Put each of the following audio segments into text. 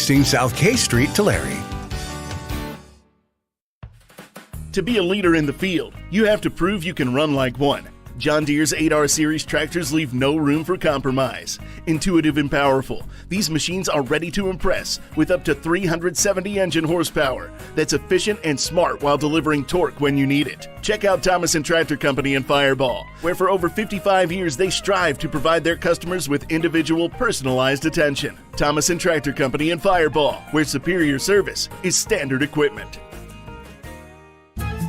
16 South K Street, Tulare. To be a leader in the field, you have to prove you can run like one. John Deere's 8R Series tractors leave no room for compromise. Intuitive and powerful, these machines are ready to impress with up to 370 engine horsepower that's efficient and smart while delivering torque when you need it. Check out Thomas & Tractor Company in Fireball, where for over 55 years they strive to provide their customers with individual, personalized attention. Thomas & Tractor Company in Fireball, where superior service is standard equipment.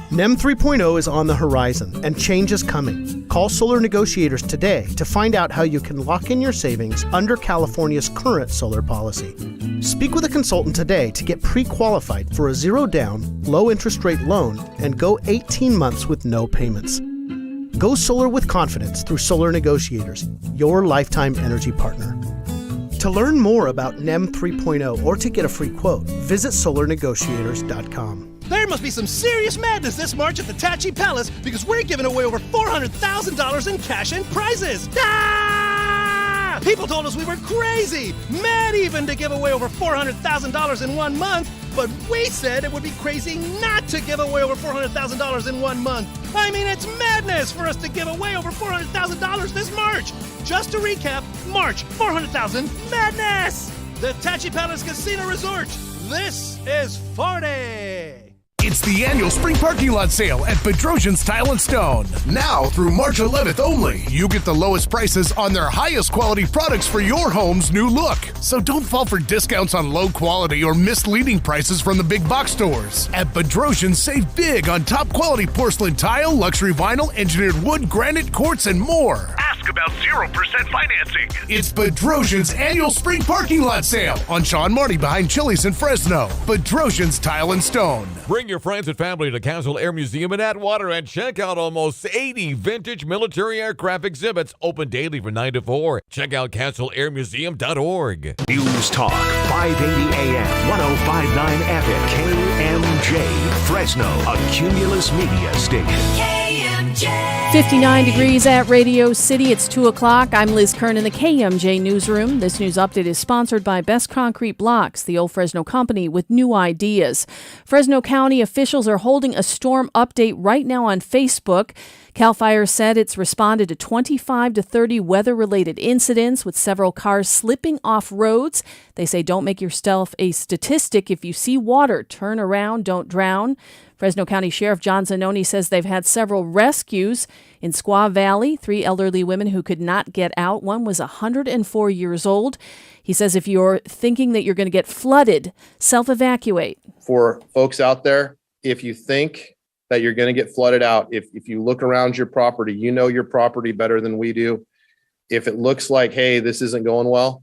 NEM 3.0 is on the horizon, and change is coming. Call Solar Negotiators today to find out how you can lock in your savings under California's current solar policy. Speak with a consultant today to get pre-qualified for a zero-down, low-interest rate loan and go 18 months with no payments. Go solar with confidence through Solar Negotiators, your lifetime energy partner. To learn more about NEM 3.0 or to get a free quote, visit solarnegotiators.com. There must be some serious madness this March at the Tachi Palace because we're giving away over $400,000 in cash and prizes. Ah! People told us we were crazy, mad even to give away over $400,000 in 1 month, but we said it would be crazy not to give away over $400,000 in 1 month. I mean, it's madness for us to give away over $400,000 this March. Just to recap, March, $400,000 madness! The Tachi Palace Casino Resort. This is 40. It's the annual spring parking lot sale at Bedrosian's Tile & Stone. Now through March 11th only, you get the lowest prices on their highest quality products for your home's new look. So don't fall for discounts on low quality or misleading prices from the big box stores. At Bedrosian's, save big on top quality porcelain tile, luxury vinyl, engineered wood, granite, quartz, and more. Ask about 0% financing. It's Bedrosian's annual spring parking lot sale on Sean Marty behind Chili's in Fresno. Bedrosian's Tile & Stone. Bring your friends and family to Castle Air Museum in Atwater and check out almost 80 vintage military aircraft exhibits open daily from 9 to 4. Check out castleairmuseum.org. News Talk, 580 AM, 105.9 FM, KMJ, Fresno, a Cumulus Media station. KMJ. 59 degrees at Radio City. It's 2 o'clock. I'm Liz Kern in the KMJ newsroom. This news update is sponsored by Best Concrete Blocks, the old Fresno company with new ideas. Fresno County officials are holding a storm update right now on Facebook. CAL FIRE said it's responded to 25 to 30 weather-related incidents with several cars slipping off roads. They say don't make yourself a statistic. If you see water, turn around, don't drown. Fresno County Sheriff John Zanoni says they've had several rescues in Squaw Valley, 3 elderly women who could not get out. One was 104 years old. He says if you're thinking that you're going to get flooded, self-evacuate. For folks out there, if you think that you're going to get flooded out, if you look around your property, you know your property better than we do. If it looks like, hey, this isn't going well,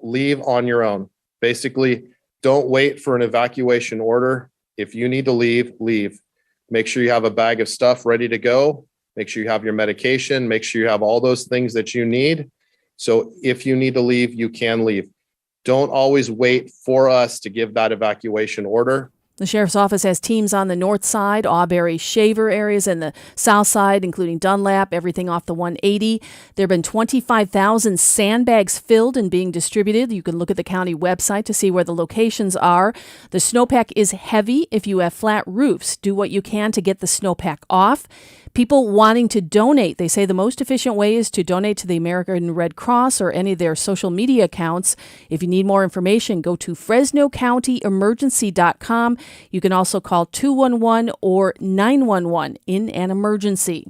leave on your own. Basically, don't wait for an evacuation order. If you need to leave, leave. Make sure you have a bag of stuff ready to go. Make sure you have your medication. Make sure you have all those things that you need. So if you need to leave, you can leave. Don't always wait for us to give that evacuation order. The sheriff's office has teams on the north side, Auberry, Shaver areas, and the south side, including Dunlap, everything off the 180. There have been 25,000 sandbags filled and being distributed. You can look at the county website to see where the locations are. The snowpack is heavy. If you have flat roofs, do what you can to get the snowpack off. People wanting to donate, they say the most efficient way is to donate to the American Red Cross or any of their social media accounts. If you need more information, go to FresnoCountyEmergency.com. You can also call 211 or 911 in an emergency.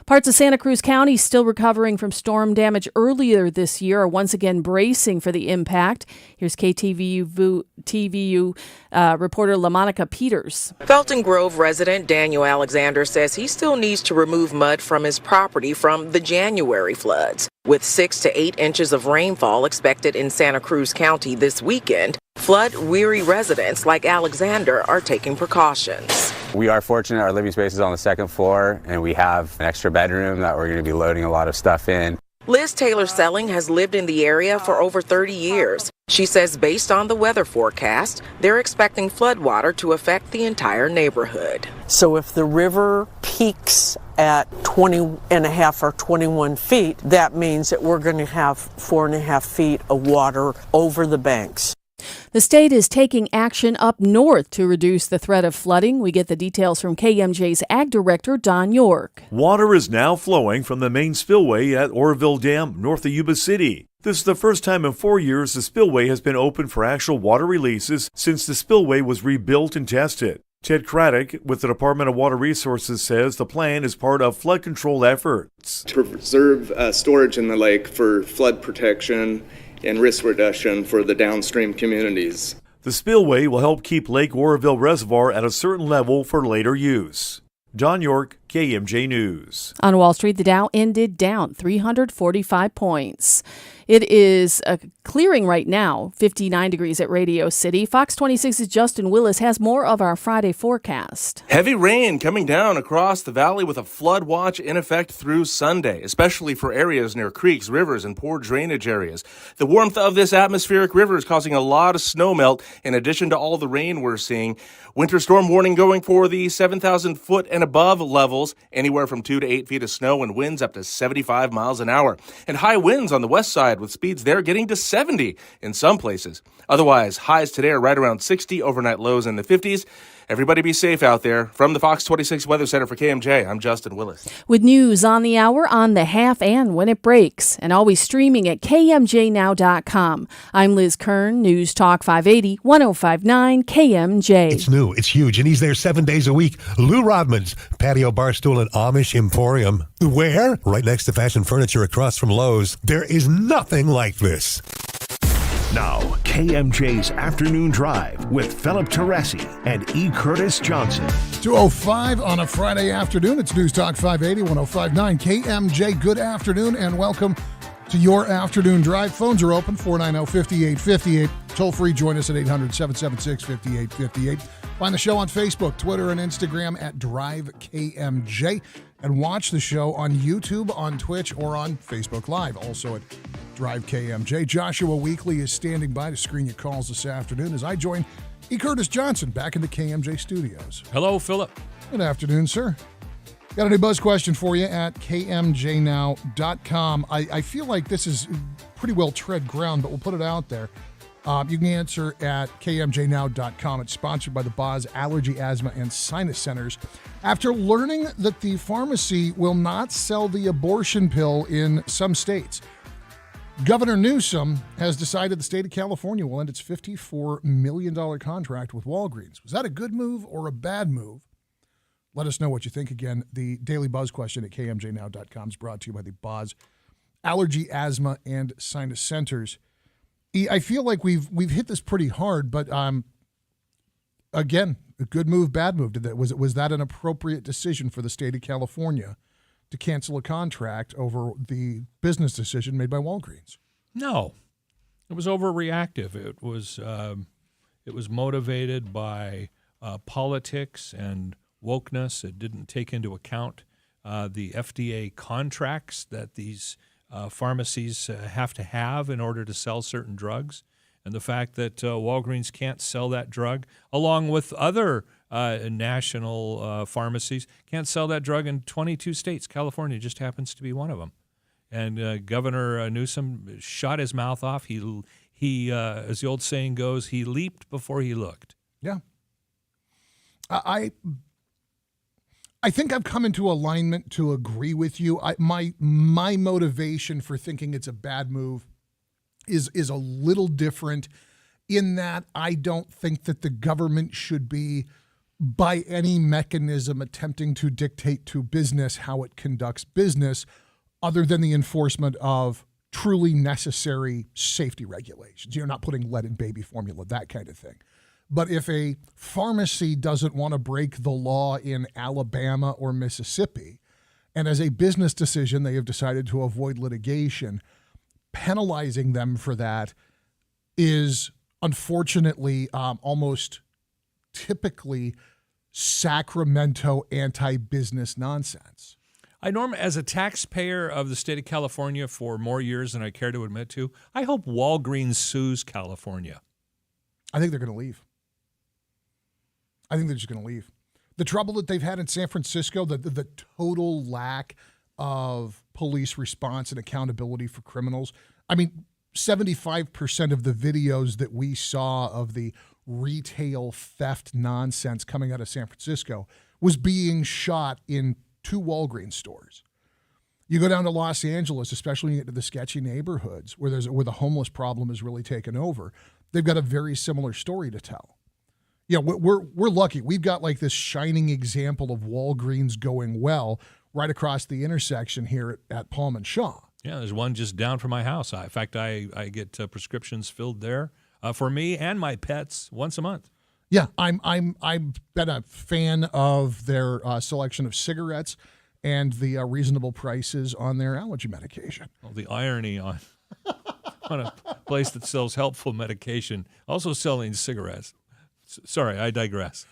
Parts of Santa Cruz County still recovering from storm damage earlier this year are once again bracing for the impact. Here's KTVU reporter LaMonica Peters. Felton Grove resident Daniel Alexander says he still needs to remove mud from his property from the January floods. With 6 to 8 inches of rainfall expected in Santa Cruz County this weekend, flood-weary residents like Alexander are taking precautions. We are fortunate our living space is on the second floor, and we have an extra bedroom that we're going to be loading a lot of stuff in. Liz Taylor-Selling has lived in the area for over 30 years. She says based on the weather forecast, they're expecting floodwater to affect the entire neighborhood. So if the river peaks at 20.5 or 21 feet, that means that we're going to have 4.5 feet of water over the banks. The state is taking action up north to reduce the threat of flooding. We get the details from KMJ's Ag Director, Don York. Water is now flowing from the main spillway at Oroville Dam, north of Yuba City. This is the first time in 4 years the spillway has been open for actual water releases since the spillway was rebuilt and tested. Ted Craddock with the Department of Water Resources says the plan is part of flood control efforts. To preserve storage in the lake for flood protection and risk reduction for the downstream communities. The spillway will help keep Lake Oroville Reservoir at a certain level for later use. Don York, KMJ News. On Wall Street, the Dow ended down 345 points. It is clearing right now, 59 degrees at Radio City. Fox 26's Justin Willis has more of our Friday forecast. Heavy rain coming down across the valley with a flood watch in effect through Sunday, especially for areas near creeks, rivers, and poor drainage areas. The warmth of this atmospheric river is causing a lot of snow melt in addition to all the rain we're seeing. Winter storm warning going for the 7,000 foot and above levels, anywhere from 2 to 8 feet of snow and winds up to 75 miles an hour. And high winds on the west side with speeds there getting to 70 in some places. Otherwise, highs today are right around 60, overnight lows in the 50s. Everybody be safe out there. From the Fox 26 Weather Center for KMJ, I'm Justin Willis. With news on the hour, on the half, and when it breaks, and always streaming at KMJNow.com. I'm Liz Kern, News Talk 580, 105.9 KMJ. It's new, it's huge, and he's there 7 days a week. Lou Rodman's Patio Barstool and Amish Emporium. Where? Right next to Fashion Furniture across from Lowe's. There is nothing like this. Now, KMJ's Afternoon Drive with Philip Teresi and E. Curtis Johnson. 2:05 on a Friday afternoon. It's News Talk 580, 105.9 KMJ. Good afternoon and welcome to your Afternoon Drive. Phones are open, 490-5858. Toll free, join us at 800-776-5858. Find the show on Facebook, Twitter, and Instagram at Drive KMJ. And watch the show on YouTube, on Twitch, or on Facebook Live, also at Drive KMJ. Joshua Weekly is standing by to screen your calls this afternoon as I join E. Curtis Johnson back in the KMJ studios. Hello, Philip. Good afternoon, sir. Got a new buzz question for you at KMJNow.com. I feel like this is pretty well tread ground, but we'll put it out there. You can answer at KMJNow.com. It's sponsored by the Boz Allergy, Asthma, and Sinus Centers. After learning that the pharmacy will not sell the abortion pill in some states, Governor Newsom has decided the state of California will end its $54 million contract with Walgreens. Was that a good move or a bad move? Let us know what you think. Again, the Daily Buzz question at KMJNow.com is brought to you by the Boz Allergy, Asthma, and Sinus Centers. I feel like we've hit this pretty hard, but again, a good move, bad move. Was that an appropriate decision for the state of California to cancel a contract over the business decision made by Walgreens? No, it was overreactive. It was motivated by politics and wokeness. It didn't take into account the FDA contracts that these pharmacies have to have in order to sell certain drugs, and the fact that Walgreens can't sell that drug, along with other national pharmacies, can't sell that drug in 22 states. California just happens to be one of them. And Governor Newsom shot his mouth off. He as the old saying goes, he leaped before he looked. Yeah. I think I've come into alignment to agree with you. My motivation for thinking it's a bad move is a little different in that I don't think that the government should be, by any mechanism, attempting to dictate to business how it conducts business other than the enforcement of truly necessary safety regulations. You're not putting lead in baby formula, that kind of thing. But if a pharmacy doesn't want to break the law in Alabama or Mississippi, and as a business decision they have decided to avoid litigation, penalizing them for that is unfortunately almost typically Sacramento anti-business nonsense. Norm, as a taxpayer of the state of California for more years than I care to admit to, I hope Walgreens sues California. I think they're going to leave. I think they're just going to leave. The trouble that they've had in San Francisco, the total lack of police response and accountability for criminals. I mean, 75% of the videos that we saw of the retail theft nonsense coming out of San Francisco was being shot in 2 Walgreens stores. You go down to Los Angeles, especially when you get to the sketchy neighborhoods where the homeless problem has really taken over. They've got a very similar story to tell. Yeah, we're lucky. We've got like this shining example of Walgreens going well right across the intersection here at Palm and Shaw. Yeah, there's one just down from my house. In fact, I get prescriptions filled there for me and my pets once a month. Yeah, I've been a fan of their selection of cigarettes and the reasonable prices on their allergy medication. Well, the irony on a place that sells helpful medication also selling cigarettes. Sorry, I digress.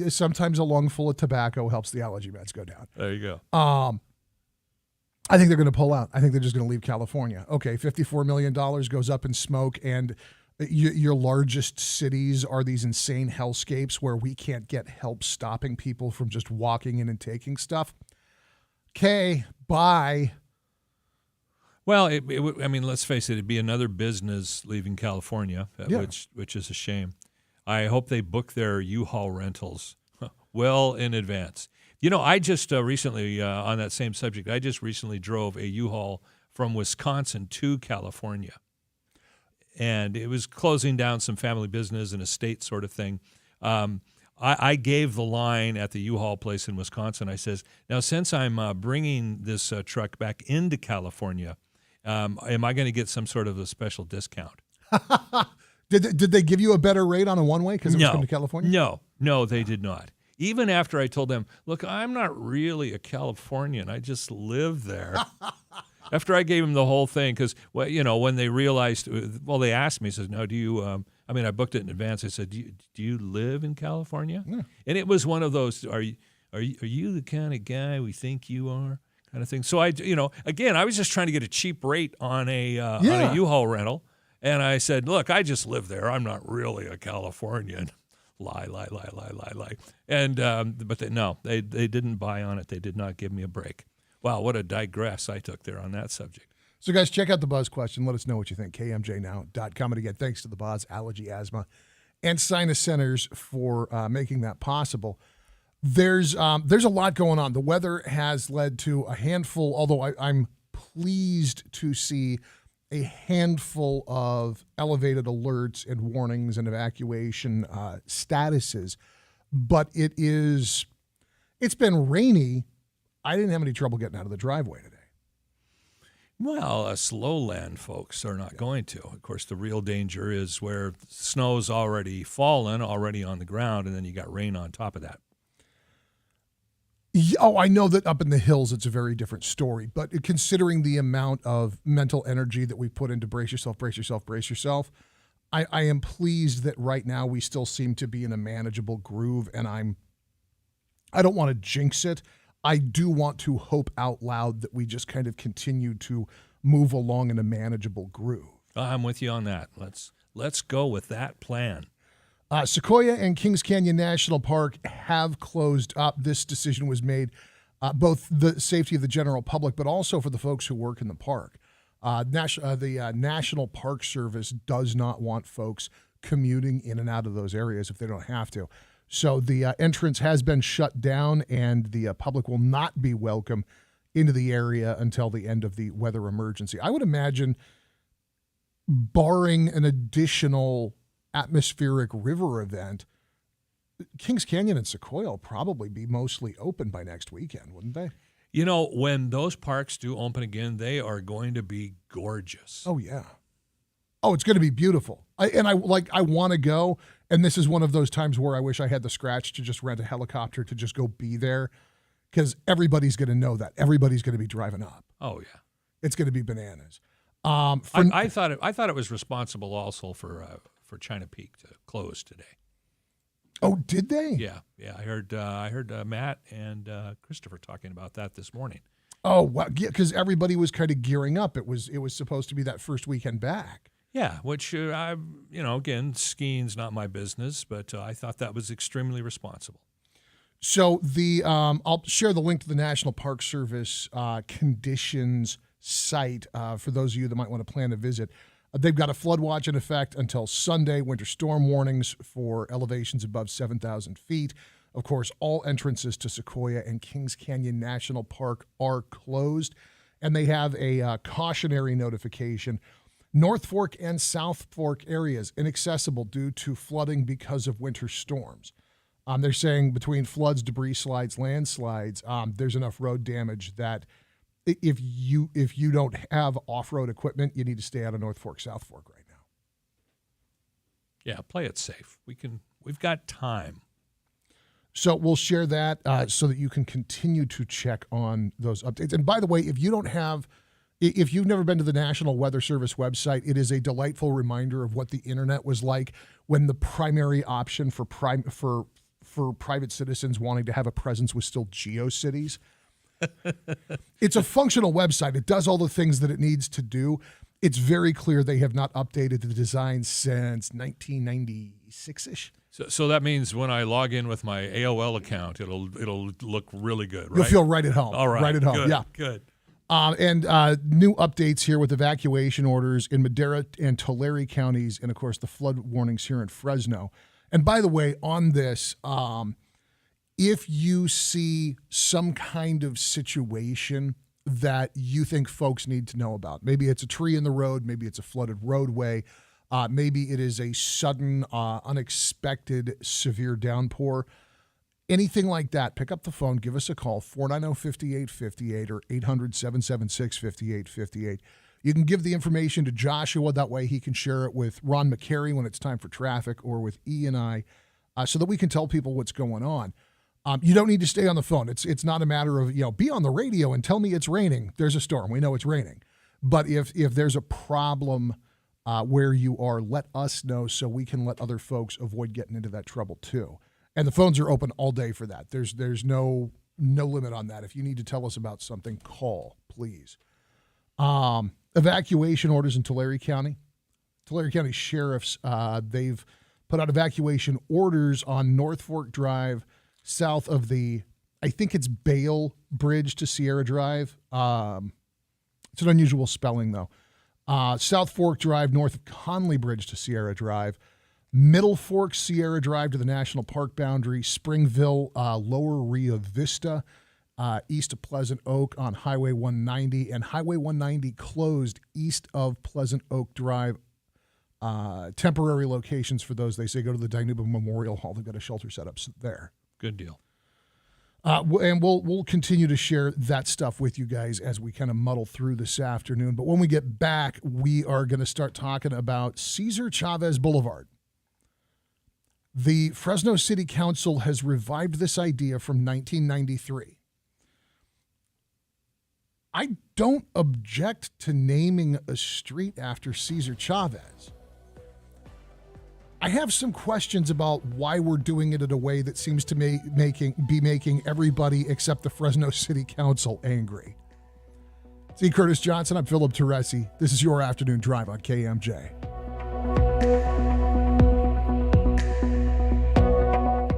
Sometimes a lungful of tobacco helps the allergy meds go down. There you go. I think they're going to pull out. I think they're just going to leave California. Okay, $54 million goes up in smoke, and your largest cities are these insane hellscapes where we can't get help stopping people from just walking in and taking stuff. Okay, bye. Well, I mean, let's face it, it'd be another business leaving California, Yeah. which is a shame. I hope they book their U-Haul rentals well in advance. You know, I just recently, on that same subject, I just recently drove a U-Haul from Wisconsin to California. And it was closing down some family business and estate sort of thing. I gave the line at the U-Haul place in Wisconsin. I says, now, since I'm bringing this truck back into California, am I going to get some sort of a special discount? Did they give you a better rate on a one-way because it was coming to California? No, they did not. Even after I told them, look, I'm not really a Californian. I just live there. After I gave them the whole thing, because, well, you know, when they realized, well, they asked me, says, no, do you, I booked it in advance. I said, do you live in California? Yeah. And it was one of those, are you the kind of guy we think you are kind of thing? So again, I was just trying to get a cheap rate on a U-Haul rental. And I said, look, I just live there. I'm not really a Californian. Lie. And but they didn't buy on it. They did not give me a break. Wow, what a digress I took there on that subject. So, guys, check out the Buzz question. Let us know what you think. KMJNow.com. And again, thanks to the Buzz Allergy, Asthma, and Sinus Centers for making that possible. There's a lot going on. The weather has led to a handful, although I'm pleased to see a handful of elevated alerts and warnings and evacuation statuses. But it's been rainy. I didn't have any trouble getting out of the driveway today. Well, us lowland folks are not going to. Of course, the real danger is where snow's already fallen, already on the ground, and then you got rain on top of that. Oh, I know that up in the hills it's a very different story, but considering the amount of mental energy that we put into brace yourself, I am pleased that right now we still seem to be in a manageable groove, and I don't want to jinx it. I do want to hope out loud that we just kind of continue to move along in a manageable groove. I'm with you on that. Let's go with that plan. Sequoia and Kings Canyon National Park have closed up. This decision was made both the safety of the general public, but also for the folks who work in the park. The National Park Service does not want folks commuting in and out of those areas if they don't have to. So the entrance has been shut down, and the public will not be welcome into the area until the end of the weather emergency. I would imagine, barring an additional atmospheric river event, Kings Canyon and Sequoia will probably be mostly open by next weekend, wouldn't they? You know, when those parks do open again, they are going to be gorgeous. Oh, yeah. Oh, it's going to be beautiful. I want to go, and this is one of those times where I wish I had the scratch to just rent a helicopter to just go be there, because everybody's going to know that. Everybody's going to be driving up. Oh, yeah. It's going to be bananas. I thought it was responsible also for China Peak to close today. Oh, did they? Yeah. I heard Matt and Christopher talking about that this morning. Oh, wow. Yeah, because everybody was kind of gearing up. It was supposed to be that first weekend back. Yeah, which again, skiing's not my business, but I thought that was extremely responsible. So I'll share the link to the National Park Service conditions site for those of you that might want to plan to visit. They've got a flood watch in effect until Sunday, winter storm warnings for elevations above 7,000 feet. Of course, all entrances to Sequoia and Kings Canyon National Park are closed, and they have a cautionary notification. North Fork and South Fork areas inaccessible due to flooding because of winter storms. They're saying between floods, debris slides, landslides, there's enough road damage that if you don't have off-road equipment, you need to stay out of North Fork, South Fork right now. Yeah, play it safe. We've got time. So we'll share that so that you can continue to check on those updates. And by the way, if you've never been to the National Weather Service website, it is a delightful reminder of what the internet was like when the primary option for private citizens wanting to have a presence was still GeoCities. It's a functional website. It does all the things that it needs to do. It's very clear they have not updated the design since 1996-ish. So that means when I log in with my AOL account, it'll look really good, right? You'll feel right at home. All right. Right at home, good, yeah. Good. And new updates here with evacuation orders in Madera and Tulare counties, and, of course, the flood warnings here in Fresno. And by the way, on this, if you see some kind of situation that you think folks need to know about, maybe it's a tree in the road, maybe it's a flooded roadway, maybe it is a sudden, unexpected, severe downpour, anything like that, pick up the phone, give us a call, 490-5858 or 800-776-5858. You can give the information to Joshua. That way he can share it with Ron McCary when it's time for traffic, or with E and I, so that we can tell people what's going on. You don't need to stay on the phone. It's not a matter of, be on the radio and tell me it's raining. There's a storm. We know it's raining. But if there's a problem where you are, let us know so we can let other folks avoid getting into that trouble too. And the phones are open all day for that. There's no limit on that. If you need to tell us about something, call, please. Evacuation orders in Tulare County. Tulare County sheriffs, they've put out evacuation orders on North Fork Drive, south of the, I think it's Bale Bridge to Sierra Drive. It's an unusual spelling, though. South Fork Drive, north of Conley Bridge to Sierra Drive. Middle Fork, Sierra Drive to the National Park boundary. Springville, Lower Rio Vista, east of Pleasant Oak on Highway 190. And Highway 190 closed east of Pleasant Oak Drive. Temporary locations for those. They say go to the Dinuba Memorial Hall. They've got a shelter set up there. Good deal. And we'll continue to share that stuff with you guys as we kind of muddle through this afternoon. But when we get back, we are going to start talking about Cesar Chavez Boulevard. The Fresno City Council has revived this idea from 1993. I don't object to naming a street after Cesar Chavez. I have some questions about why we're doing it in a way that seems to be making everybody except the Fresno City Council angry. See, Curtis Johnson, I'm Philip Teresi. This is your afternoon drive on KMJ.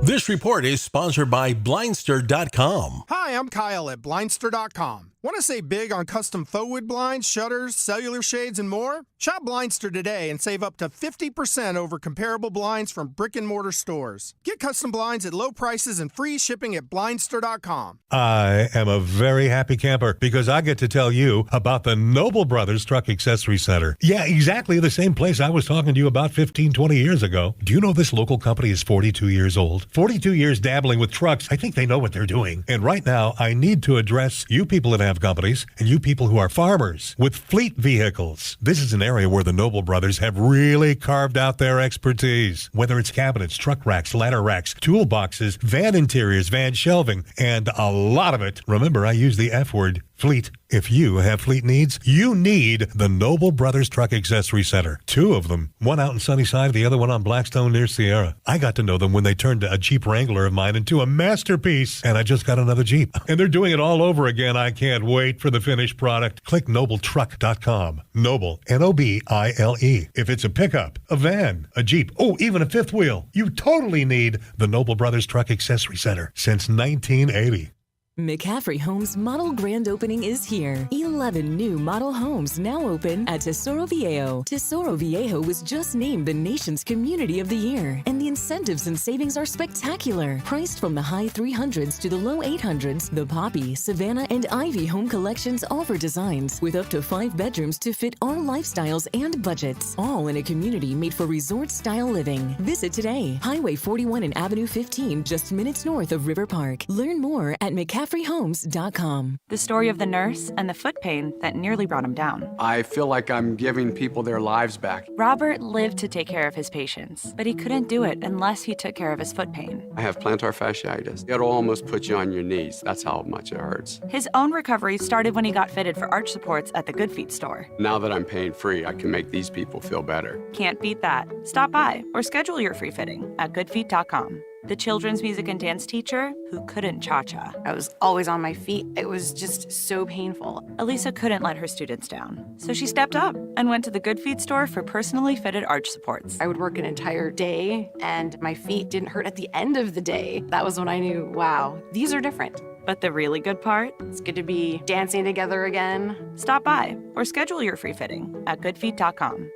This report is sponsored by Blindster.com. Hi, I'm Kyle at Blindster.com. Want to save big on custom faux wood blinds, shutters, cellular shades, and more? Shop Blindster today and save up to 50% over comparable blinds from brick-and-mortar stores. Get custom blinds at low prices and free shipping at Blindster.com. I am a very happy camper because I get to tell you about the Noble Brothers Truck Accessory Center. Yeah, exactly the same place I was talking to you about 15, 20 years ago. Do you know this local company is 42 years old? 42 years dabbling with trucks. I think they know what they're doing. And right now, I need to address you people that have companies and you people who are farmers with fleet vehicles. This is an area where the Noble Brothers have really carved out their expertise. Whether it's cabinets, truck racks, ladder racks, toolboxes, van interiors, van shelving, and a lot of it, remember I use the F word, Fleet. If you have fleet needs, you need the Noble Brothers Truck Accessory Center. 2 of them. One out in Sunnyside, the other one on Blackstone near Sierra. I got to know them when they turned a Jeep Wrangler of mine into a masterpiece. And I just got another Jeep. And they're doing it all over again. I can't wait for the finished product. Click nobletruck.com. Noble, N-O-B-I-L-E. If it's a pickup, a van, a Jeep, oh, even a fifth wheel, you totally need the Noble Brothers Truck Accessory Center since 1980. McCaffrey Homes model grand opening is here. 11 new model homes now open at Tesoro Viejo. Tesoro Viejo was just named the nation's Community of the Year, and the incentives and savings are spectacular. Priced from the high 300s to the low 800s, the Poppy, Savannah, and Ivy home collections offer designs with up to 5 bedrooms to fit our lifestyles and budgets. All in a community made for resort-style living. Visit today. Highway 41 and Avenue 15, just minutes north of River Park. Learn more at McCaffreyhomes.com. The story of the nurse and the foot pain that nearly brought him down. I feel like I'm giving people their lives back. Robert lived to take care of his patients, but he couldn't do it unless he took care of his foot pain. I have plantar fasciitis. It'll almost put you on your knees. That's how much it hurts. His own recovery started when he got fitted for arch supports at the Good Feet store. Now that I'm pain free, I can make these people feel better. Can't beat that. Stop by or schedule your free fitting at goodfeet.com. The children's music and dance teacher who couldn't cha-cha. I was always on my feet. It was just so painful. Elisa couldn't let her students down, so she stepped up and went to the Good Feet store for personally fitted arch supports. I would work an entire day, and my feet didn't hurt at the end of the day. That was when I knew, wow, these are different. But the really good part? It's good to be dancing together again. Stop by or schedule your free fitting at goodfeet.com.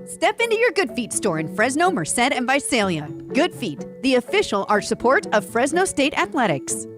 Step into your Good Feet store in Fresno, Merced, and Visalia. Good Feet, the official arch support of Fresno State Athletics.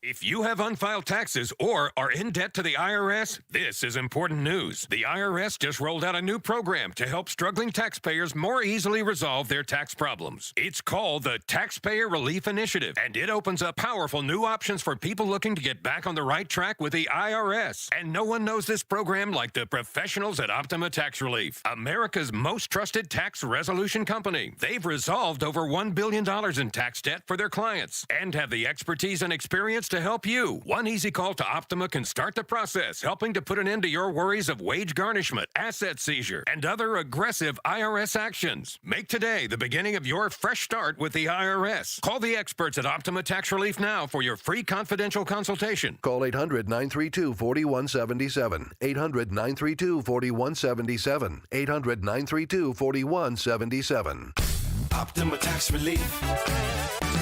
If you have unfiled taxes or are in debt to the IRS, this is important news. The IRS just rolled out a new program to help struggling taxpayers more easily resolve their tax problems. It's called the Taxpayer Relief Initiative, and it opens up powerful new options for people looking to get back on the right track with the IRS. And no one knows this program like the professionals at Optima Tax Relief, America's most trusted tax resolution company. They've resolved over $1 billion in tax debt for their clients and have the expertise and experience to help you. One easy call to Optima can start the process, helping to put an end to your worries of wage garnishment, asset seizure, and other aggressive IRS actions. Make today the beginning of your fresh start with the IRS. Call the experts at Optima Tax Relief now for your free confidential consultation. Call 800-932-4177. 800-932-4177. 800-932-4177. Optima Tax Relief.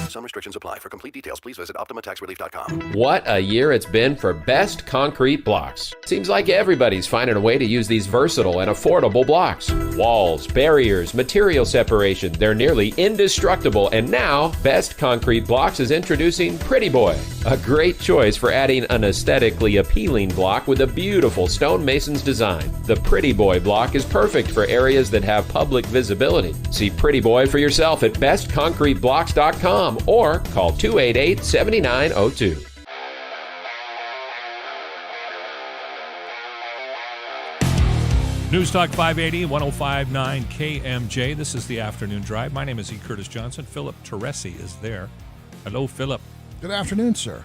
Some restrictions apply. For complete details, please visit OptimaTaxRelief.com. What a year it's been for Best Concrete Blocks. Seems like everybody's finding a way to use these versatile and affordable blocks. Walls, barriers, material separation, they're nearly indestructible. And now, Best Concrete Blocks is introducing Pretty Boy, a great choice for adding an aesthetically appealing block with a beautiful stonemason's design. The Pretty Boy block is perfect for areas that have public visibility. See Pretty Boy for yourself at bestconcreteblocks.com or call 288-7902. News Talk 580, 105.9 KMJ. This is the Afternoon Drive. My name is E. Curtis Johnson. Philip Teresi is there. Hello, Philip. Good afternoon, sir.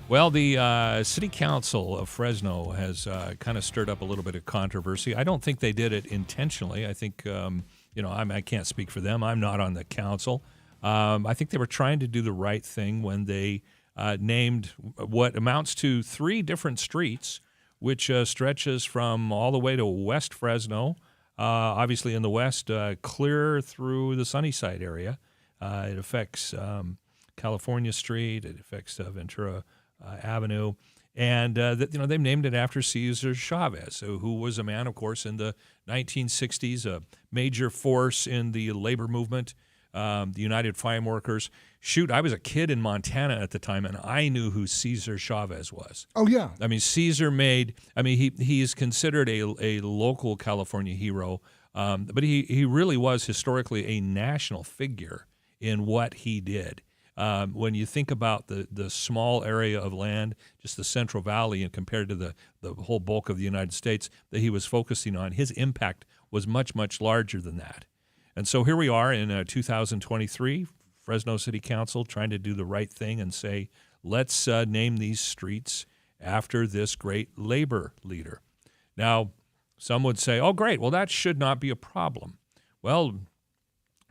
Well, the City Council of Fresno has kind of stirred up a little bit of controversy. I don't think they did it intentionally. I think, I can't speak for them. I'm not on the council. I think they were trying to do the right thing when they named what amounts to 3 different streets, which stretches from all the way to West Fresno, obviously in the west, clear through the Sunnyside area. It affects California Street. It affects Ventura Avenue. And, they've named it after Cesar Chavez, who was a man, of course, in the 1960s, a major force in the labor movement. The United Farm Workers. Shoot, I was a kid in Montana at the time, and I knew who Cesar Chavez was. Oh, yeah. I mean, he is considered a local California hero, but he really was historically a national figure in what he did. When you think about the small area of land, just the Central Valley, and compared to the whole bulk of the United States that he was focusing on, his impact was much, much larger than that. And so here we are in 2023, Fresno City Council trying to do the right thing and say, let's name these streets after this great labor leader. Now, some would say, oh, great, well, that should not be a problem. Well,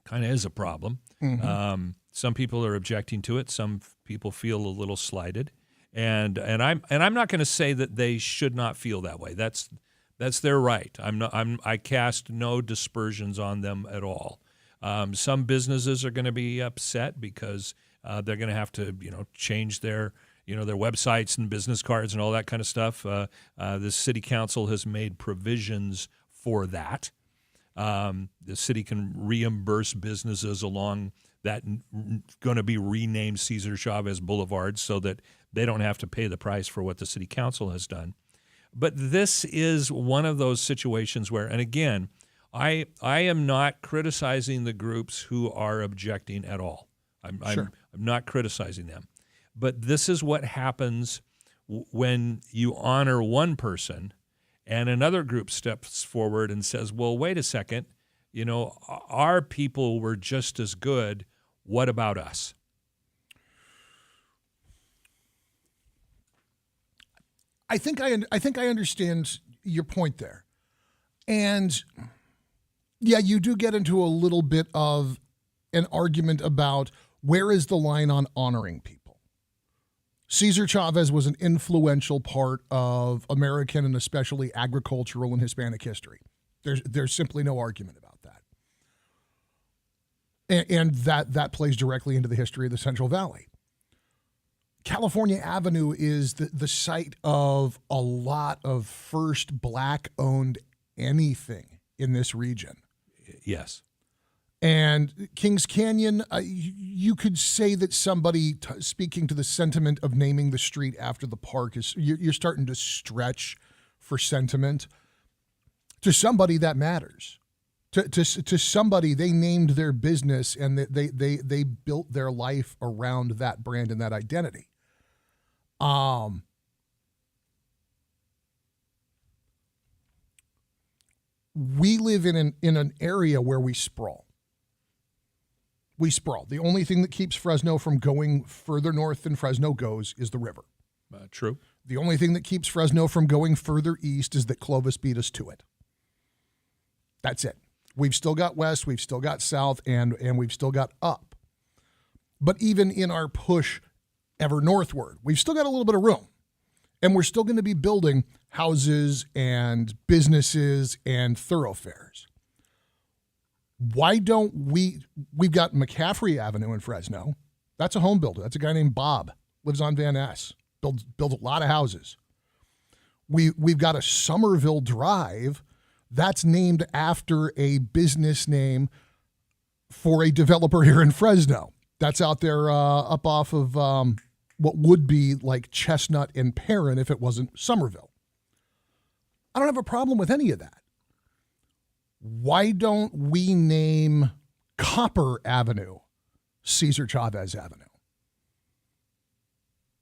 kind of is a problem. Mm-hmm. Some people are objecting to it. Some people feel a little slighted. And I'm not going to say that they should not feel that way. That's their right. I cast no dispersions on them at all. Some businesses are going to be upset because they're going to have to, change their websites and business cards and all that kind of stuff. The city council has made provisions for that. The city can reimburse businesses along that going to be renamed Cesar Chavez Boulevard so that they don't have to pay the price for what the city council has done. But this is one of those situations where, and again, I am not criticizing the groups who are objecting at all. I'm not criticizing them. But this is what happens when you honor one person and another group steps forward and says, well, wait a second, our people were just as good. What about us? I think I understand your point there. And yeah, you do get into a little bit of an argument about where is the line on honoring people. Cesar Chavez was an influential part of American and especially agricultural and Hispanic history. There's simply no argument about that. And that plays directly into the history of the Central Valley. California Avenue is the site of a lot of first black-owned anything in this region. Yes. And Kings Canyon, you could say that somebody speaking to the sentiment of naming the street after the park is you're starting to stretch for sentiment. To somebody that matters. To somebody, they named their business and they built their life around that brand and that identity. We live in an area where we sprawl. We sprawl. The only thing that keeps Fresno from going further north than Fresno goes is the river. True. The only thing that keeps Fresno from going further east is that Clovis beat us to it. That's it. We've still got west, we've still got south, and we've still got up. But even in our push ever northward, we've still got a little bit of room. And we're still going to be building houses and businesses and thoroughfares. Why don't we've got McCaffrey Avenue in Fresno. That's a home builder. That's a guy named Bob. Lives on Van Ness. Builds a lot of houses. We've got a Somerville Drive. That's named after a business name for a developer here in Fresno. That's out there up off of what would be like Chestnut and Perrin if it wasn't Somerville. I don't have a problem with any of that. Why don't we name Copper Avenue Cesar Chavez Avenue?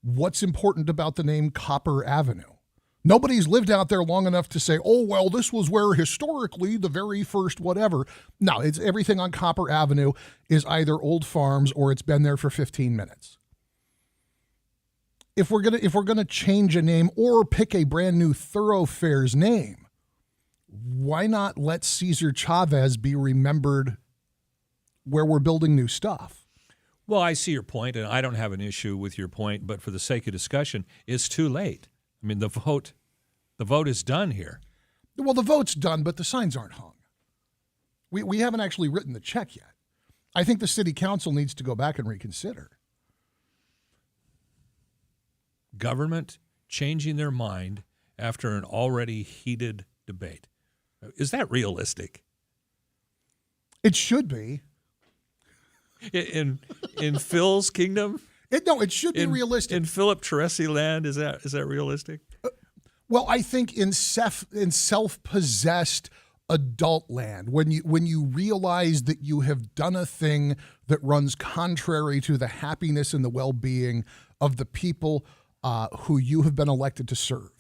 What's important about the name Copper Avenue? Nobody's lived out there long enough to say, oh, well, this was where historically the very first whatever. No, it's everything on Copper Avenue is either old farms or it's been there for 15 minutes. If we're gonna change a name or pick a brand new thoroughfare's name, why not let Cesar Chavez be remembered where we're building new stuff? Well, I see your point, and I don't have an issue with your point, but for the sake of discussion, it's too late. I mean, the vote is done here. Well, the vote's done, but the signs aren't hung. We haven't actually written the check yet. I think the city council needs to go back and reconsider. Government changing their mind after an already heated debate. Is that realistic? It should be. In Phil's kingdom? It should be realistic. In Philip Teresi land, is that realistic? Well, I think in self-possessed adult land, when you realize that you have done a thing that runs contrary to the happiness and the well-being of the people who you have been elected to serve.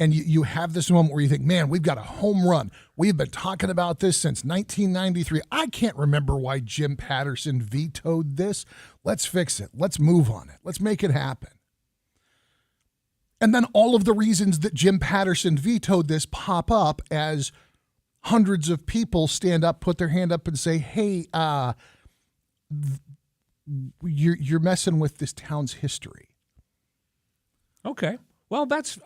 And you have this moment where you think, man, we've got a home run. We've been talking about this since 1993. I can't remember why Jim Patterson vetoed this. Let's fix it. Let's move on it. Let's make it happen. And then all of the reasons that Jim Patterson vetoed this pop up as hundreds of people stand up, put their hand up and say, hey, you're messing with this town's history. Okay. Well, that's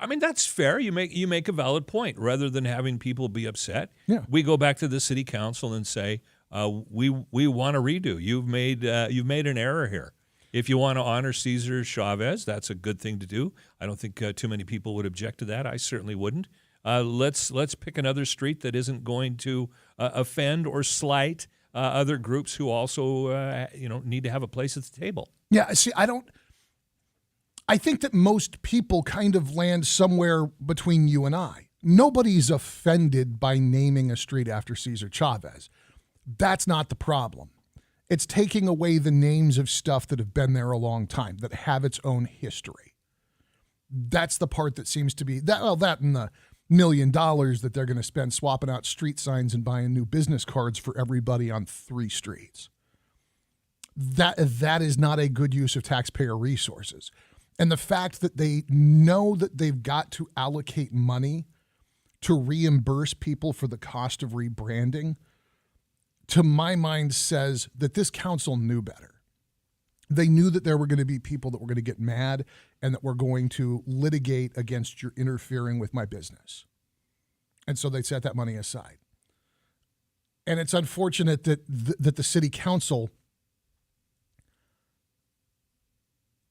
fair. You make a valid point. Rather than having people be upset, we go back to the city council and say, we want to redo. You've made an error here. If you want to honor Cesar Chavez, that's a good thing to do. I don't think too many people would object to that. I certainly wouldn't. Let's pick another street that isn't going to offend or slight other groups who also need to have a place at the table. Yeah, see, I think that most people kind of land somewhere between you and I. Nobody's offended by naming a street after Cesar Chavez. That's not the problem. It's taking away the names of stuff that have been there a long time, that have its own history. That's the part that seems to be that and the $1 million that they're going to spend swapping out street signs and buying new business cards for everybody on 3 streets. That is not a good use of taxpayer resources. And the fact that they know that they've got to allocate money to reimburse people for the cost of rebranding, to my mind, says that this council knew better. They knew that there were going to be people that were going to get mad and that were going to litigate against your interfering with my business. And so they set that money aside. And it's unfortunate that the city council,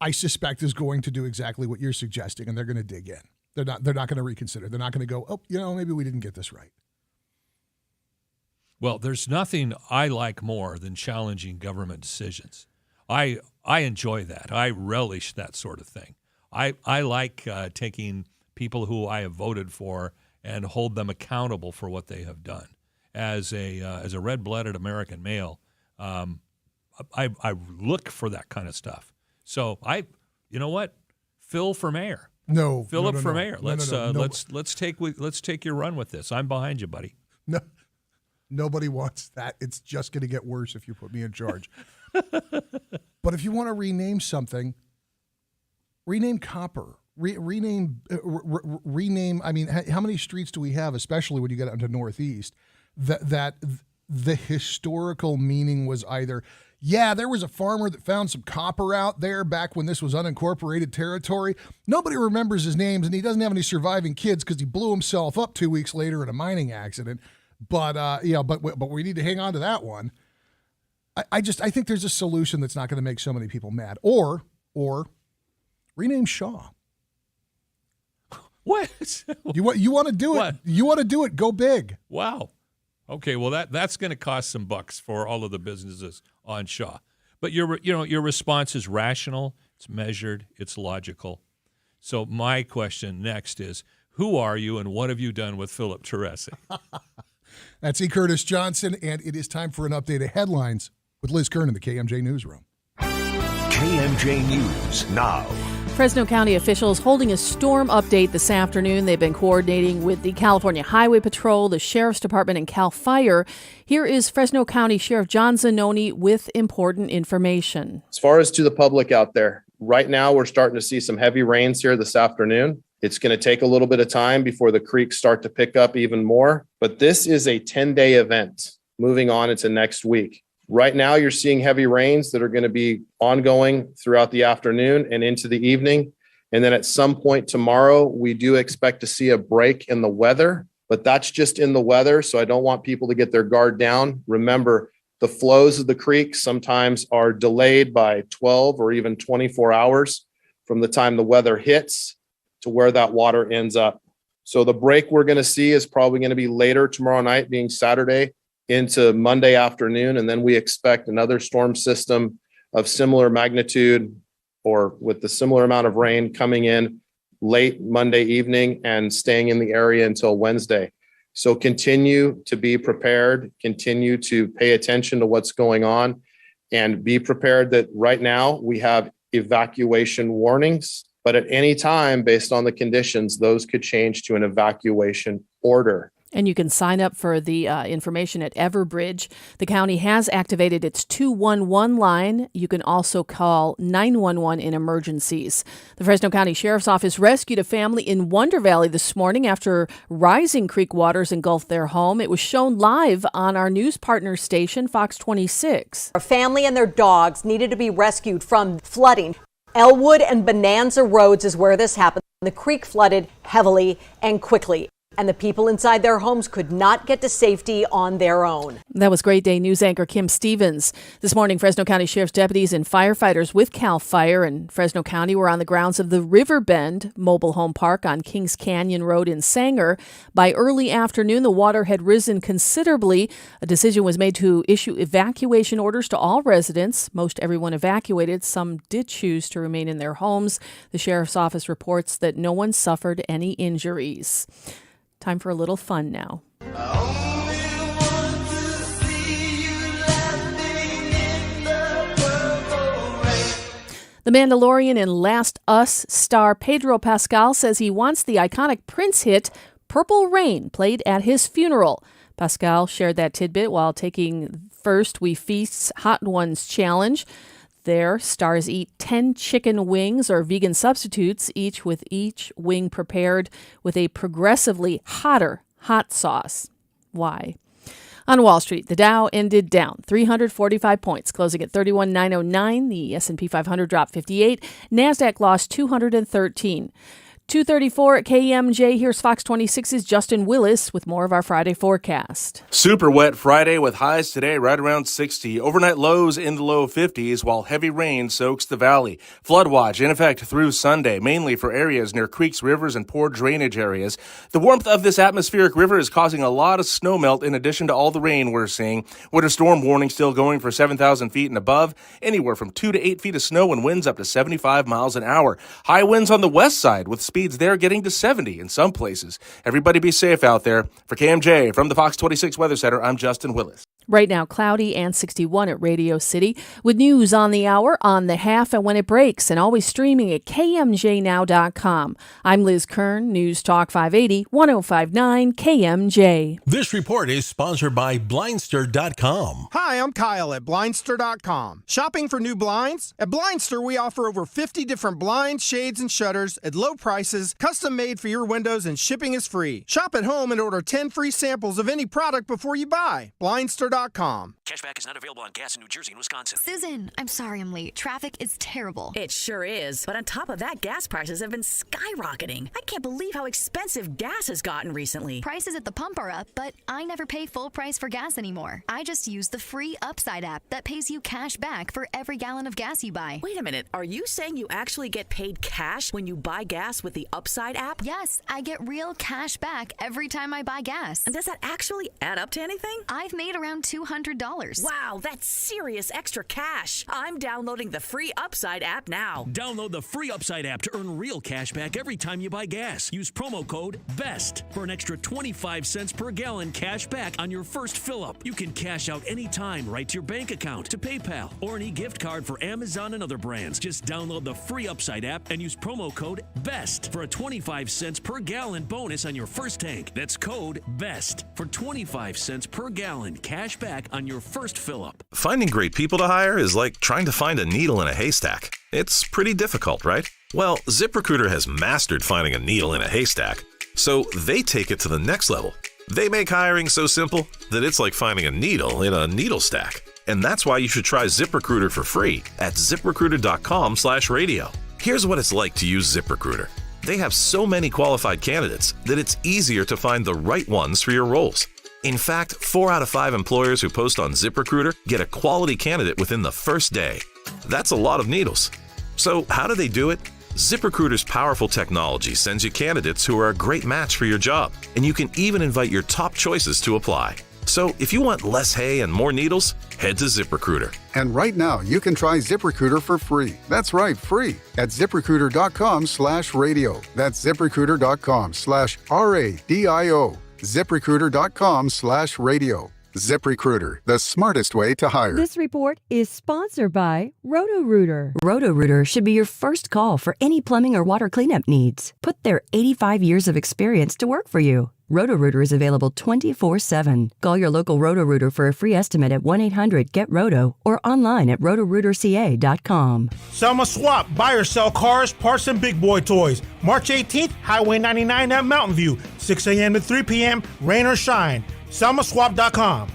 I suspect, is going to do exactly what you're suggesting, and they're going to dig in. They're not going to reconsider. They're not going to go, maybe we didn't get this right. Well, there's nothing I like more than challenging government decisions. I enjoy that. I relish that sort of thing. I like taking people who I have voted for and hold them accountable for what they have done. As a red-blooded American male, I look for that kind of stuff. So you know what? Phil for mayor. No, Philip for mayor. No, Let's take your run with this. I'm behind you, buddy. No. Nobody wants that. It's just going to get worse if you put me in charge. But if you want to rename something, rename Copper. Rename. I mean, how many streets do we have, especially when you get out into Northeast, that the historical meaning was either, there was a farmer that found some copper out there back when this was unincorporated territory. Nobody remembers his names, and he doesn't have any surviving kids because he blew himself up 2 weeks later in a mining accident. But we need to hang on to that one. I think there's a solution that's not going to make so many people mad. Or rename Shaw. What? You want to do it? You want to do it? Go big. Wow. Okay. Well, that's going to cost some bucks for all of the businesses on Shaw. But your response is rational. It's measured. It's logical. So my question next is, who are you and what have you done with Philip Teresi? That's E. Curtis Johnson, and it is time for an update of headlines with Liz Kern in the KMJ Newsroom. KMJ News now. Fresno County officials holding a storm update this afternoon. They've been coordinating with the California Highway Patrol, the Sheriff's Department, and CAL FIRE. Here is Fresno County Sheriff John Zanoni with important information. As far as to the public out there, right now we're starting to see some heavy rains here this afternoon. It's going to take a little bit of time before the creeks start to pick up even more, but this is a 10-day event moving on into next week. Right now, you're seeing heavy rains that are going to be ongoing throughout the afternoon and into the evening. And then at some point tomorrow, we do expect to see a break in the weather, but that's just in the weather. So I don't want people to get their guard down. Remember, the flows of the creek sometimes are delayed by 12 or even 24 hours from the time the weather hits to where that water ends up. So the break we're going to see is probably going to be later tomorrow night, being Saturday, into Monday afternoon. And then we expect another storm system of similar magnitude or with the similar amount of rain coming in late Monday evening and staying in the area until Wednesday. So continue to be prepared, continue to pay attention to what's going on, and be prepared that right now we have evacuation warnings. But at any time, based on the conditions, those could change to an evacuation order. And you can sign up for the information at Everbridge. The county has activated its 211 line. You can also call 911 in emergencies. The Fresno County Sheriff's Office rescued a family in Wonder Valley this morning after rising creek waters engulfed their home. It was shown live on our news partner station, Fox 26. A family and their dogs needed to be rescued from flooding. Elwood and Bonanza Roads is where this happened. The creek flooded heavily and quickly, and the people inside their homes could not get to safety on their own. That was Great Day News anchor Kim Stevens. This morning, Fresno County Sheriff's deputies and firefighters with CAL FIRE and Fresno County were on the grounds of the Riverbend Mobile Home Park on Kings Canyon Road in Sanger. By early afternoon, the water had risen considerably. A decision was made to issue evacuation orders to all residents. Most everyone evacuated. Some did choose to remain in their homes. The Sheriff's Office reports that no one suffered any injuries. Time for a little fun now. The Mandalorian and Last Us star Pedro Pascal says he wants the iconic Prince hit Purple Rain played at his funeral. Pascal shared that tidbit while taking First We Feast's Hot Ones challenge. There, stars eat 10 chicken wings or vegan substitutes, each wing prepared with a progressively hotter hot sauce. Why? On Wall Street, the Dow ended down 345 points, closing at 31,909. The S&P 500 dropped 58. NASDAQ lost 213. 2:34 at KMJ. Here's Fox 26's Justin Willis with more of our Friday forecast. Super wet Friday with highs today right around 60. Overnight lows in the low 50s while heavy rain soaks the valley. Flood watch in effect through Sunday, mainly for areas near creeks, rivers, and poor drainage areas. The warmth of this atmospheric river is causing a lot of snowmelt in addition to all the rain we're seeing. Winter storm warning still going for 7,000 feet and above. Anywhere from 2 to 8 feet of snow and winds up to 75 miles an hour. High winds on the west side with speeds there getting to 70 in some places. Everybody be safe out there. For KMJ from the Fox 26 Weather Center, I'm Justin Willis. Right now, cloudy and 61 at Radio City. With news on the hour, on the half, and when it breaks, and always streaming at KMJNow.com. I'm Liz Kern, News Talk 580, 1059 KMJ. This report is sponsored by Blindster.com. Hi, I'm Kyle at Blindster.com. Shopping for new blinds? At Blindster, we offer over 50 different blinds, shades, and shutters at low prices, custom made for your windows, and shipping is free. Shop at home and order 10 free samples of any product before you buy. Blindster.com. Cashback is not available on gas in New Jersey and Wisconsin. Susan, I'm sorry I'm late. Traffic is terrible. It sure is. But on top of that, gas prices have been skyrocketing. I can't believe how expensive gas has gotten recently. Prices at the pump are up, but I never pay full price for gas anymore. I just use the free Upside app that pays you cash back for every gallon of gas you buy. Wait a minute. Are you saying you actually get paid cash when you buy gas with the Upside app? Yes, I get real cash back every time I buy gas. And does that actually add up to anything? I've made around $200. Wow, that's serious extra cash. I'm downloading the free Upside app now. Download the free Upside app to earn real cash back every time you buy gas. Use promo code BEST for an extra 25 cents per gallon cash back on your first fill-up. You can cash out anytime right to your bank account, to PayPal, or an e-gift card for Amazon and other brands. Just download the free Upside app and use promo code BEST for a 25 cents per gallon bonus on your first tank. That's code BEST for 25 cents per gallon cash back on your first fill-up. Finding great people to hire is like trying to find a needle in a haystack. It's pretty difficult, right? Well, ZipRecruiter has mastered finding a needle in a haystack, so they take it to the next level. They make hiring so simple that it's like finding a needle in a needle stack. And that's why you should try ZipRecruiter for free at ZipRecruiter.com/radio. Here's what it's like to use ZipRecruiter. They have so many qualified candidates that it's easier to find the right ones for your roles. In fact, 4 out of 5 employers who post on ZipRecruiter get a quality candidate within the first day. That's a lot of needles. So how do they do it? ZipRecruiter's powerful technology sends you candidates who are a great match for your job, and you can even invite your top choices to apply. So if you want less hay and more needles, head to ZipRecruiter. And right now, you can try ZipRecruiter for free. That's right, free at ZipRecruiter.com/radio. That's ZipRecruiter.com/RADIO. ZipRecruiter.com/radio. ZipRecruiter, the smartest way to hire. This report is sponsored by Roto-Rooter. Roto-Rooter should be your first call for any plumbing or water cleanup needs. Put their 85 years of experience to work for you. Roto-Rooter is available 24/7. Call your local Roto-Rooter for a free estimate at 1-800-GET-ROTO or online at rotorooterca.com. Selma Swap. Buy or sell cars, parts, and big boy toys. March 18th, Highway 99 at Mountain View. 6 a.m. to 3 p.m., rain or shine. SelmaSwap.com.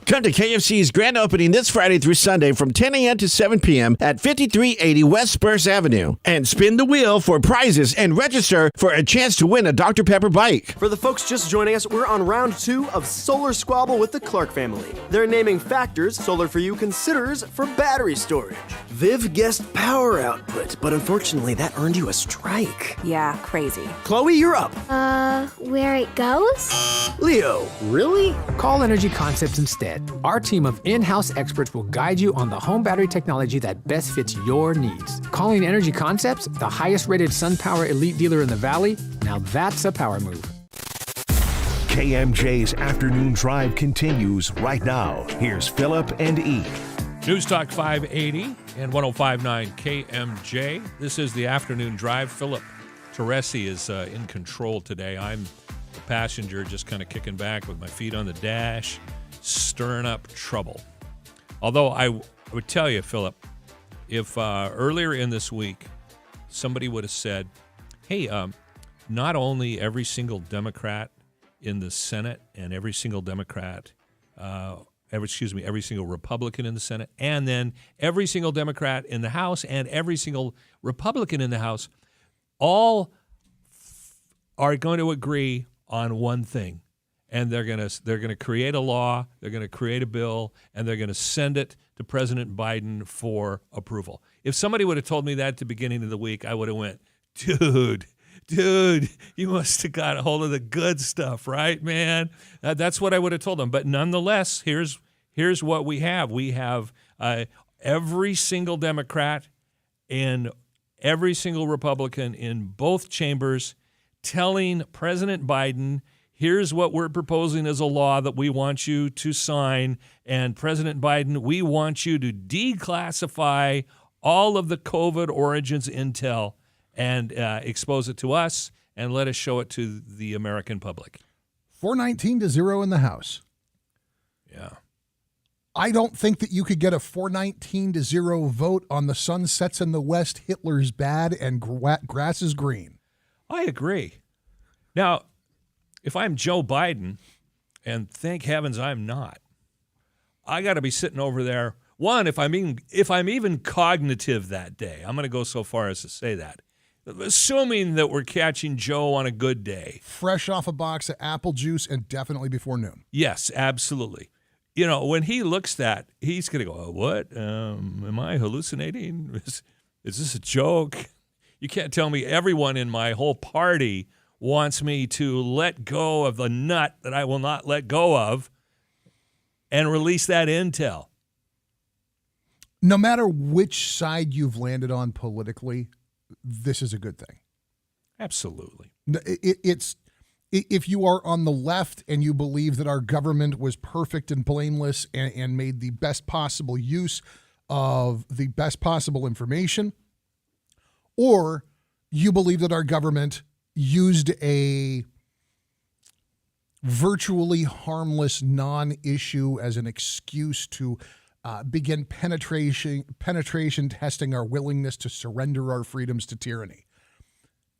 Come to KFC's grand opening this Friday through Sunday from 10 a.m. to 7 p.m. at 5380 West Spruce Avenue. And spin the wheel for prizes and register for a chance to win a Dr. Pepper bike. For the folks just joining us, we're on round 2 of Solar Squabble with the Clark family. They're naming factors Solar For You considers for battery storage. Viv guessed power output, but unfortunately that earned you a strike. Yeah, crazy. Chloe, you're up. Where it goes? Leo, really? Call Energy Concepts instead. Our team of in-house experts will guide you on the home battery technology that best fits your needs. Calling Energy Concepts, the highest-rated SunPower elite dealer in the Valley, now that's a power move. KMJ's Afternoon Drive continues right now. Here's Philip and E. News Talk 580 and 105.9 KMJ. This is the Afternoon Drive. Philip Teresi is in control today. I'm the passenger, just kind of kicking back with my feet on the dash, stirring up trouble. Although I would tell you, Philip, if earlier in this week somebody would have said, hey, not only every single Democrat in the Senate and every single every single Republican in the Senate, and then every single Democrat in the House and every single Republican in the House, all are going to agree on one thing. And they're gonna create a law, they're gonna create a bill, and they're gonna send it to President Biden for approval. If somebody would have told me that at the beginning of the week, I would have went, dude, you must have got a hold of the good stuff, right, man? That's what I would have told them. But nonetheless, here's what we have. We have every single Democrat and every single Republican in both chambers telling President Biden, here's what we're proposing as a law that we want you to sign. And President Biden, we want you to declassify all of the COVID origins intel and expose it to us and let us show it to the American public. 419-0 in the House. Yeah. I don't think that you could get a 419-0 vote on the sun sets in the west, Hitler's bad, and grass is green. I agree. Now, if I'm Joe Biden, and thank heavens I'm not, I got to be sitting over there. One, if I'm even cognitive that day, I'm going to go so far as to say that, assuming that we're catching Joe on a good day, fresh off a box of apple juice and definitely before noon. Yes, absolutely. You know, when he looks that, he's going to go, what? Am I hallucinating? Is this a joke? You can't tell me everyone in my whole party wants me to let go of the nut that I will not let go of and release that intel. No matter which side you've landed on politically, this is a good thing. Absolutely. It's if you are on the left and you believe that our government was perfect and blameless and made the best possible use of the best possible information, or you believe that our government used a virtually harmless non-issue as an excuse to begin penetration testing our willingness to surrender our freedoms to tyranny.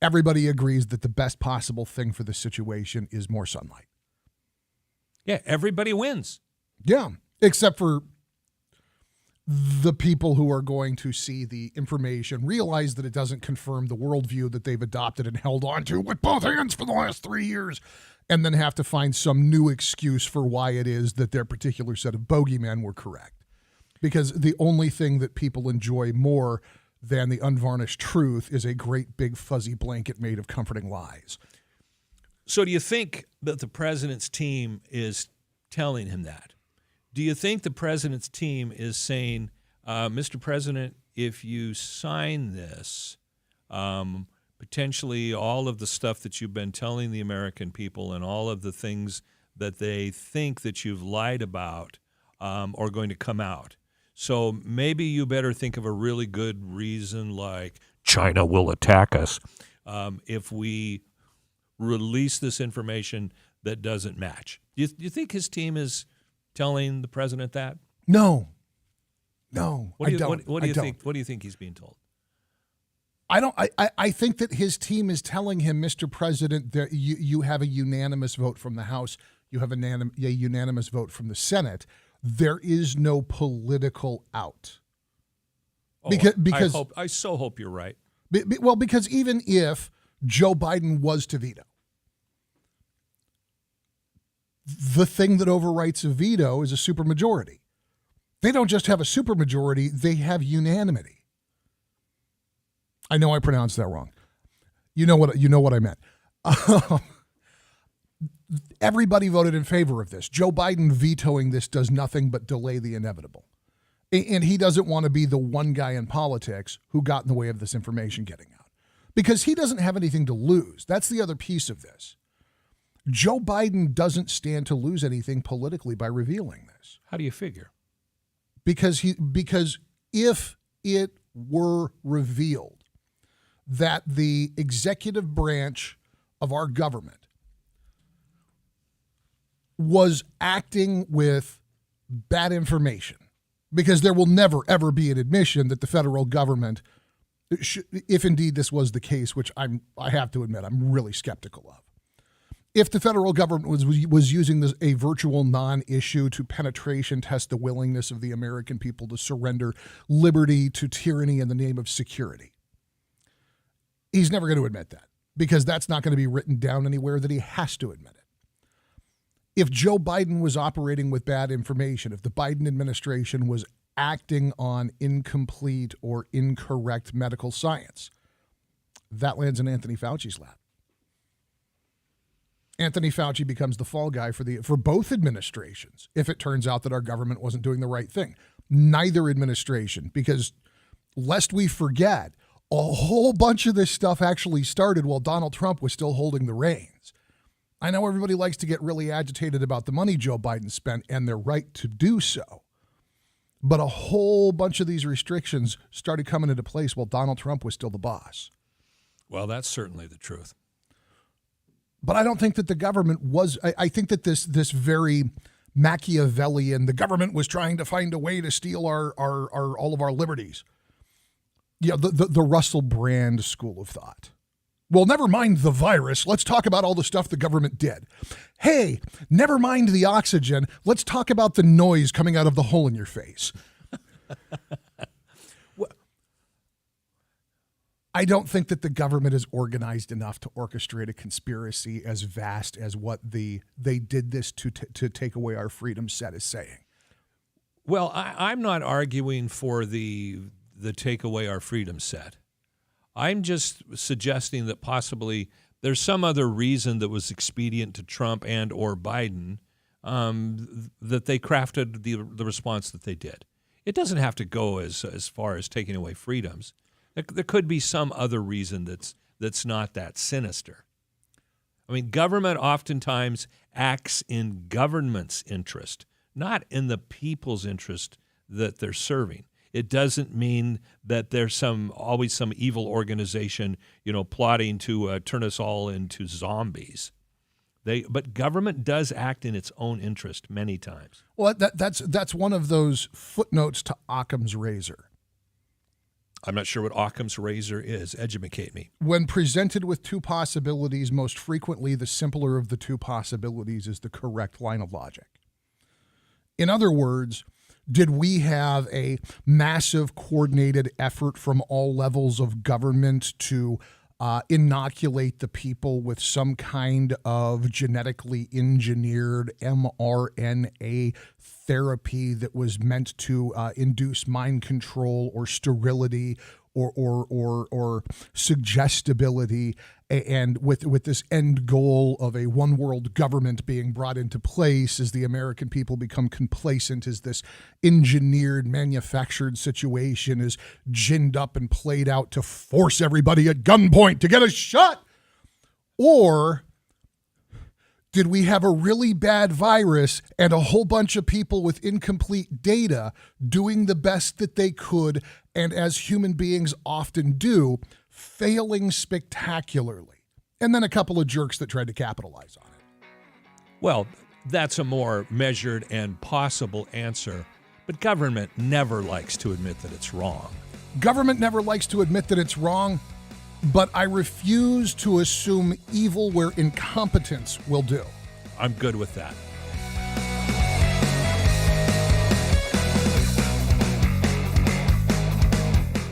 Everybody agrees that the best possible thing for the situation is more sunlight. Yeah, everybody wins. Yeah, except for the people who are going to see the information, realize that it doesn't confirm the worldview that they've adopted and held on to with both hands for the last 3 years, and then have to find some new excuse for why it is that their particular set of bogeymen were correct. Because the only thing that people enjoy more than the unvarnished truth is a great big fuzzy blanket made of comforting lies. So do you think that the president's team is telling him that? Do you think the president's team is saying, Mr. President, if you sign this, potentially all of the stuff that you've been telling the American people and all of the things that they think that you've lied about are going to come out. So maybe you better think of a really good reason like China will attack us if we release this information that doesn't match. Do you think his team is telling the president that? No, What do I don't. What do you think? What do you think he's being told? I don't. I think that his team is telling him, Mr. President, that you have a unanimous vote from the House. You have a unanimous vote from the Senate. There is no political out. Because I so hope you're right. Well, because even if Joe Biden was to veto, the thing that overwrites a veto is a supermajority. They don't just have a supermajority, they have unanimity. I know I pronounced that wrong. You know what I meant. Everybody voted in favor of this. Joe Biden vetoing this does nothing but delay the inevitable. And he doesn't want to be the one guy in politics who got in the way of this information getting out. Because he doesn't have anything to lose. That's the other piece of this. Joe Biden doesn't stand to lose anything politically by revealing this. How do you figure? Because if it were revealed that the executive branch of our government was acting with bad information, because there will never, ever be an admission that the federal government, if indeed this was the case, which I have to admit I'm really skeptical of, if the federal government was using this, a virtual non-issue to penetration test the willingness of the American people to surrender liberty to tyranny in the name of security, he's never going to admit that, because that's not going to be written down anywhere that he has to admit it. If Joe Biden was operating with bad information, if the Biden administration was acting on incomplete or incorrect medical science, that lands in Anthony Fauci's lap. Anthony Fauci becomes the fall guy for both administrations if it turns out that our government wasn't doing the right thing. Neither administration, because lest we forget, a whole bunch of this stuff actually started while Donald Trump was still holding the reins. I know everybody likes to get really agitated about the money Joe Biden spent, and they're right to do so. But a whole bunch of these restrictions started coming into place while Donald Trump was still the boss. Well, that's certainly the truth. But I don't think that the government was. I think that this very Machiavellian, the government was trying to find a way to steal our all of our liberties. Yeah, the Russell Brand school of thought. Well, never mind the virus. Let's talk about all the stuff the government did. Hey, never mind the oxygen. Let's talk about the noise coming out of the hole in your face. I don't think that the government is organized enough to orchestrate a conspiracy as vast as what they did this to take away our freedom set is saying. Well, I'm not arguing for the take away our freedom set. I'm just suggesting that possibly there's some other reason that was expedient to Trump and or Biden that they crafted the response that they did. It doesn't have to go as far as taking away freedoms. There could be some other reason that's not that sinister. I mean, government oftentimes acts in government's interest, not in the people's interest that they're serving. It doesn't mean that there's always some evil organization, plotting to turn us all into zombies. But government does act in its own interest many times. Well, that's one of those footnotes to Occam's razor. I'm not sure what Occam's razor is. Educate me. When presented with two possibilities, most frequently the simpler of the two possibilities is the correct line of logic. In other words, did we have a massive coordinated effort from all levels of government to inoculate the people with some kind of genetically engineered mRNA therapy that was meant to induce mind control or sterility or suggestibility, and with this end goal of a one world government being brought into place as the American people become complacent, as this engineered, manufactured situation is ginned up and played out to force everybody at gunpoint to get a shot? Or did we have a really bad virus and a whole bunch of people with incomplete data doing the best that they could, and as human beings often do, failing spectacularly? And then a couple of jerks that tried to capitalize on it. Well, that's a more measured and possible answer, but government never likes to admit that it's wrong. Government never likes to admit that it's wrong, but I refuse to assume evil where incompetence will do. I'm good with that.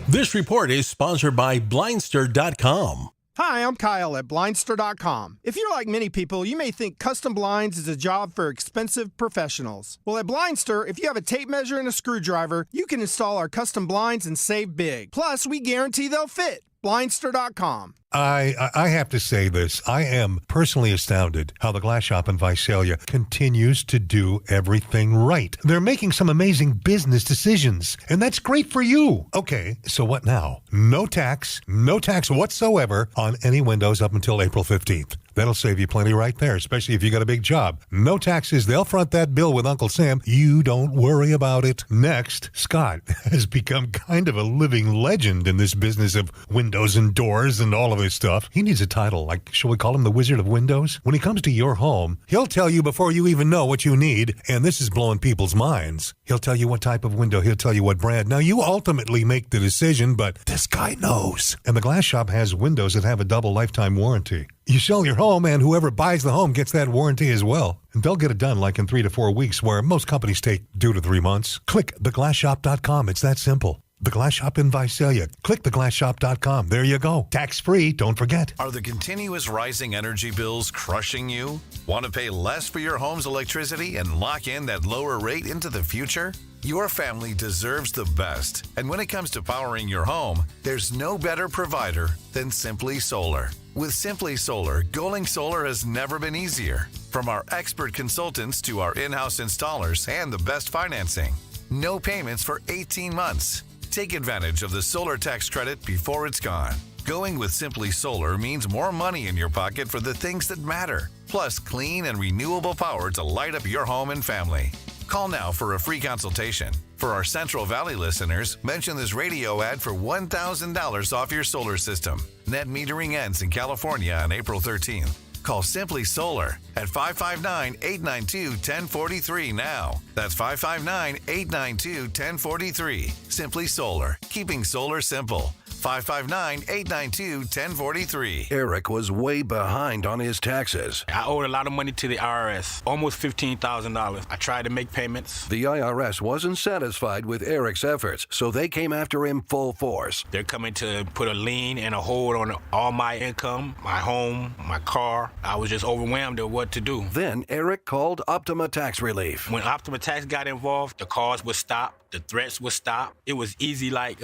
This report is sponsored by Blindster.com. Hi, I'm Kyle at Blindster.com. If you're like many people, you may think custom blinds is a job for expensive professionals. Well, at Blindster, if you have a tape measure and a screwdriver, you can install our custom blinds and save big. Plus, we guarantee they'll fit. Blindster.com. I have to say this. I am personally astounded how the Glass Shop in Visalia continues to do everything right. They're making some amazing business decisions, and that's great for you. Okay, so what now? No tax whatsoever on any windows up until April 15th. That'll save you plenty right there, especially if you got a big job. No taxes. They'll front that bill with Uncle Sam. You don't worry about it. Next, Scott has become kind of a living legend in this business of windows and doors and all of this stuff. He needs a title, like, shall we call him the Wizard of Windows? When he comes to your home, he'll tell you before you even know what you need, and this is blowing people's minds. He'll tell you what type of window. He'll tell you what brand. Now, you ultimately make the decision, but this guy knows. And the Glass Shop has windows that have a double lifetime warranty. You sell your home, and whoever buys the home gets that warranty as well. And they'll get it done like in 3 to 4 weeks, where most companies take 2 to 3 months. Click theglassshop.com. It's that simple. The Glass Shop in Visalia. Click theglassshop.com. There you go. Tax-free, don't forget. Are the continuous rising energy bills crushing you? Want to pay less for your home's electricity and lock in that lower rate into the future? Your family deserves the best. And when it comes to powering your home, there's no better provider than Simply Solar. With Simply Solar, going solar has never been easier. From our expert consultants to our in-house installers and the best financing. No payments for 18 months. Take advantage of the solar tax credit before it's gone. Going with Simply Solar means more money in your pocket for the things that matter. Plus clean and renewable power to light up your home and family. Call now for a free consultation. For our Central Valley listeners, mention this radio ad for $1,000 off your solar system. Net metering ends in California on April 13th. Call Simply Solar at 559-892-1043 now. That's 559-892-1043. Simply Solar, keeping solar simple. 559-892-1043. Eric was way behind on his taxes. I owed a lot of money to the IRS, almost $15,000. I tried to make payments. The IRS wasn't satisfied with Eric's efforts, so they came after him full force. They're coming to put a lien and a hold on all my income, my home, my car. I was just overwhelmed at what to do. Then Eric called Optima Tax Relief. When Optima Tax got involved, the calls would stop, the threats would stop. It was easy like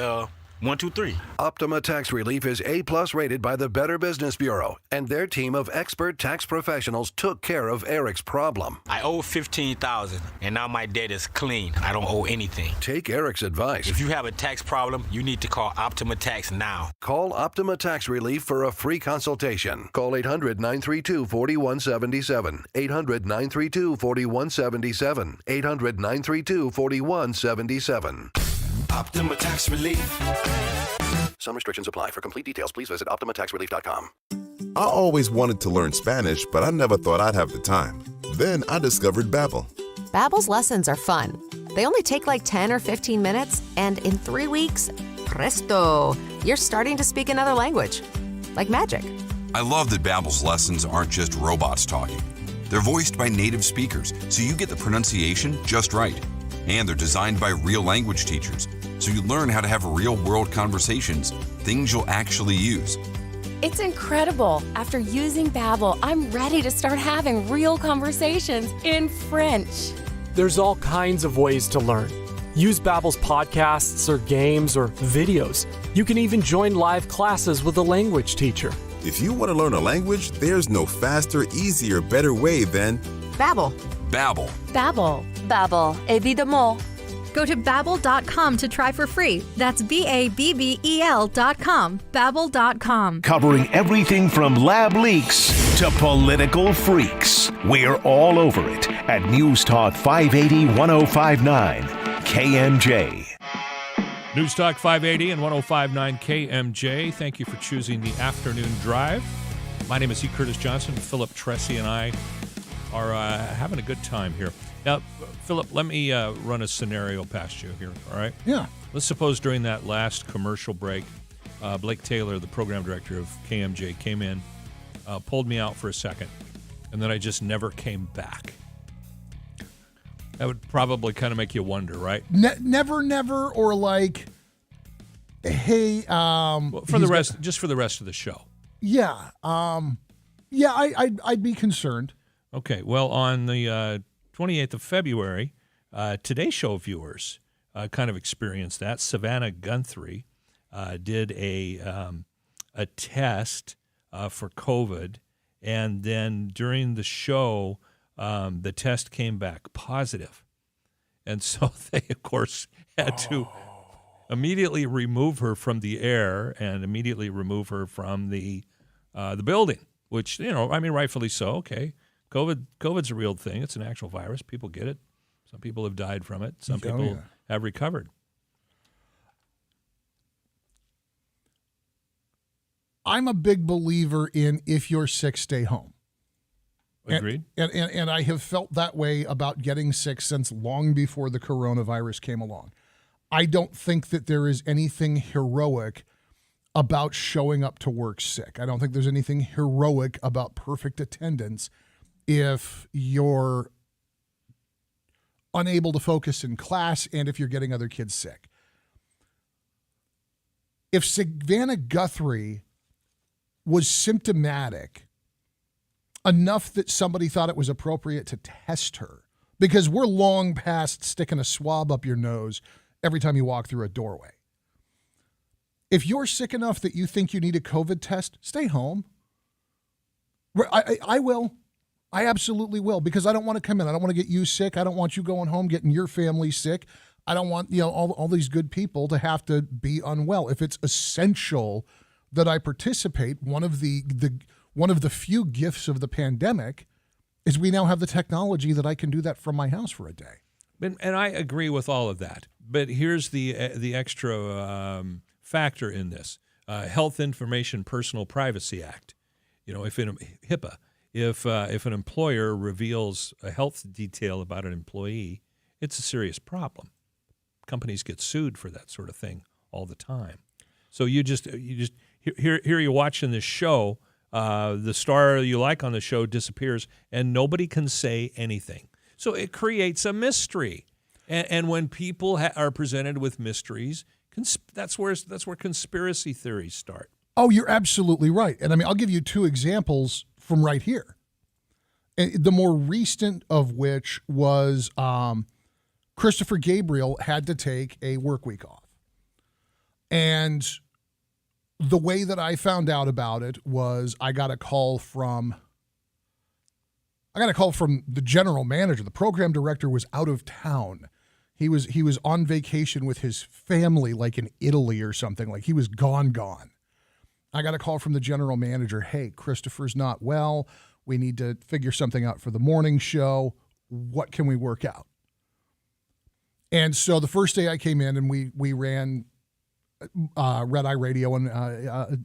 1, 2, 3. Optima Tax Relief is A+ rated by the Better Business Bureau, and their team of expert tax professionals took care of Eric's problem. I owe $15,000, and now my debt is clean. I don't owe anything. Take Eric's advice. If you have a tax problem, you need to call Optima Tax now. Call Optima Tax Relief for a free consultation. Call 800-932-4177. 800-932-4177. 800-932-4177. Optima Tax Relief. Some restrictions apply. For complete details, please visit OptimaTaxRelief.com. I always wanted to learn Spanish, but I never thought I'd have the time. Then I discovered Babbel. Babbel's lessons are fun. They only take like 10 or 15 minutes, and in 3 weeks, presto, you're starting to speak another language. Like magic. I love that Babbel's lessons aren't just robots talking. They're voiced by native speakers, so you get the pronunciation just right. And they're designed by real language teachers, so you learn how to have real-world conversations, things you'll actually use. It's incredible. After using Babbel, I'm ready to start having real conversations in French. There's all kinds of ways to learn. Use Babbel's podcasts or games or videos. You can even join live classes with a language teacher. If you want to learn a language, there's no faster, easier, better way than Babbel. Babbel. Babbel. Babbel, évidemment. Go to Babbel.com to try for free. That's Babbel.com. Babbel.com. Covering everything from lab leaks to political freaks. We're all over it at News Talk 580 1059 KMJ. News Talk 580 and 1059 KMJ. Thank you for choosing the afternoon drive. My name is E. Curtis Johnson. Philip Teresi and I are having a good time here. Now, Philip, let me run a scenario past you here, all right? Yeah. Let's suppose during that last commercial break, Blake Taylor, the program director of KMJ, came in, pulled me out for a second, and then I just never came back. That would probably kind of make you wonder, right? Never, or like, hey, well, for the rest of the show. Yeah, I'd be concerned. Okay, well, on the 28th of February, Today Show viewers kind of experienced that. Savannah Guthrie did a test for COVID, and then during the show, the test came back positive. And so they, of course, had to immediately remove her from the air and immediately remove her from the building, which, rightfully so. Okay, COVID's a real thing. It's an actual virus. People get it. Some people have died from it. Some people have recovered. I'm a big believer in if you're sick, stay home. Agreed. And I have felt that way about getting sick since long before the coronavirus came along. I don't think that there is anything heroic about showing up to work sick. I don't think there's anything heroic about perfect attendance if you're unable to focus in class and if you're getting other kids sick. If Savannah Guthrie was symptomatic enough that somebody thought it was appropriate to test her, because we're long past sticking a swab up your nose every time you walk through a doorway. If you're sick enough that you think you need a COVID test, stay home. I will. I absolutely will, because I don't want to come in. I don't want to get you sick. I don't want you going home getting your family sick. I don't want all these good people to have to be unwell. If it's essential that I participate, one of the few gifts of the pandemic is we now have the technology that I can do that from my house for a day. And I agree with all of that. But here's the extra factor in this. Health Information Personal Privacy Act. If in HIPAA, if an employer reveals a health detail about an employee, it's a serious problem. Companies get sued for that sort of thing all the time. So you just here you're watching this show, the star you like on the show disappears, and nobody can say anything. So it creates a mystery, and when people are presented with mysteries, that's where conspiracy theories start. Oh, you're absolutely right. And I'll give you two examples from right here. The more recent of which was Christopher Gabriel had to take a work week off. And the way that I found out about it was I got a call from the general manager. The program director was out of town. He was on vacation with his family, like in Italy or something. Like he was gone. I got a call from the general manager. Hey, Christopher's not well. We need to figure something out for the morning show. What can we work out? And so the first day I came in and we ran Red Eye Radio and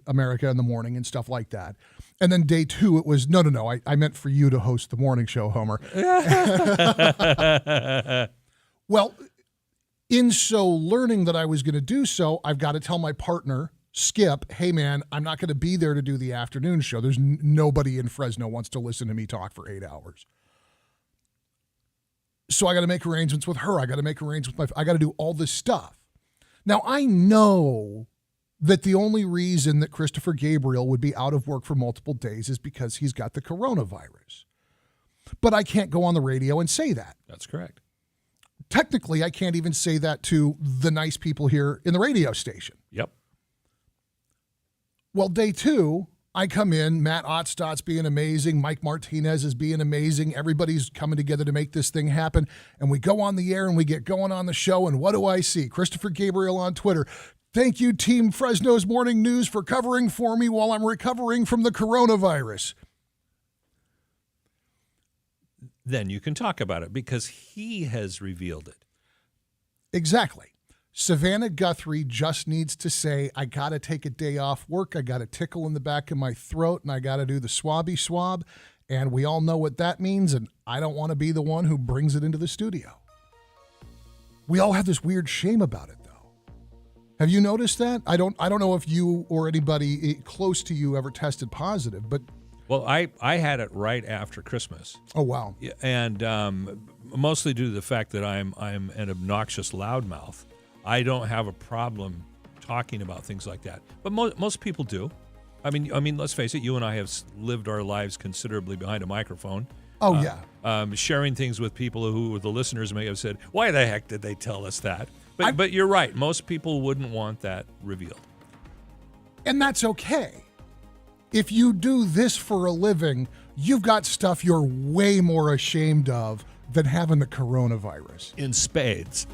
America in the morning and stuff like that. And then day two, it was, no, I meant for you to host the morning show, Homer. Well, in so learning that I was going to do so, I've got to tell my partner, Skip, hey, man, I'm not going to be there to do the afternoon show. There's nobody in Fresno wants to listen to me talk for 8 hours. So I got to make arrangements with her. I got to make arrangements with I got to do all this stuff. Now, I know that the only reason that Christopher Gabriel would be out of work for multiple days is because he's got the coronavirus. But I can't go on the radio and say that. That's correct. Technically, I can't even say that to the nice people here in the radio station. Yep. Well, day two, I come in, Matt Ottstott's being amazing, Mike Martinez is being amazing, everybody's coming together to make this thing happen, and we go on the air and we get going on the show, and what do I see? Christopher Gabriel on Twitter. Thank you, Team Fresno's Morning News, for covering for me while I'm recovering from the coronavirus. Then you can talk about it because he has revealed it. Exactly. Savannah Guthrie just needs to say, I got to take a day off work. I got a tickle in the back of my throat, and I got to do the swabby swab. And we all know what that means, and I don't want to be the one who brings it into the studio. We all have this weird shame about it, though. Have you noticed that? I don't know if you or anybody close to you ever tested positive, but... Well, I had it right after Christmas. Oh, wow. And mostly due to the fact that I'm an obnoxious loudmouth. I don't have a problem talking about things like that. But most people do. I mean, let's face it, you and I have lived our lives considerably behind a microphone. Oh, yeah. Sharing things with people who the listeners may have said, why the heck did they tell us that? But you're right. Most people wouldn't want that revealed. And that's okay. If you do this for a living, you've got stuff you're way more ashamed of than having the coronavirus. In spades.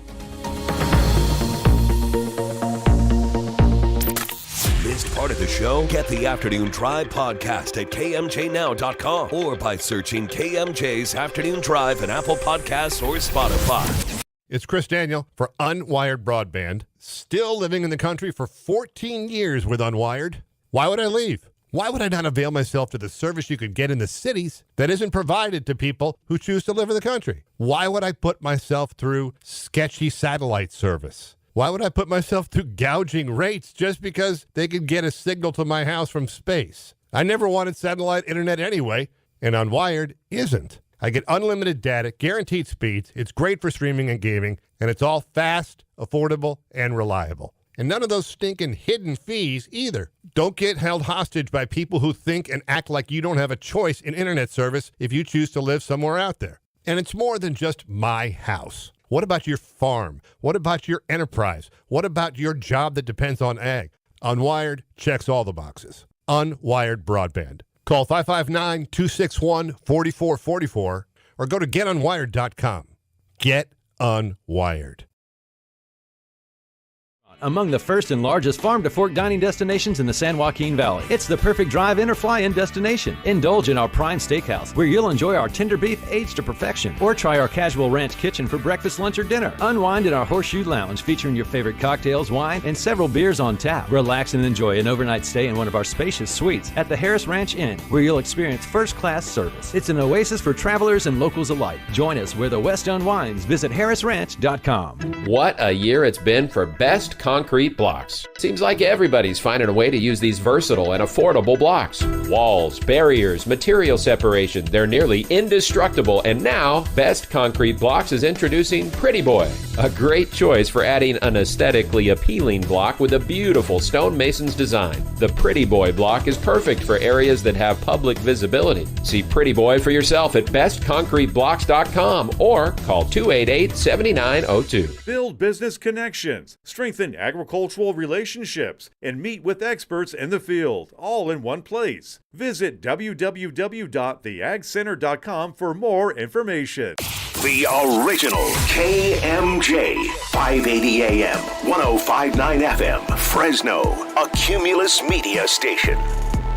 Missed part of the show? Get the Afternoon Drive podcast at KMJNow.com or by searching KMJ's Afternoon Drive in Apple Podcasts or Spotify. It's Chris Daniel for Unwired Broadband. Still living in the country for 14 years with Unwired. Why would I leave? Why would I not avail myself to the service you could get in the cities that isn't provided to people who choose to live in the country? Why would I put myself through sketchy satellite service? Why would I put myself through gouging rates just because they could get a signal to my house from space? I never wanted satellite internet anyway, and Unwired isn't. I get unlimited data, guaranteed speeds, it's great for streaming and gaming, and it's all fast, affordable, and reliable. And none of those stinking hidden fees either. Don't get held hostage by people who think and act like you don't have a choice in internet service if you choose to live somewhere out there. And it's more than just my house. What about your farm? What about your enterprise? What about your job that depends on ag? Unwired checks all the boxes. Unwired Broadband. Call 559-261-4444 or go to getunwired.com. Get Unwired. Among the first and largest farm-to-fork dining destinations in the San Joaquin Valley. It's the perfect drive-in or fly-in destination. Indulge in our prime steakhouse, where you'll enjoy our tender beef aged to perfection, or try our casual ranch kitchen for breakfast, lunch, or dinner. Unwind in our Horseshoe Lounge, featuring your favorite cocktails, wine, and several beers on tap. Relax and enjoy an overnight stay in one of our spacious suites at the Harris Ranch Inn, where you'll experience first-class service. It's an oasis for travelers and locals alike. Join us where the West unwinds. Visit harrisranch.com. What a year it's been for Best Concrete Blocks. Seems like everybody's finding a way to use these versatile and affordable blocks. Walls, barriers, material separation, they're nearly indestructible, and now Best Concrete Blocks is introducing Pretty Boy, a great choice for adding an aesthetically appealing block with a beautiful stonemason's design. The Pretty Boy block is perfect for areas that have public visibility. See Pretty Boy for yourself at bestconcreteblocks.com or call 288-7902. Build business connections, strengthen agricultural relationships, and meet with experts in the field, all in one place. Visit www.theagcenter.com for more information. The original KMJ, 580 AM, 105.9 FM, Fresno, a Cumulus media station.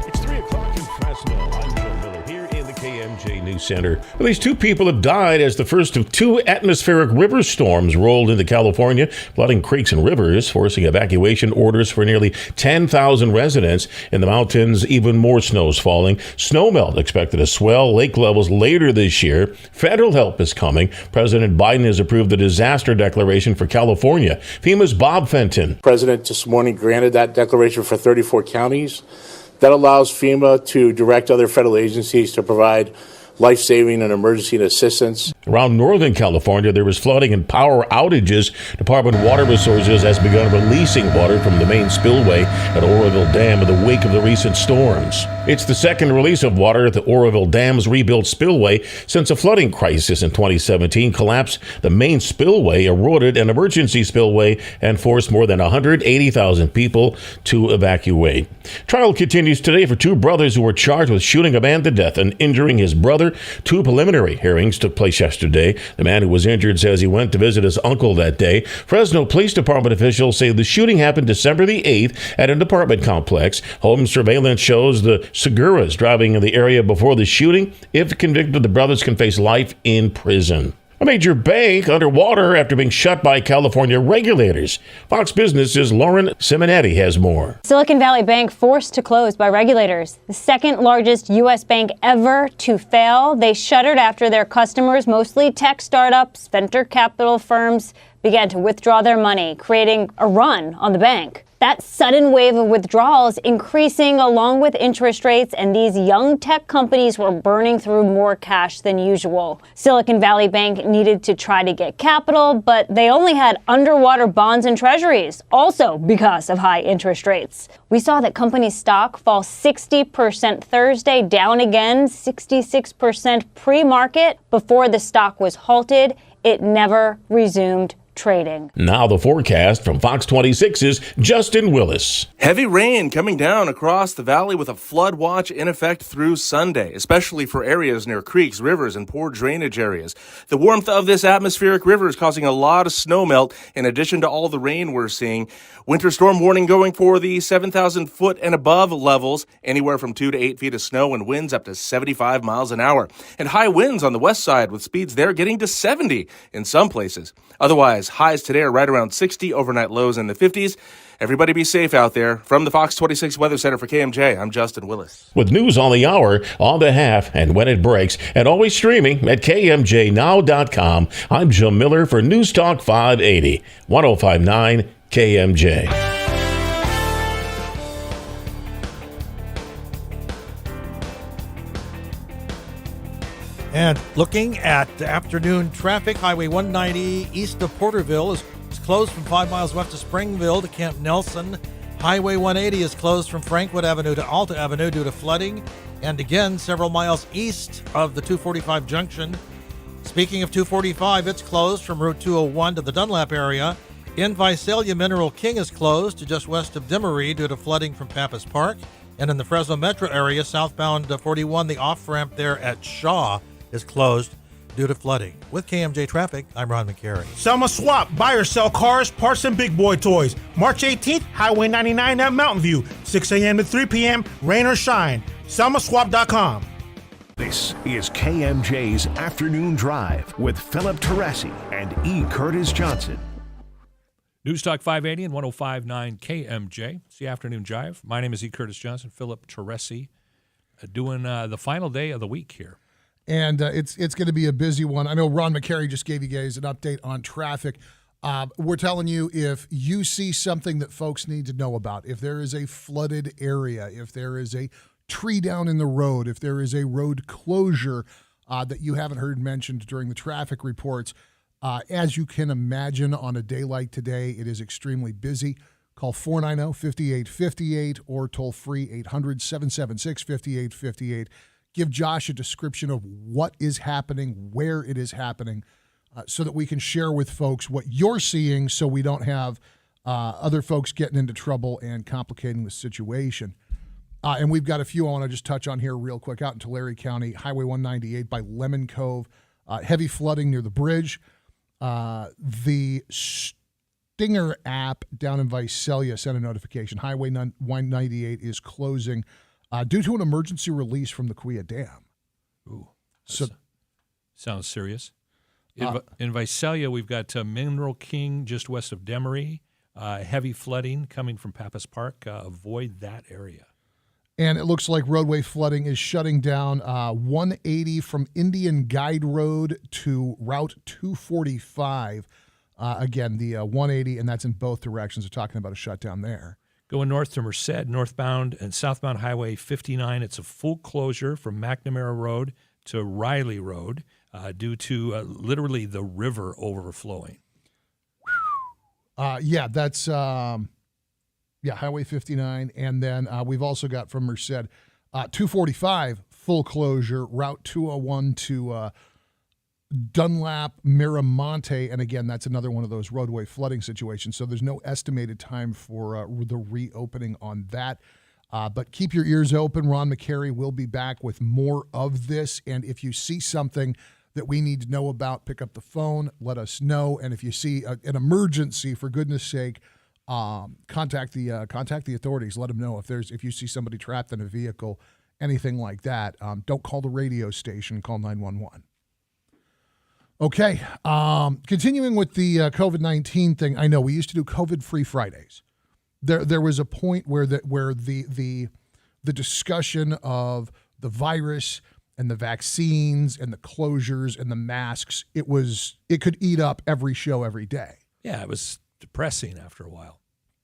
It's 3 o'clock in Fresno. I'm Joe Miller here in the KMJ News Center. At least 2 people have died as the first of 2 atmospheric river storms rolled into California, flooding creeks and rivers, forcing evacuation orders for nearly 10,000 residents. In the mountains, even more snow is falling. Snowmelt expected to swell lake levels later this year. Federal help is coming. President Biden has approved the disaster declaration for California. FEMA's Bob Fenton. President this morning granted that declaration for 34 counties. That allows FEMA to direct other federal agencies to provide life-saving and emergency assistance. Around Northern California, there was flooding and power outages. Department of Water Resources has begun releasing water from the main spillway at Oroville Dam in the wake of the recent storms. It's the second release of water at the Oroville Dam's rebuilt spillway since a flooding crisis in 2017 collapsed the main spillway, eroded an emergency spillway, and forced more than 180,000 people to evacuate. Trial continues today for 2 brothers who were charged with shooting a man to death and injuring his brother. 2 preliminary hearings took place yesterday. The man who was injured says he went to visit his uncle that day. Fresno Police Department officials say the shooting happened December the 8th at an apartment complex. Home surveillance shows the Seguras driving in the area before the shooting. If convicted, the brothers can face life in prison. A major bank underwater after being shut by California regulators. Fox Business's Lauren Simonetti has more. Silicon Valley Bank forced to close by regulators. The second largest U.S. bank ever to fail. They shuttered after their customers, mostly tech startups, venture capital firms, began to withdraw their money, creating a run on the bank. That sudden wave of withdrawals increasing along with interest rates, and these young tech companies were burning through more cash than usual. Silicon Valley Bank needed to try to get capital, but they only had underwater bonds and treasuries, also because of high interest rates. We saw that company stock fall 60% Thursday, down again 66% pre-market. Before the stock was halted, it never resumed trading. Now the forecast from Fox 26's Justin Willis. Heavy rain coming down across the valley with a flood watch in effect through Sunday, especially for areas near creeks, rivers, and poor drainage areas. The warmth of this atmospheric river is causing a lot of snow melt in addition to all the rain we're seeing. Winter storm warning going for the 7,000 foot and above levels, anywhere from 2 to 8 feet of snow and winds up to 75 miles an hour. And high winds on the west side with speeds there getting to 70 in some places. Otherwise, highs today are right around 60, overnight lows in the 50s. Everybody be safe out there. From the Fox 26 Weather Center for KMJ, I'm Justin Willis. With news on the hour, on the half, and when it breaks, and always streaming at KMJNow.com, I'm Jim Miller for News Talk 580, 105.9 KMJ. And looking at the afternoon traffic, Highway 190 east of Porterville is closed from 5 miles west of Springville to Camp Nelson. Highway 180 is closed from Frankwood Avenue to Alta Avenue due to flooding. And again, several miles east of the 245 junction. Speaking of 245, it's closed from Route 201 to the Dunlap area. In Visalia, Mineral King is closed to just west of Dimmery due to flooding from Pappas Park. And in the Fresno metro area, southbound 41, the off-ramp there at Shaw is closed due to flooding. With KMJ Traffic, I'm Ron McCary. Selma Swap. Buy or sell cars, parts, and big boy toys. March 18th, Highway 99 at Mountain View. 6 a.m. to 3 p.m., rain or shine. SelmaSwap.com. This is KMJ's Afternoon Drive with Philip Teresi and E. Curtis Johnson. News Talk 580 and 105.9 KMJ. It's the Afternoon Drive. My name is E. Curtis Johnson. Philip Teresi doing the final day of the week here. And it's going to be a busy one. I know Ron McCary just gave you guys an update on traffic. We're telling you, if you see something that folks need to know about, if there is a flooded area, if there is a tree down in the road, if there is a road closure that you haven't heard mentioned during the traffic reports, as you can imagine on a day like today, it is extremely busy. Call 490-5858 or toll free 800-776-5858. Give Josh a description of what is happening, where it is happening, so that we can share with folks what you're seeing so we don't have other folks getting into trouble and complicating the situation. And we've got a few I want to just touch on here real quick. Out in Tulare County, Highway 198 by Lemon Cove, heavy flooding near the bridge. The Stinger app down in Visalia sent a notification. Highway 198 is closing due to an emergency release from the Kuya Dam. Ooh, so sounds serious. In Visalia, we've got Mineral King just west of Demery. Heavy flooding coming from Pappas Park. Avoid that area. And it looks like roadway flooding is shutting down 180 from Indian Guide Road to Route 245. Again, the 180, and that's in both directions. They're talking about a shutdown there. Going north to Merced, northbound and southbound Highway 59, it's a full closure from McNamara Road to Riley Road due to literally the river overflowing. That's Highway 59. And then we've also got from Merced 245, full closure, Route 201 to Dunlap, Miramonte, and again, that's another one of those roadway flooding situations. So there's no estimated time for the reopening on that. But keep your ears open. Ron McCary will be back with more of this. And if you see something that we need to know about, pick up the phone, let us know. And if you see an emergency, for goodness sake, contact the authorities. Let them know if you see somebody trapped in a vehicle, anything like that. Don't call the radio station. Call 911. Okay. Continuing with the COVID-19 thing, I know we used to do COVID-free Fridays. There was a point where the discussion of the virus and the vaccines and the closures and the masks, it could eat up every show every day. Yeah, it was depressing after a while.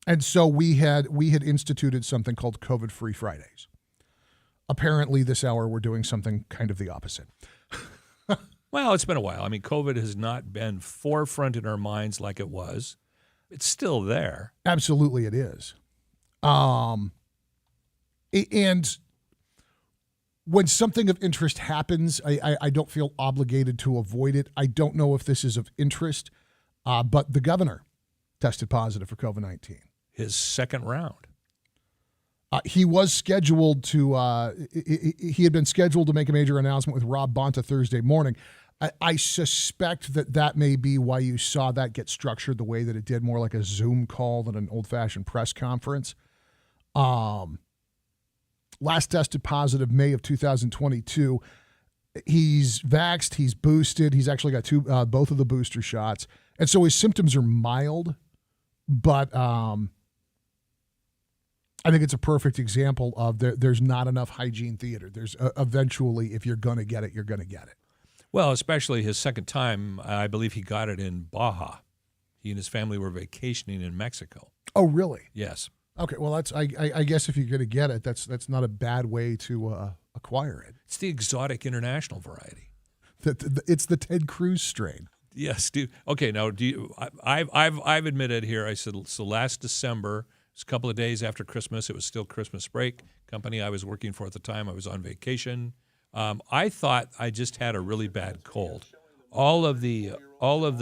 And so we had instituted something called COVID-free Fridays. Apparently this hour we're doing something kind of the opposite. Well, it's been a while. I mean, COVID has not been forefront in our minds like it was. It's still there. Absolutely it is. And when something of interest happens, I don't feel obligated to avoid it. I don't know if this is of interest, but the governor tested positive for COVID-19. His second round. He was scheduled to, he had been scheduled to make a major announcement with Rob Bonta Thursday morning. I suspect that may be why you saw that get structured the way that it did, more like a Zoom call than an old-fashioned press conference. Last tested positive May of 2022. He's vaxxed, he's boosted, he's actually got both of the booster shots. And so his symptoms are mild, but I think it's a perfect example of there's not enough hygiene theater. There's eventually, if you're going to get it, you're going to get it. Well, especially his second time, I believe he got it in Baja. He and his family were vacationing in Mexico. Oh, really? Yes. Okay, well, that's I guess if you're going to get it, that's not a bad way to acquire it. It's the exotic international variety. It's the Ted Cruz strain. Yes, dude. Okay, now I've admitted here. I said so. Last December, it was a couple of days after Christmas. It was still Christmas break. Company I was working for at the time, I was on vacation. I thought I just had a really bad cold. All of the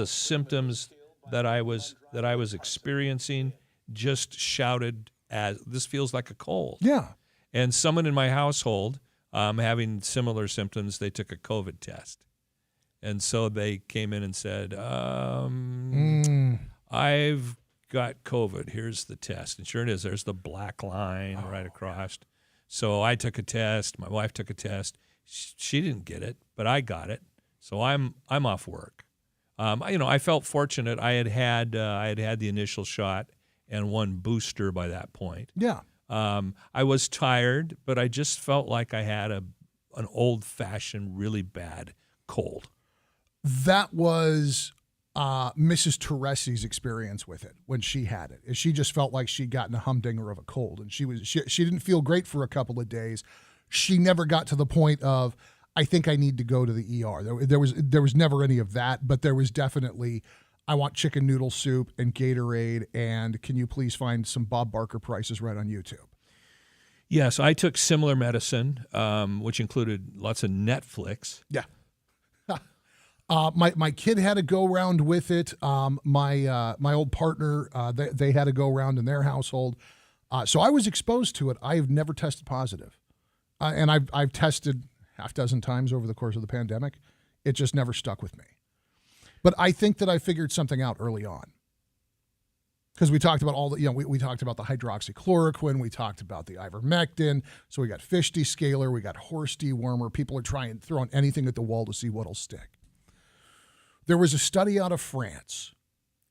symptoms that I was experiencing just shouted as this feels like a cold. Yeah. And someone in my household having similar symptoms, they took a COVID test. And so they came in and said, I've got COVID. Here's the test. And sure it is. There's the black line right across. So I took a test. My wife took a test. She didn't get it, but I got it. So I'm off work. I felt fortunate. I had the initial shot and one booster by that point. Yeah. I was tired, but I just felt like I had an old-fashioned, really bad cold. That was Mrs. Teresi's experience with it when she had it. She just felt like she'd gotten a humdinger of a cold, and she didn't feel great for a couple of days. She never got to the point of, I think I need to go to the ER. There was never any of that, but there was definitely, I want chicken noodle soup and Gatorade, and can you please find some Bob Barker prices right on YouTube? Yes, I took similar medicine, which included lots of Netflix. Yeah. My kid had a go-round with it. My old partner, they had a go-round in their household. So I was exposed to it. I have never tested positive. And I've tested half dozen times over the course of the pandemic. It just never stuck with me. But I think that I figured something out early on. Because we talked about we talked about the hydroxychloroquine, we talked about the ivermectin, so we got fish descaler, we got horse dewormer. People are throwing anything at the wall to see what'll stick. There was a study out of France,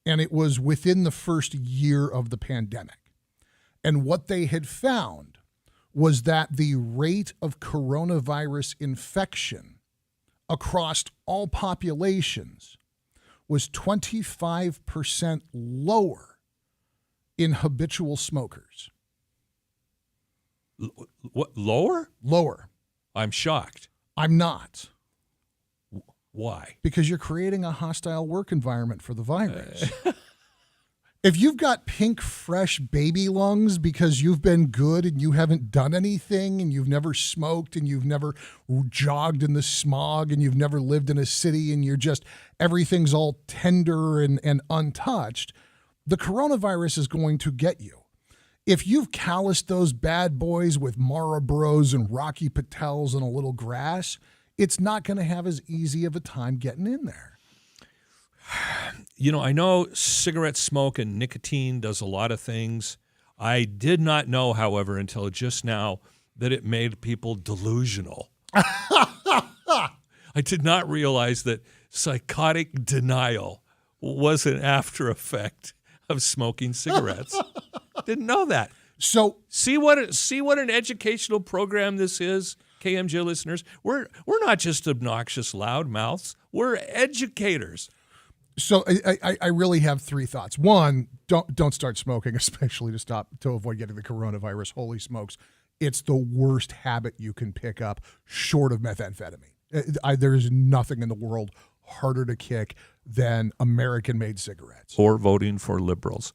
and it was within the first year of the pandemic. And what they had found was that the rate of coronavirus infection across all populations was 25% lower in habitual smokers. What, lower? Lower. I'm shocked. I'm not. Why? Because you're creating a hostile work environment for the virus. If you've got pink, fresh baby lungs because you've been good and you haven't done anything and you've never smoked and you've never jogged in the smog and you've never lived in a city and you're just, everything's all tender and untouched, the coronavirus is going to get you. If you've calloused those bad boys with Marlboros and Rocky Patels and a little grass, it's not going to have as easy of a time getting in there. I know cigarette smoke and nicotine does a lot of things. I did not know, however, until just now that it made people delusional. I did not realize that psychotic denial was an after effect of smoking cigarettes. Didn't know that. So see what an educational program this is, KMJ listeners. We're not just obnoxious loudmouths. We're educators. So I really have three thoughts. One, don't start smoking, especially to avoid getting the coronavirus. Holy smokes, it's the worst habit you can pick up, short of methamphetamine. There is nothing in the world harder to kick than American-made cigarettes. Or voting for liberals.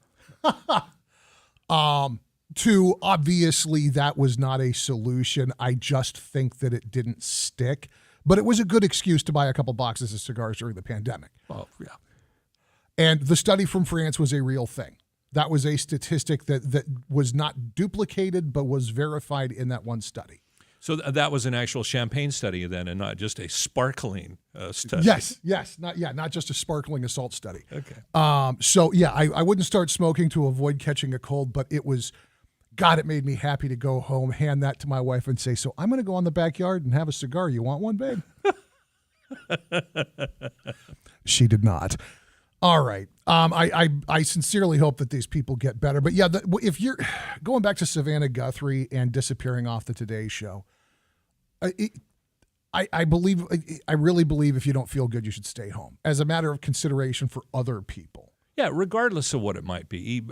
Two, obviously that was not a solution. I just think that it didn't stick. But it was a good excuse to buy a couple boxes of cigars during the pandemic. Oh, yeah. And the study from France was a real thing. That was a statistic that was not duplicated but was verified in that one study. So that was an actual champagne study then, and not just a sparkling study. Yes, not just a sparkling assault study. Okay. I wouldn't start smoking to avoid catching a cold, but it made me happy to go home, hand that to my wife, and say, "So I'm going to go in the backyard and have a cigar. You want one, babe?" She did not. All right. I sincerely hope that these people get better. But yeah, if you're going back to Savannah Guthrie and disappearing off the Today Show, I really believe if you don't feel good, you should stay home as a matter of consideration for other people. Yeah, regardless of what it might be,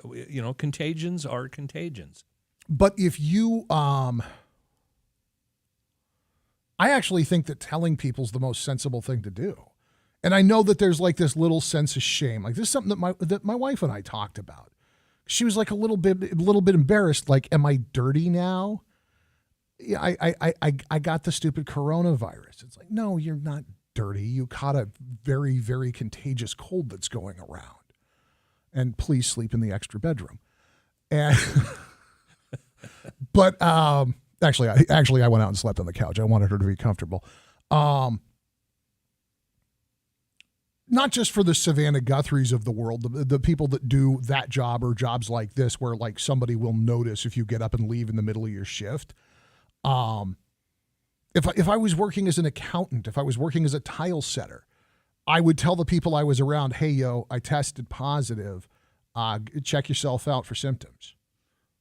contagions are contagions. But if you, I actually think that telling people is the most sensible thing to do. And I know that there's like this little sense of shame. Like this is something that my wife and I talked about. She was like a little bit embarrassed. Like, am I dirty now? Yeah, I got the stupid coronavirus. It's like, no, you're not dirty. You caught a very, very contagious cold that's going around. And please sleep in the extra bedroom. And but actually, I went out and slept on the couch. I wanted her to be comfortable. Not just for the Savannah Guthries of the world, the people that do that job or jobs like this where like somebody will notice if you get up and leave in the middle of your shift. If I was working as an accountant, if I was working as a tile setter, I would tell the people I was around, "Hey, yo, I tested positive. Check yourself out for symptoms."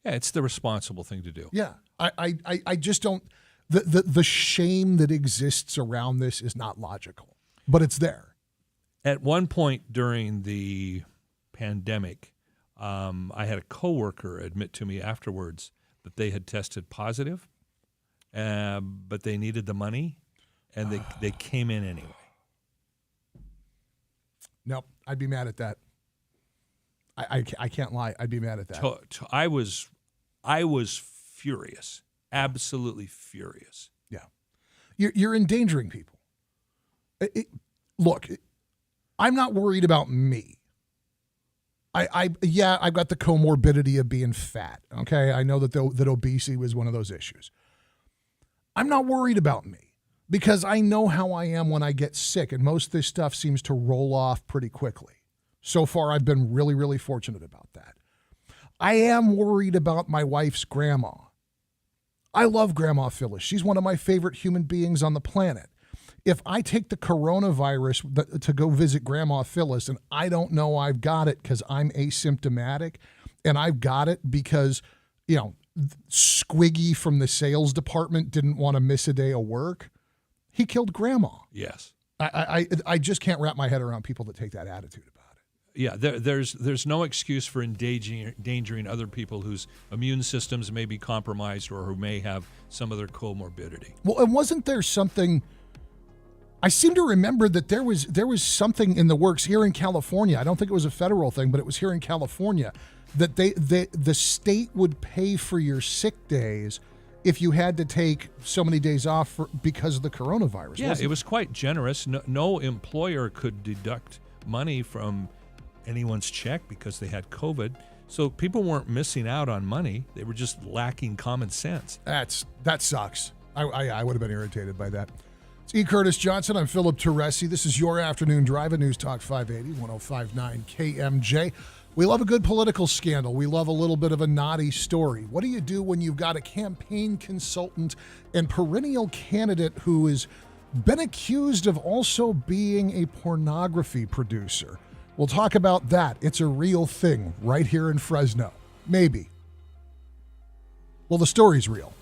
Yeah, it's the responsible thing to do. Yeah, I just don't. The shame that exists around this is not logical, but it's there. At one point during the pandemic, I had a coworker admit to me afterwards that they had tested positive, but they needed the money, and they came in anyway. Nope, I'd be mad at that. I can't lie. I'd be mad at that. I was furious, absolutely furious. Yeah, you're endangering people. Look. I'm not worried about me. I've got the comorbidity of being fat. Okay, I know that obesity was one of those issues. I'm not worried about me because I know how I am when I get sick, and most of this stuff seems to roll off pretty quickly. So far, I've been really, really fortunate about that. I am worried about my wife's grandma. I love Grandma Phyllis. She's one of my favorite human beings on the planet. If I take the coronavirus to go visit Grandma Phyllis and I don't know I've got it because I'm asymptomatic and I've got it because, Squiggy from the sales department didn't want to miss a day of work, he killed Grandma. Yes. I just can't wrap my head around people that take that attitude about it. Yeah, there's no excuse for endangering other people whose immune systems may be compromised or who may have some other comorbidity. Well, and wasn't there something... I seem to remember that there was something in the works here in California. I don't think it was a federal thing, but it was here in California that the state would pay for your sick days if you had to take so many days off because of the coronavirus. Yeah, it was quite generous. No employer could deduct money from anyone's check because they had COVID. So people weren't missing out on money. They were just lacking common sense. That sucks. I would have been irritated by that. It's E. Curtis Johnson. I'm Philip Teresi. This is your afternoon drive at News Talk 580, 105.9 KMJ. We love a good political scandal. We love a little bit of a naughty story. What do you do when you've got a campaign consultant and perennial candidate who is been accused of also being a pornography producer. We'll talk about that. It's a real thing right here in Fresno. Maybe. Well, the story's real.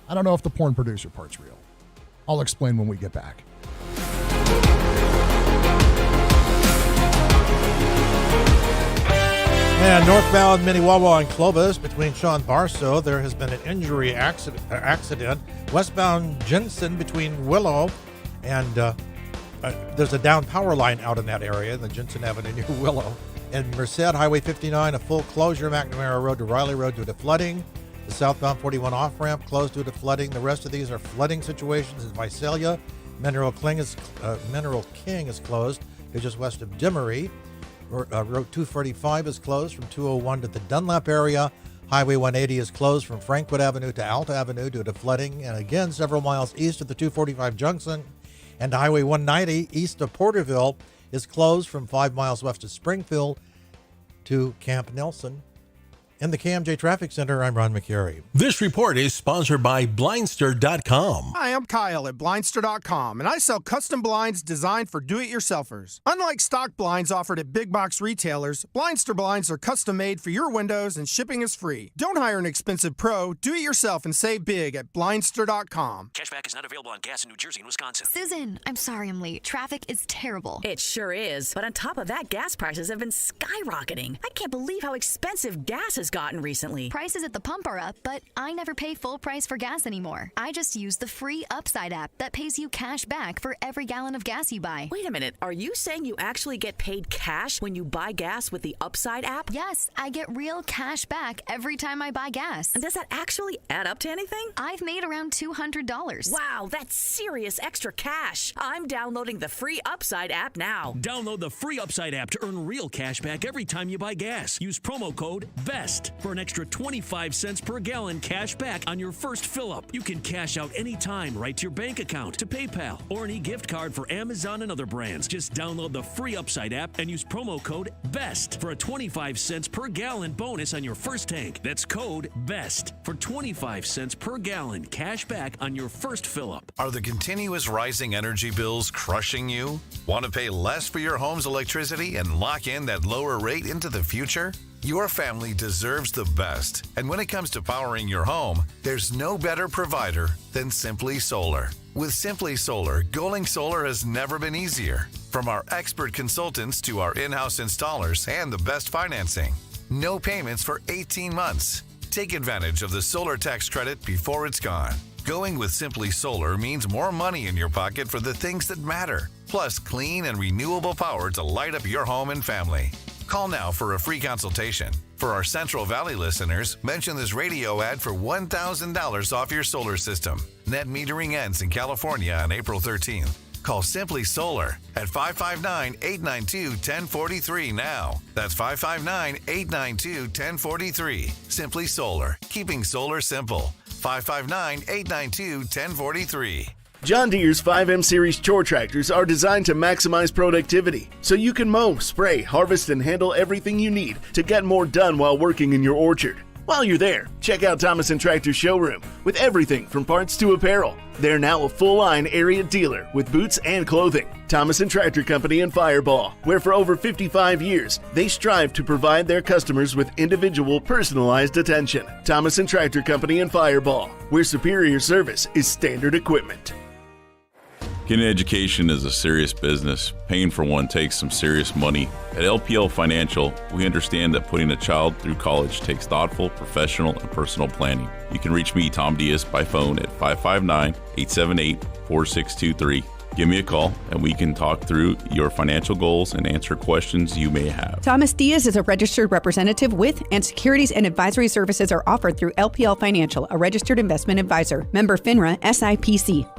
I don't know if the porn producer part's real. I'll explain when we get back. And northbound Minnewawa and Clovis between Sean Barsow, there has been an injury accident. Westbound Jensen between Willow and there's a down power line out in that area, the Jensen Avenue near Willow. And Merced, Highway 59, a full closure, McNamara Road to Riley Road due to flooding. The southbound 41 off-ramp closed due to flooding. The rest of these are flooding situations in Visalia. Mineral King is closed. It's just west of Dimmery. Road 245 is closed from 201 to the Dunlap area. Highway 180 is closed from Frankwood Avenue to Alta Avenue due to flooding. And again, several miles east of the 245 junction. And Highway 190 east of Porterville is closed from 5 miles west of Springfield to Camp Nelson. In the KMJ Traffic Center, I'm Ron McCary. This report is sponsored by Blindster.com. Hi, I'm Kyle at Blindster.com, and I sell custom blinds designed for do-it-yourselfers. Unlike stock blinds offered at big box retailers, Blindster blinds are custom made for your windows and shipping is free. Don't hire an expensive pro. Do it yourself and save big at Blindster.com. Cashback is not available on gas in New Jersey and Wisconsin. Susan, I'm sorry I'm late. Traffic is terrible. It sure is. But on top of that, gas prices have been skyrocketing. I can't believe how expensive gas has gotten recently. Prices at the pump are up, but I never pay full price for gas anymore. I just use the free Upside app that pays you cash back for every gallon of gas you buy. Wait a minute. Are you saying you actually get paid cash when you buy gas with the Upside app? Yes, I get real cash back every time I buy gas. And does that actually add up to anything? I've made around $200. Wow, that's serious extra cash. I'm downloading the free Upside app now. Download the free Upside app to earn real cash back every time you buy gas. Use promo code BEST for an extra 25 cents per gallon cash back on your first fill-up. You can cash out anytime right to your bank account, to PayPal, or an e-gift card for Amazon and other brands. Just download the free Upside app and use promo code BEST for a 25 cents per gallon bonus on your first tank. That's code BEST for 25 cents per gallon cash back on your first fill-up. Are the continuous rising energy bills crushing you? Want to pay less for your home's electricity and lock in that lower rate into the future? Your family deserves the best, and when it comes to powering your home, there's no better provider than Simply Solar. With Simply Solar, going solar has never been easier. From our expert consultants to our in-house installers and the best financing. No payments for 18 months. Take advantage of the solar tax credit before it's gone. Going with Simply Solar means more money in your pocket for the things that matter, plus clean and renewable power to light up your home and family. Call now for a free consultation. For our Central Valley listeners, mention this radio ad for $1,000 off your solar system. Net metering ends in California on April 13th. Call Simply Solar at 559-892-1043 now. That's 559-892-1043. Simply Solar, keeping solar simple. 559-892-1043. John Deere's 5M Series chore tractors are designed to maximize productivity, so you can mow, spray, harvest, and handle everything you need to get more done while working in your orchard. While you're there, check out Thomas & Tractor Showroom with everything from parts to apparel. They're now a full-line area dealer with boots and clothing. Thomas & Tractor Company in Fireball, where for over 55 years, they strive to provide their customers with individual, personalized attention. Thomas & Tractor Company in Fireball, where superior service is standard equipment. Getting education is a serious business. Paying for one takes some serious money. At LPL Financial, we understand that putting a child through college takes thoughtful, professional, and personal planning. You can reach me, Tom Diaz, by phone at 559-878-4623. Give me a call, and we can talk through your financial goals and answer questions you may have. Thomas Diaz is a registered representative with, and securities and advisory services are offered through LPL Financial, a registered investment advisor. Member FINRA, SIPC.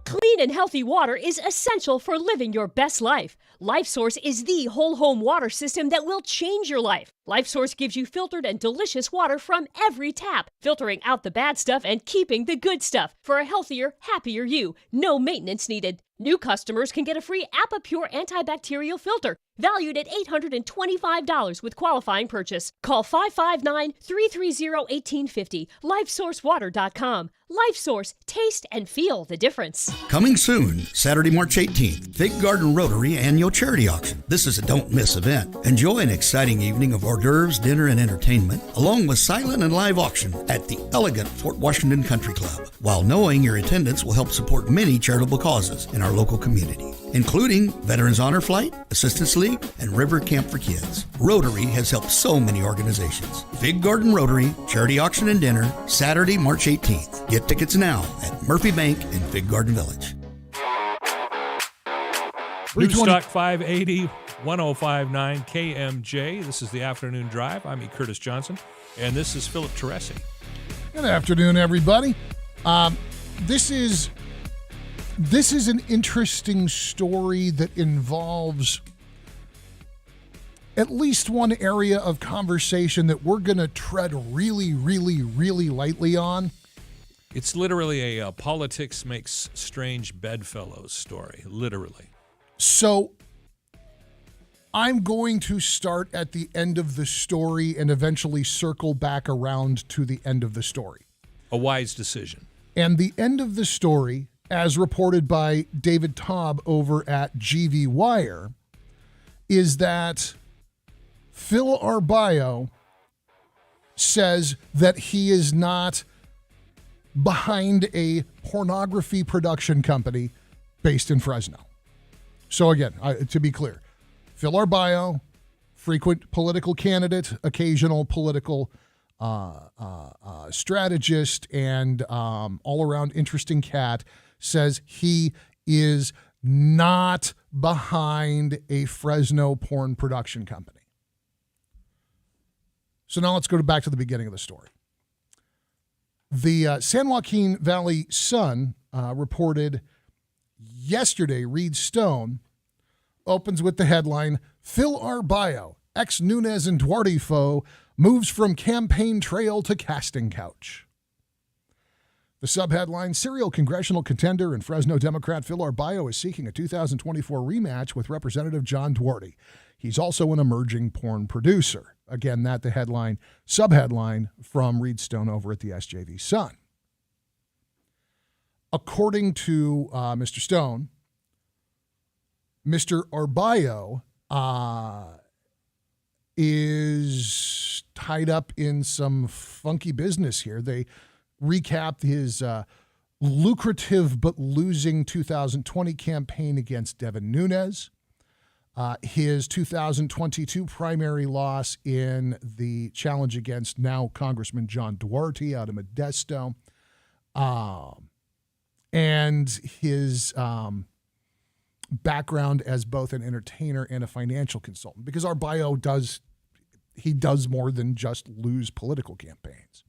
Clean and healthy water is essential for living your best life. LifeSource is the whole home water system that will change your life. LifeSource gives you filtered and delicious water from every tap, filtering out the bad stuff and keeping the good stuff for a healthier, happier you. No maintenance needed. New customers can get a free APA Pure antibacterial filter. valued at $825 with qualifying purchase. Call 559-330-1850. LifeSourceWater.com. LifeSource, taste and feel the difference. Coming soon, Saturday, March 18th, Fig Garden Rotary Annual Charity Auction. This is a don't-miss event. Enjoy an exciting evening of hors d'oeuvres, dinner, and entertainment, along with silent and live auction at the elegant Fort Washington Country Club, while knowing your attendance will help support many charitable causes in our local community, including Veterans Honor Flight, Assistance League, and River Camp for Kids. Rotary has helped so many organizations. Fig Garden Rotary, Charity Auction and Dinner, Saturday, March 18th. Get tickets now at Murphy Bank in Fig Garden Village. Newstalk 580, 1059 KMJ. This is the Afternoon Drive. I'm E. Curtis Johnson, and this is Philip Teresi. Good afternoon, everybody. This is an interesting story that involves at least one area of conversation that we're going to tread really, really, really lightly on. It's literally a politics makes strange bedfellows story, literally. So I'm going to start at the end of the story and eventually circle back around to the end of the story. A wise decision. And the end of the story, as reported by David Taub over at GV Wire, is that Phil Arbaio says that he is not behind a pornography production company based in Fresno. So again, to be clear, Phil Arbaio, frequent political candidate, occasional political strategist, and all-around interesting cat, says he is not behind a Fresno porn production company. So now let's go back to the beginning of the story. The San Joaquin Valley Sun reported yesterday, Reed Stone opens with the headline, Phil Arbaio, ex-Nunes and Duarte foe, moves from campaign trail to casting couch. The subheadline, serial congressional contender and Fresno Democrat Phil Arbaio is seeking a 2024 rematch with Representative John Duarte. He's also an emerging porn producer. Again, that the headline, subheadline from Reed Stone over at the SJV Sun. According to Mr. Stone, Mr. Arbaio is tied up in some funky business here. They recapped his lucrative but losing 2020 campaign against Devin Nunes, his 2022 primary loss in the challenge against now Congressman John Duarte out of Modesto, and his background as both an entertainer and a financial consultant, because Arbaio does more than just lose political campaigns.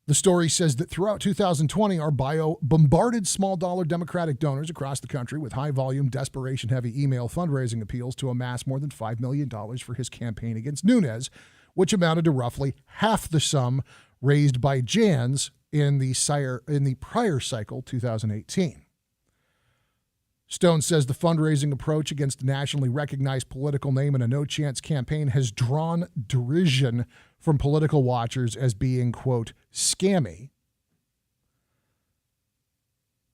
The story says that throughout 2020, Arbaio bombarded small-dollar Democratic donors across the country with high-volume, desperation-heavy email fundraising appeals to amass more than $5 million for his campaign against Nunes, which amounted to roughly half the sum raised by Jans in the prior cycle, 2018. Stone says the fundraising approach against a nationally recognized political name in a no-chance campaign has drawn derision from political watchers as being, quote, scammy.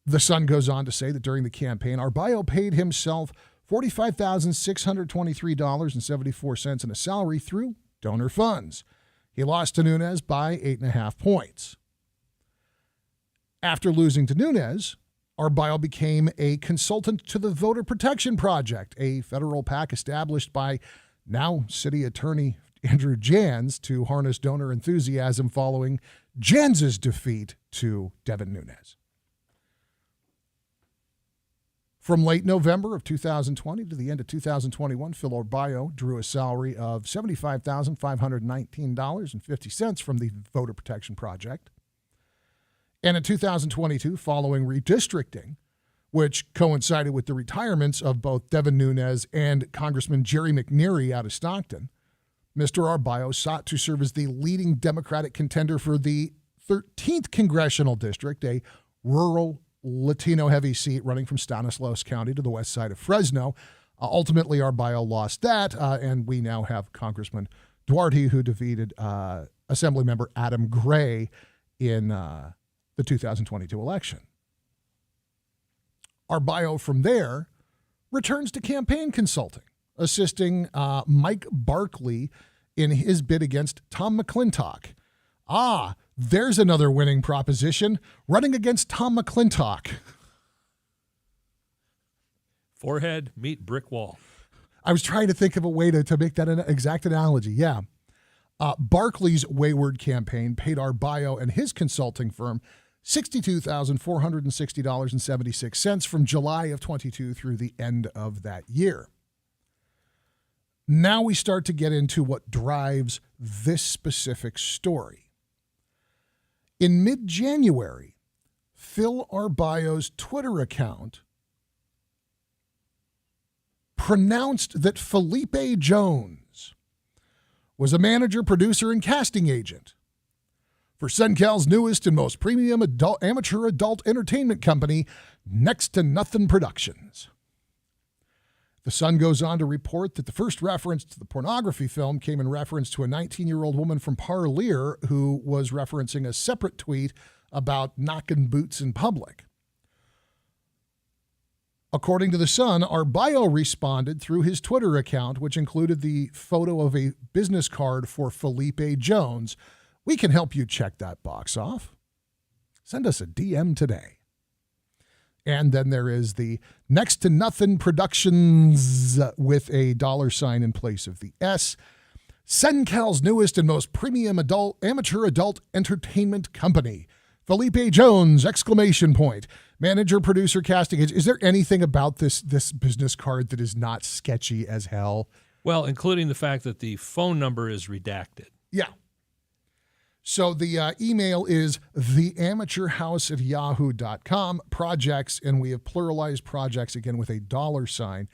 The Sun goes on to say that during the campaign, Arbaio paid himself $45,623.74 in a salary through donor funds. He lost to Nunes by 8.5 points. After losing to Nunes, Arbaio became a consultant to the Voter Protection Project, a federal PAC established by now city attorney Andrew Jans to harness donor enthusiasm following Jans's defeat to Devin Nunes. From late November of 2020 to the end of 2021, Phil Arbaio drew a salary of $75,519.50 from the Voter Protection Project. And in 2022, following redistricting, which coincided with the retirements of both Devin Nunes and Congressman Jerry McNeary out of Stockton, Mr. Arbaio sought to serve as the leading Democratic contender for the 13th Congressional District, a rural Latino heavy seat running from Stanislaus County to the west side of Fresno. Ultimately, our bio lost that, and we now have Congressman Duarte, who defeated Assemblymember Adam Gray in the 2022 election. Our bio from there returns to campaign consulting, assisting Mike Barkley in his bid against Tom McClintock. There's another winning proposition, running against Tom McClintock. Forehead, meet brick wall. I was trying to think of a way to make that an exact analogy. Yeah. Barkley's wayward campaign paid our bio and his consulting firm $62,460.76 from July of 22 through the end of that year. Now we start to get into what drives this specific story. In mid-January, Phil Arbio's Twitter account pronounced that Felipe Jones was a manager, producer, and casting agent for SunCal's newest and most premium amateur adult entertainment company, Next to Nothing Productions. The Sun goes on to report that the first reference to the pornography film came in reference to a 19-year-old woman from Parlier who was referencing a separate tweet about knocking boots in public. According to The Sun, our bio responded through his Twitter account, which included the photo of a business card for Felipe Jones. We can help you check that box off. Send us a DM today. And then there is the Next to Nothing Productions with a $sign in place of the S. SunCal's newest and most premium amateur adult entertainment company. Felipe Jones, ! Manager, producer, casting. Is there anything about this business card that is not sketchy as hell? Well, including the fact that the phone number is redacted. Yeah. So the email is theamateurhouse@yahoo.com. Projects, and we have pluralized projects again with a $sign,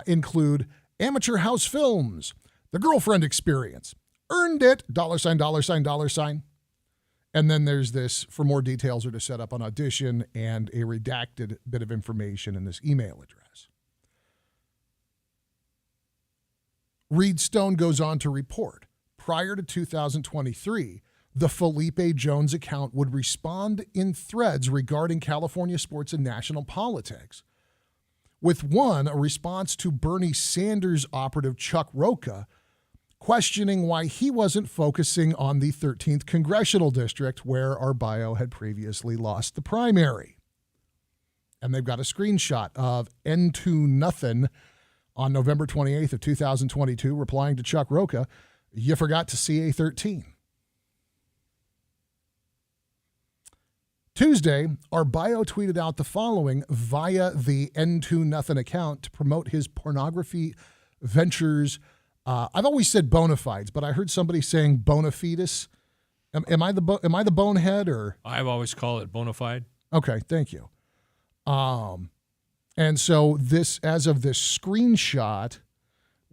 include Amateur House Films, The Girlfriend Experience, Earned It, $sign. And then there's this, for more details or to set up an audition, and a redacted bit of information in this email address. Reed Stone goes on to report, prior to 2023, the Felipe Jones account would respond in threads regarding California sports and national politics. With one, a response to Bernie Sanders operative Chuck Rocha, questioning why he wasn't focusing on the 13th Congressional District where our bio had previously lost the primary. And they've got a screenshot of N2 Nothing on November 28th of 2022 replying to Chuck Rocha, "You forgot to CA13." Tuesday, our bio tweeted out the following via the N2 Nothing account to promote his pornography ventures. I've always said bona fides, but I heard somebody saying bona fides. Am I the bonehead, or? I've always called it bona fide. Okay, thank you. And so this, as of this screenshot,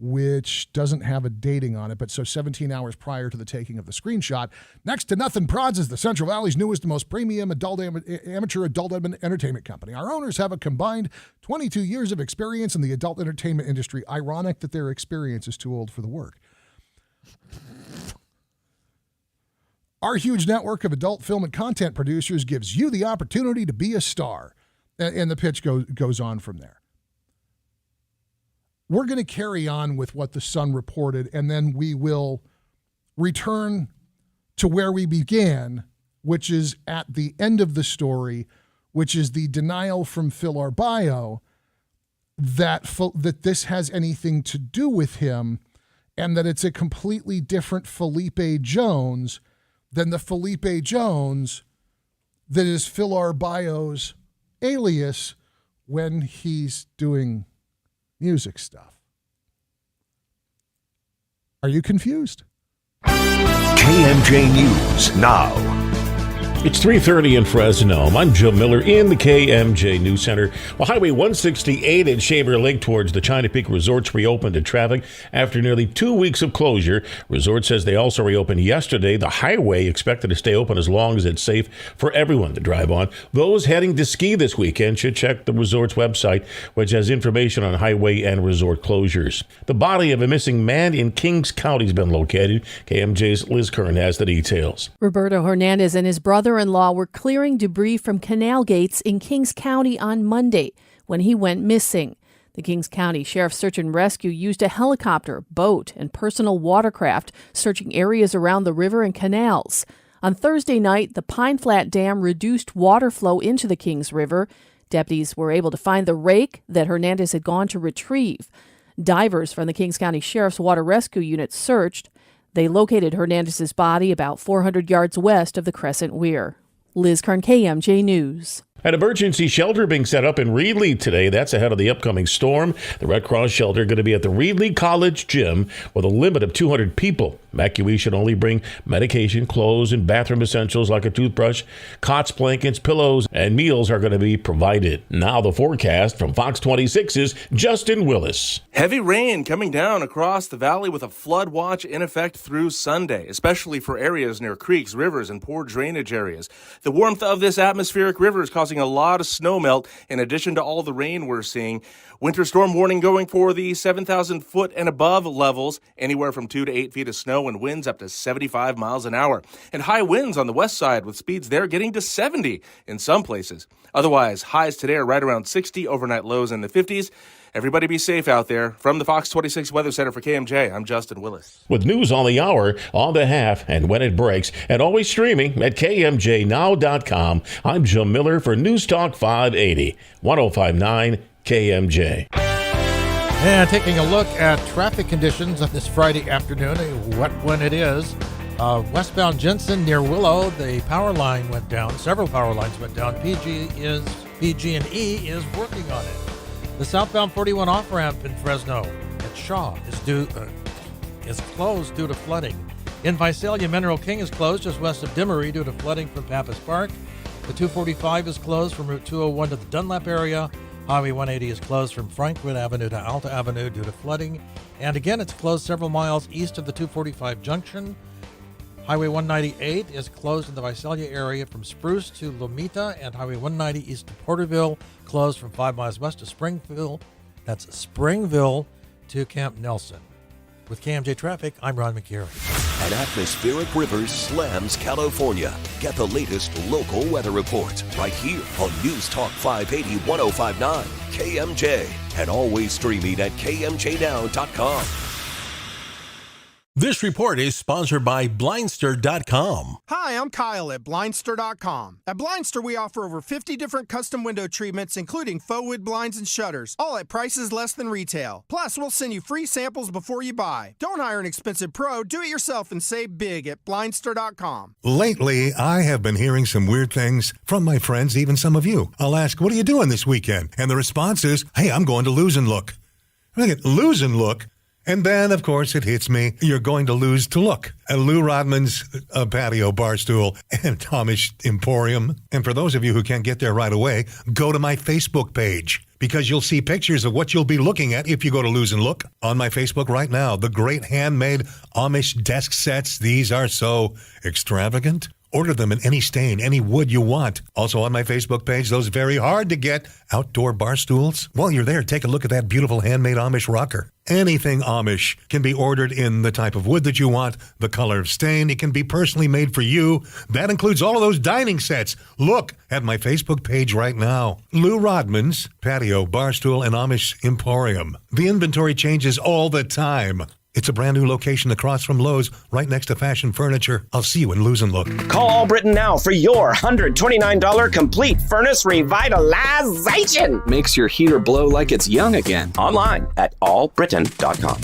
which doesn't have a dating on it, but so 17 hours prior to the taking of the screenshot, Next to Nothing Prods is the Central Valley's newest and most premium amateur adult entertainment company. Our owners have a combined 22 years of experience in the adult entertainment industry. Ironic that their experience is too old for the work. Our huge network of adult film and content producers gives you the opportunity to be a star. And the pitch goes on from there. We're going to carry on with what the Sun reported, and then we will return to where we began, which is at the end of the story, which is the denial from Phil Arbio that this has anything to do with him, and that it's a completely different Felipe Jones than the Felipe Jones that is Phil Arbio's alias when he's doing music stuff. Are you confused? KMJ News now. It's 3:30 in Fresno. I'm Joe Miller in the KMJ News Center. Well, Highway 168 at Shaver Lake towards the China Peak Resorts reopened to traffic after nearly 2 weeks of closure. Resort says they also reopened yesterday. The highway expected to stay open as long as it's safe for everyone to drive on. Those heading to ski this weekend should check the resort's website, which has information on highway and resort closures. The body of a missing man in Kings County has been located. KMJ's Liz Kern has the details. Roberto Hernandez and his brother-in-law were clearing debris from canal gates in Kings County on Monday when he went missing. The Kings County Sheriff's Search and Rescue used a helicopter, boat, and personal watercraft searching areas around the river and canals. On Thursday night, the Pine Flat Dam reduced water flow into the Kings River. Deputies were able to find the rake that Hernandez had gone to retrieve. Divers from the Kings County Sheriff's Water Rescue Unit searched. They located Hernandez's body about 400 yards west of the Crescent Weir. Liz Kern, KMJ News. An emergency shelter being set up in Reedley today. That's ahead of the upcoming storm. The Red Cross shelter going to be at the Reedley College Gym with a limit of 200 people. Evacuees should only bring medication, clothes, and bathroom essentials like a toothbrush. Cots, blankets, pillows, and meals are going to be provided. Now the forecast from Fox 26's Justin Willis. Heavy rain coming down across the valley with a flood watch in effect through Sunday, especially for areas near creeks, rivers, and poor drainage areas. The warmth of this atmospheric river is causing a lot of snow melt in addition to all the rain we're seeing. Winter storm warning going for the 7,000 foot and above levels, anywhere from 2 to 8 feet of snow and winds up to 75 miles an hour. And high winds on the west side with speeds there getting to 70 in some places. Otherwise, highs today are right around 60, overnight lows in the 50s. Everybody be safe out there. From the Fox 26 Weather Center for KMJ, I'm Justin Willis. With news on the hour, on the half, and when it breaks, and always streaming at KMJNow.com, I'm Joe Miller for News Talk 580, 105.9 KMJ. And taking a look at traffic conditions on this Friday afternoon, a wet one it is. Westbound Jensen near Willow, the power line went down. Several power lines went down. PG&E is working on it. The southbound 41 off-ramp in Fresno at Shaw is closed due to flooding. In Visalia, Mineral King is closed just west of Dimmery due to flooding from Pappas Park. The 245 is closed from Route 201 to the Dunlap area. Highway 180 is closed from Franklin Avenue to Alta Avenue due to flooding. And again, it's closed several miles east of the 245 junction. Highway 198 is closed in the Visalia area from Spruce to Lomita, and Highway 190 east to Porterville closed from 5 miles west to Springville. That's Springville to Camp Nelson. With KMJ Traffic, I'm Ron McCary. An atmospheric river slams California. Get the latest local weather report right here on News Talk 580 105.9 KMJ, and always streaming at KMJNow.com. This report is sponsored by Blindster.com. Hi, I'm Kyle at Blindster.com. At Blindster, we offer over 50 different custom window treatments, including faux wood blinds and shutters, all at prices less than retail. Plus, we'll send you free samples before you buy. Don't hire an expensive pro. Do it yourself and save big at Blindster.com. Lately, I have been hearing some weird things from my friends, even some of you. I'll ask, what are you doing this weekend? And the response is, hey, I'm going to Lose and Look. I get Lose and Look. And then, of course, it hits me. You're going to lose to look at Lou Rodman's patio bar stool and Amish Emporium. And for those of you who can't get there right away, go to my Facebook page, because you'll see pictures of what you'll be looking at if you go to Lose and Look. On my Facebook right now, the great handmade Amish desk sets. These are so extravagant. Order them in any stain, any wood you want. Also on my Facebook page, those very hard to get outdoor bar stools. While you're there, take a look at that beautiful handmade Amish rocker. Anything Amish can be ordered in the type of wood that you want, the color of stain. It can be personally made for you. That includes all of those dining sets. Look at my Facebook page right now. Lou Rodman's Patio, Barstool, and Amish Emporium. The inventory changes all the time. It's a brand new location across from Lowe's, right next to Fashion Furniture. I'll see you in Lose and Look. Call Allbritton now for your $129 complete furnace revitalization. Makes your heater blow like it's young again. Online at allbritton.com.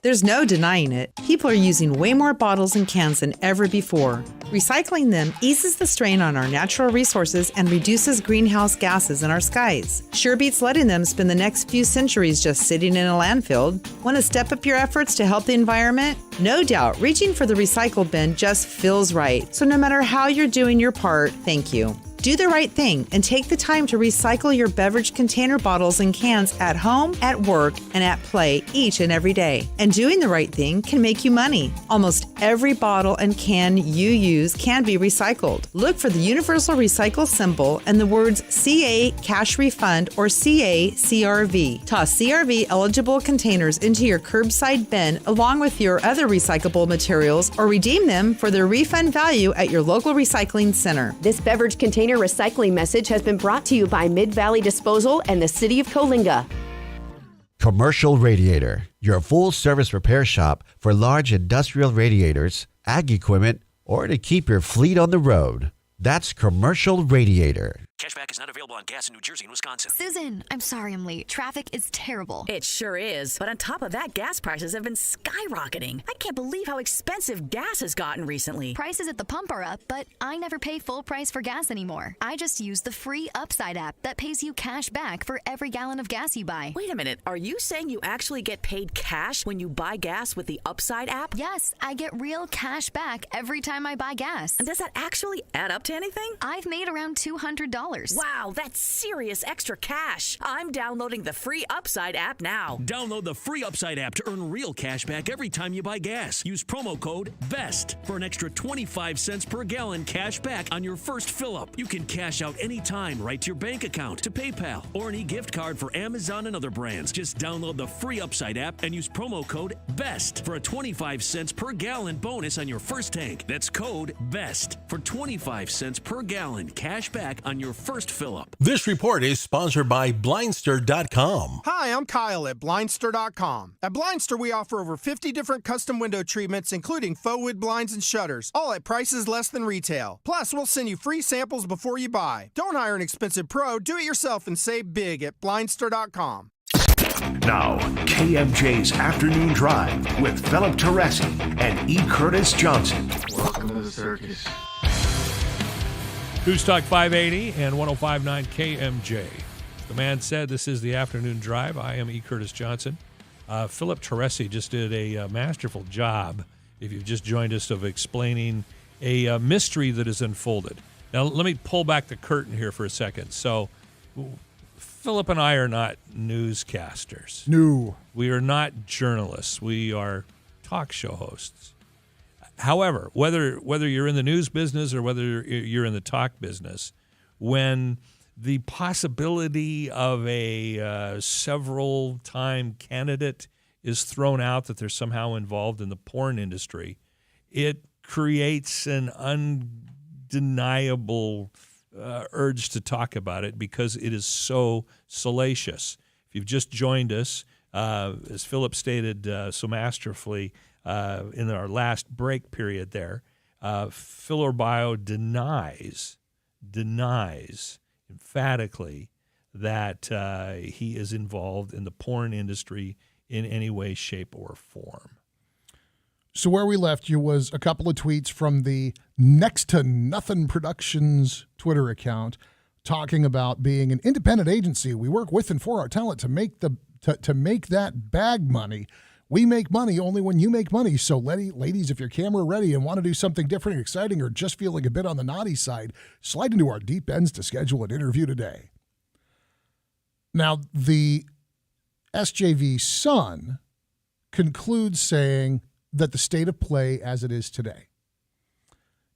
There's no denying it. People are using way more bottles and cans than ever before. Recycling them eases the strain on our natural resources and reduces greenhouse gases in our skies. Sure beats letting them spend the next few centuries just sitting in a landfill. Want to step up your efforts to help the environment? No doubt, reaching for the recycle bin just feels right. So no matter how you're doing your part, thank you. Do the right thing and take the time to recycle your beverage container bottles and cans at home, at work, and at play each and every day. And doing the right thing can make you money. Almost every bottle and can you use can be recycled. Look for the universal recycle symbol and the words CA Cash Refund or CA CRV. Toss CRV eligible containers into your curbside bin along with your other recyclable materials or redeem them for their refund value at your local recycling center. This beverage container recycling message has been brought to you by Mid-Valley Disposal and the City of Coalinga. Commercial Radiator, your full-service repair shop for large industrial radiators, ag equipment, or to keep your fleet on the road. That's Commercial Radiator. Cashback is not available on gas in New Jersey and Wisconsin. Susan, I'm sorry I'm late. Traffic is terrible. It sure is. But on top of that, gas prices have been skyrocketing. I can't believe how expensive gas has gotten recently. Prices at the pump are up, but I never pay full price for gas anymore. I just use the free Upside app that pays you cash back for every gallon of gas you buy. Wait a minute. Are you saying you actually get paid cash when you buy gas with the Upside app? Yes, I get real cash back every time I buy gas. And does that actually add up to anything? I've made around $200. Wow, that's serious extra cash. I'm downloading the free Upside app now. Download the free Upside app to earn real cash back every time you buy gas. Use promo code BEST for an extra 25 cents per gallon cash back on your first fill-up. You can cash out anytime right to your bank account, to PayPal, or an e-gift card for Amazon and other brands. Just download the free Upside app and use promo code BEST for a 25 cents per gallon bonus on your first tank. That's code BEST for 25 cents per gallon cash back on your first fill-up. This report is sponsored by Blindster.com. Hi, I'm Kyle at Blindster.com. At Blindster, we offer over 50 different custom window treatments, including faux wood blinds and shutters, all at prices less than retail. Plus, we'll send you free samples before you buy. Don't hire an expensive pro. Do it yourself and save big at Blindster.com. Now, KMJ's Afternoon Drive with Philip Teresi and E. Curtis Johnson. Welcome to the circus. News Talk 580 and 105.9 KMJ. The man said this is the Afternoon Drive. I am E. Curtis Johnson. Philip Teresi just did a masterful job, if you've just joined us, of explaining a mystery that is unfolded. Now, let me pull back the curtain here for a second. So, Philip and I are not newscasters. No. We are not journalists. We are talk show hosts. However, whether you're in the news business or whether you're in the talk business, when the possibility of a several-time candidate is thrown out that they're somehow involved in the porn industry, it creates an undeniable urge to talk about it because it is so salacious. If you've just joined us, as Philip stated so masterfully, in our last break period there, Phil Urbio denies emphatically that he is involved in the porn industry in any way, shape, or form. So where we left you was a couple of tweets from the Next to Nothing Productions Twitter account talking about being an independent agency. We work with and for our talent to make to make that bag money. We make money only when you make money. So, ladies, if you're camera ready and want to do something different and exciting or just feeling a bit on the naughty side, slide into our deep ends to schedule an interview today. Now, the SJV Sun concludes saying that the state of play as it is today.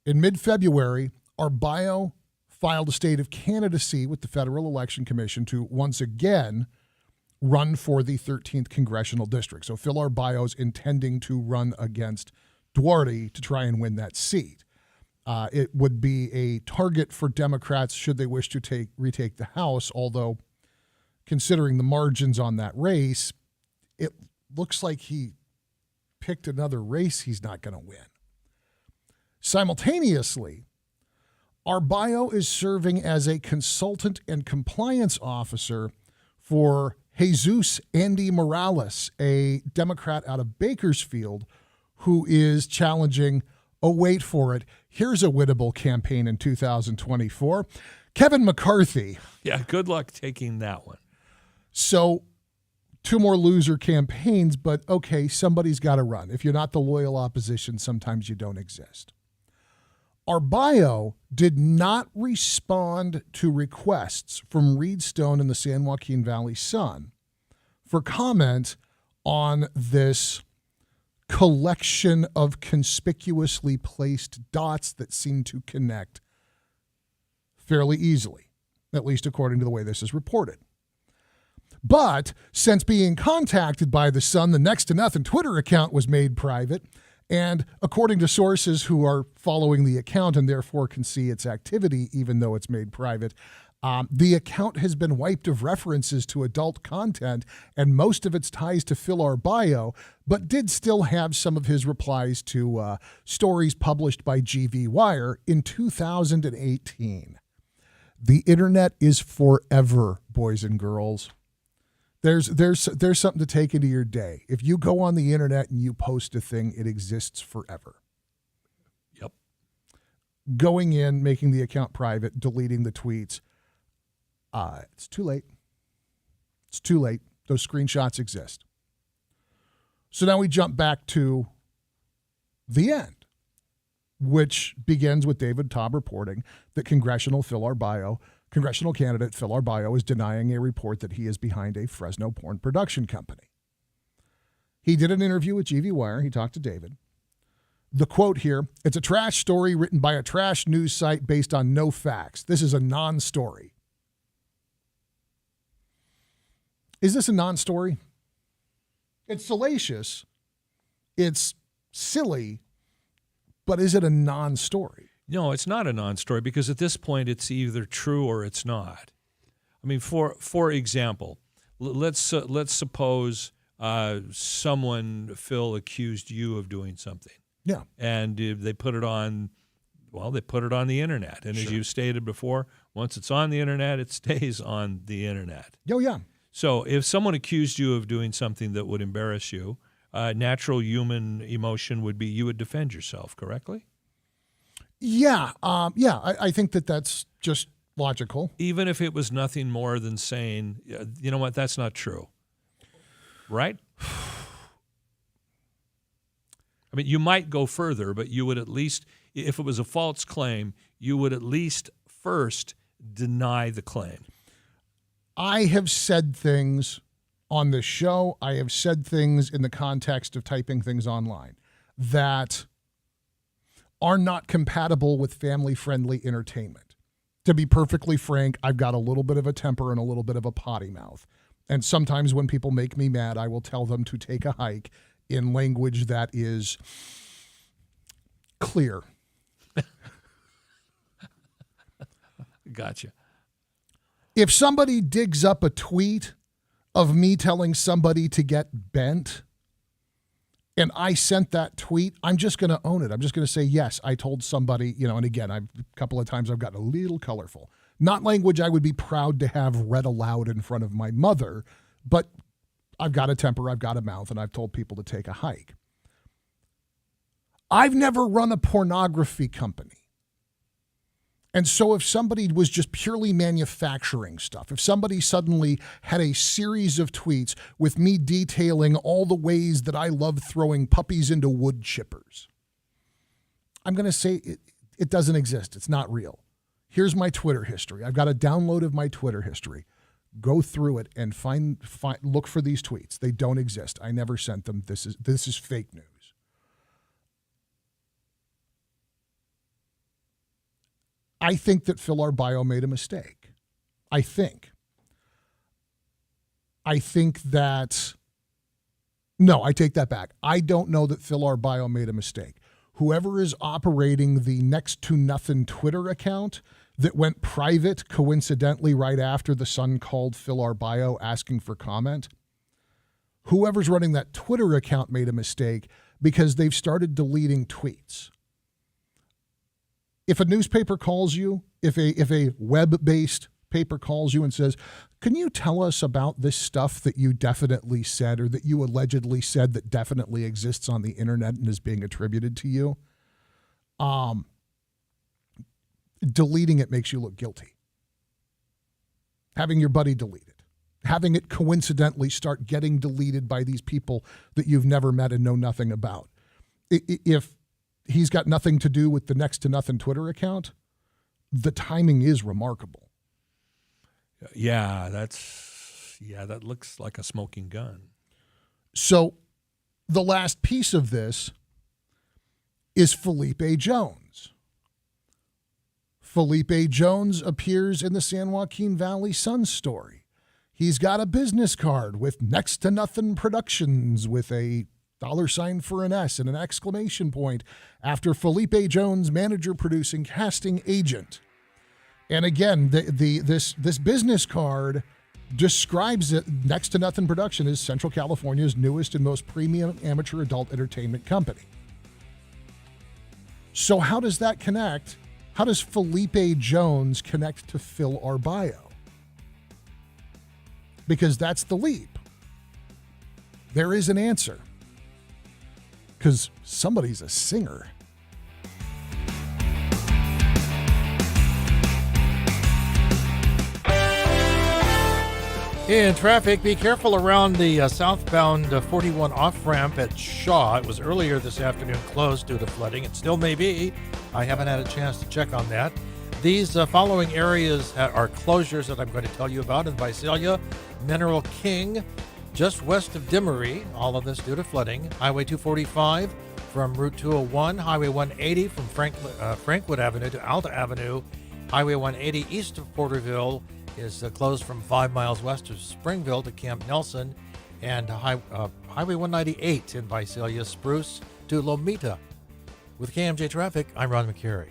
In mid-February, Urbio filed a state of candidacy with the Federal Election Commission to once again run for the 13th Congressional District. So Phil Urbio is intending to run against Duarte to try and win that seat. It would be a target for Democrats should they wish to retake the House, although considering the margins on that race, it looks like he picked another race he's not going to win. Simultaneously, Urbio is serving as a consultant and compliance officer for Jesus Andy Morales, a Democrat out of Bakersfield, who is challenging, oh, wait for it, here's a winnable campaign in 2024, Kevin McCarthy. Yeah, good luck taking that one. So 2 more loser campaigns, but okay, somebody's got to run. If you're not the loyal opposition, sometimes you don't exist. Arbayo did not respond to requests from Reed Stone and the San Joaquin Valley Sun for comment on this collection of conspicuously placed dots that seem to connect fairly easily, at least according to the way this is reported. But since being contacted by the Sun, the Next to Nothing Twitter account was made private. And according to sources who are following the account and therefore can see its activity, even though it's made private, the account has been wiped of references to adult content and most of its ties to Phil Arbayo, but did still have some of his replies to stories published by GV Wire in 2018. The internet is forever, boys and girls. There's something to take into your day. If you go on the internet and you post a thing, it exists forever. Yep. Going in, making the account private, deleting the tweets, it's too late. It's too late. Those screenshots exist. So now we jump back to the end, which begins with David Taub reporting that congressional candidate Phil Arbayo is denying a report that he is behind a Fresno porn production company. He did an interview with GV Wire. He talked to David. The quote here, it's a trash story written by a trash news site based on no facts. This is a non-story. Is this a non-story? It's salacious. It's silly. But is it a non-story? No, it's not a non-story because at this point it's either true or it's not. I mean, for example, let's suppose someone, Phil, accused you of doing something. Yeah. And they put it on, they put it on the internet. And as you stated before, once it's on the internet, it stays on the internet. Oh, yeah. So if someone accused you of doing something that would embarrass you, natural human emotion would be you would defend yourself, correctly? Yeah. I think that's just logical. Even if it was nothing more than saying, you know what, that's not true. Right? I mean, you might go further, but you would at least, if it was a false claim, you would at least first deny the claim. I have said things on this show, I have said things in the context of typing things online that are not compatible with family-friendly entertainment. To be perfectly frank, I've got a little bit of a temper and a little bit of a potty mouth. And sometimes when people make me mad, I will tell them to take a hike in language that is clear. Gotcha. If somebody digs up a tweet of me telling somebody to get bent and I sent that tweet, I'm just going to own it. I'm just going to say, yes, I told somebody, and again, a couple of times I've gotten a little colorful. Not language I would be proud to have read aloud in front of my mother, but I've got a temper, I've got a mouth, and I've told people to take a hike. I've never run a pornography company. And so if somebody was just purely manufacturing stuff, if somebody suddenly had a series of tweets with me detailing all the ways that I love throwing puppies into wood chippers, I'm going to say it doesn't exist. It's not real. Here's my Twitter history. I've got a download of my Twitter history. Go through it and look for these tweets. They don't exist. I never sent them. This is fake news. I think that Phil Arbayo made a mistake. I think that, no, I take that back. I don't know that Phil Arbayo made a mistake. Whoever is operating the Next to Nothing Twitter account that went private coincidentally right after the Sun called Phil Arbayo asking for comment, whoever's running that Twitter account made a mistake because they've started deleting tweets. If a newspaper calls you, if a web-based newspaper calls you and says, can you tell us about this stuff that you definitely said or that you allegedly said that definitely exists on the internet and is being attributed to you? Deleting it makes you look guilty. Having your buddy delete it. Having it coincidentally start getting deleted by these people that you've never met and know nothing about. If he's got nothing to do with the Next to Nothing Twitter account, the timing is remarkable. Yeah, that looks like a smoking gun. So the last piece of this is Felipe Jones. Felipe Jones appears in the San Joaquin Valley Sun story. He's got a business card with Next to Nothing Productions with a $ for an S and an exclamation point after Felipe Jones, manager, producing, casting agent. And again, this business card describes it, Next to Nothing Production is Central California's newest and most premium amateur adult entertainment company. So how does that connect? How does Felipe Jones connect to Phil Arbaio? Because that's the leap. There is an answer. Because somebody's a singer. In traffic, be careful around the southbound 41 off-ramp at Shaw. It was earlier this afternoon closed due to flooding. It still may be. I haven't had a chance to check on that. These following areas are closures that I'm going to tell you about in Visalia, Mineral King, just west of Dimmery, all of this due to flooding. Highway 245 from Route 201, Highway 180 from Frankwood Avenue to Alta Avenue, Highway 180 east of Porterville is closed from 5 miles west of Springville to Camp Nelson, and Highway 198 in Visalia, Spruce to Lomita. With KMJ Traffic, I'm Ron McCary.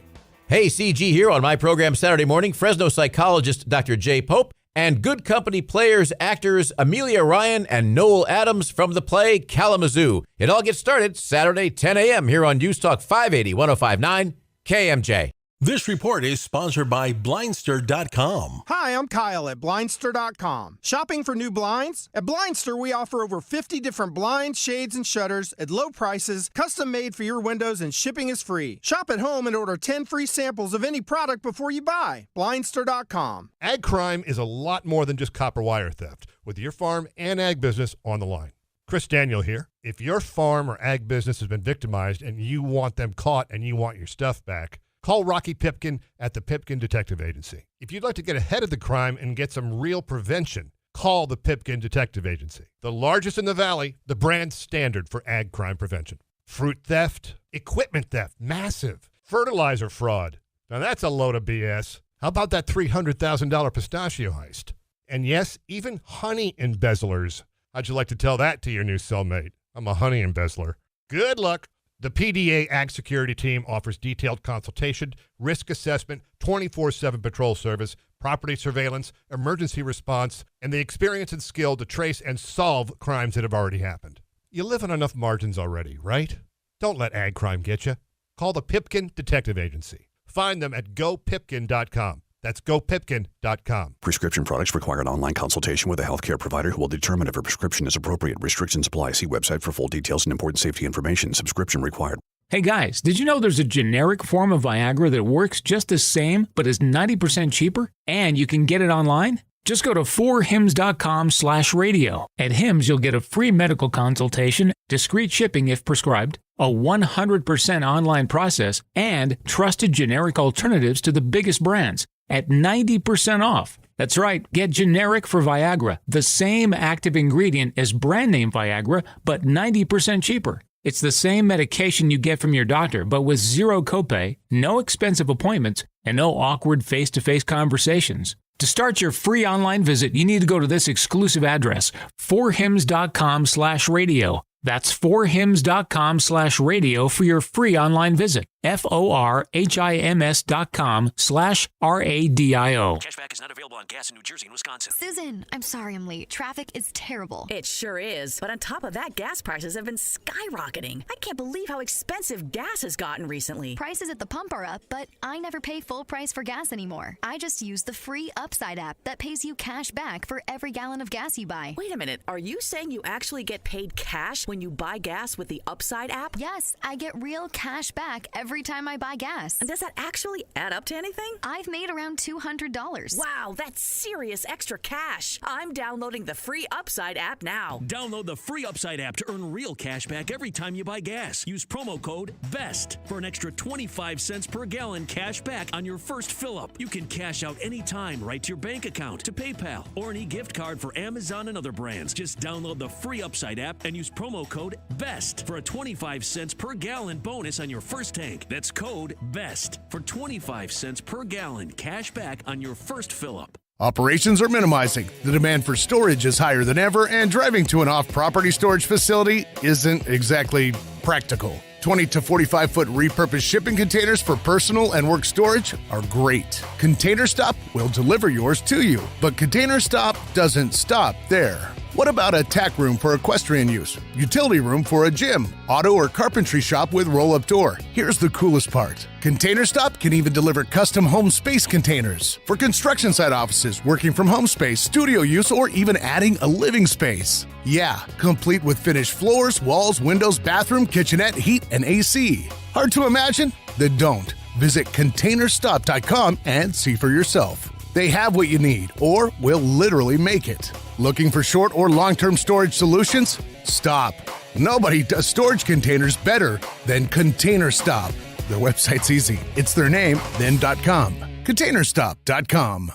Hey, CG here on my program Saturday morning. Fresno psychologist Dr. Jay Pope and Good Company players, actors Amelia Ryan and Noel Adams from the play Kalamazoo. It all gets started Saturday, 10 a.m. here on News Talk 580, 105.9 KMJ. This report is sponsored by Blindster.com. Hi, I'm Kyle at Blindster.com. Shopping for new blinds? At Blindster, we offer over 50 different blinds, shades, and shutters at low prices, custom made for your windows, and shipping is free. Shop at home and order 10 free samples of any product before you buy. Blindster.com. Ag crime is a lot more than just copper wire theft, with your farm and ag business on the line. Chris Daniel here. If your farm or ag business has been victimized and you want them caught and you want your stuff back, call Rocky Pipkin at the Pipkin Detective Agency. If you'd like to get ahead of the crime and get some real prevention, call the Pipkin Detective Agency. The largest in the valley, the brand standard for ag crime prevention. Fruit theft, equipment theft, massive. Fertilizer fraud. Now that's a load of BS. How about that $300,000 pistachio heist? And yes, even honey embezzlers. How'd you like to tell that to your new cellmate? I'm a honey embezzler. Good luck. The PDA Ag Security Team offers detailed consultation, risk assessment, 24/7 patrol service, property surveillance, emergency response, and the experience and skill to trace and solve crimes that have already happened. You live on enough margins already, right? Don't let ag crime get you. Call the Pipkin Detective Agency. Find them at gopipkin.com. That's gopipkin.com. Prescription products require an online consultation with a healthcare provider who will determine if a prescription is appropriate. Restrictions apply. See website for full details and important safety information. Subscription required. Hey guys, did you know there's a generic form of Viagra that works just the same but is 90% cheaper? And you can get it online? Just go to 4hims.com/radio. At Hims, you'll get a free medical consultation, discreet shipping if prescribed, a 100% online process, and trusted generic alternatives to the biggest brands at 90% off. That's right, get generic for Viagra, the same active ingredient as brand name Viagra, but 90% cheaper. It's the same medication you get from your doctor, but with zero copay, no expensive appointments, and no awkward face-to-face conversations. To start your free online visit, you need to go to this exclusive address, 4hims.com/radio. That's 4hims.com/radio for your free online visit. FORHIMS.com/RADIO. Cashback is not available on gas in New Jersey and Wisconsin. Susan, I'm sorry I'm late. Traffic is terrible. It sure is. But on top of that, gas prices have been skyrocketing. I can't believe how expensive gas has gotten recently. Prices at the pump are up, but I never pay full price for gas anymore. I just use the free Upside app that pays you cash back for every gallon of gas you buy. Wait a minute. Are you saying you actually get paid cash when you buy gas with the Upside app? Yes, I get real cash back every time I buy gas. And does that actually add up to anything? I've made around $200. Wow, that's serious extra cash. I'm downloading the free Upside app now. Download the free Upside app to earn real cash back every time you buy gas. Use promo code BEST for an extra 25 cents per gallon cash back on your first fill-up. You can cash out anytime right to your bank account, to PayPal, or an e-gift card for Amazon and other brands. Just download the free Upside app and use promo code BEST for a 25 cents per gallon bonus on your first tank. That's code BEST for 25 cents per gallon cash back on your first fill-up. Operations are minimizing. The demand for storage is higher than ever, and driving to an off-property storage facility isn't exactly practical. 20 to 45-foot repurposed shipping containers for personal and work storage are great. Container Stop will deliver yours to you, but Container Stop doesn't stop there. What about a tack room for equestrian use, utility room for a gym, auto or carpentry shop with roll-up door? Here's the coolest part. Container Stop can even deliver custom home space containers for construction site offices, working from home space, studio use, or even adding a living space. Yeah, complete with finished floors, walls, windows, bathroom, kitchenette, heat, and AC. Hard to imagine? Then don't. Visit containerstop.com and see for yourself. They have what you need, or will literally make it. Looking for short or long-term storage solutions? Stop. Nobody does storage containers better than Container Stop. Their website's easy. It's their name, then .com. containerstop.com.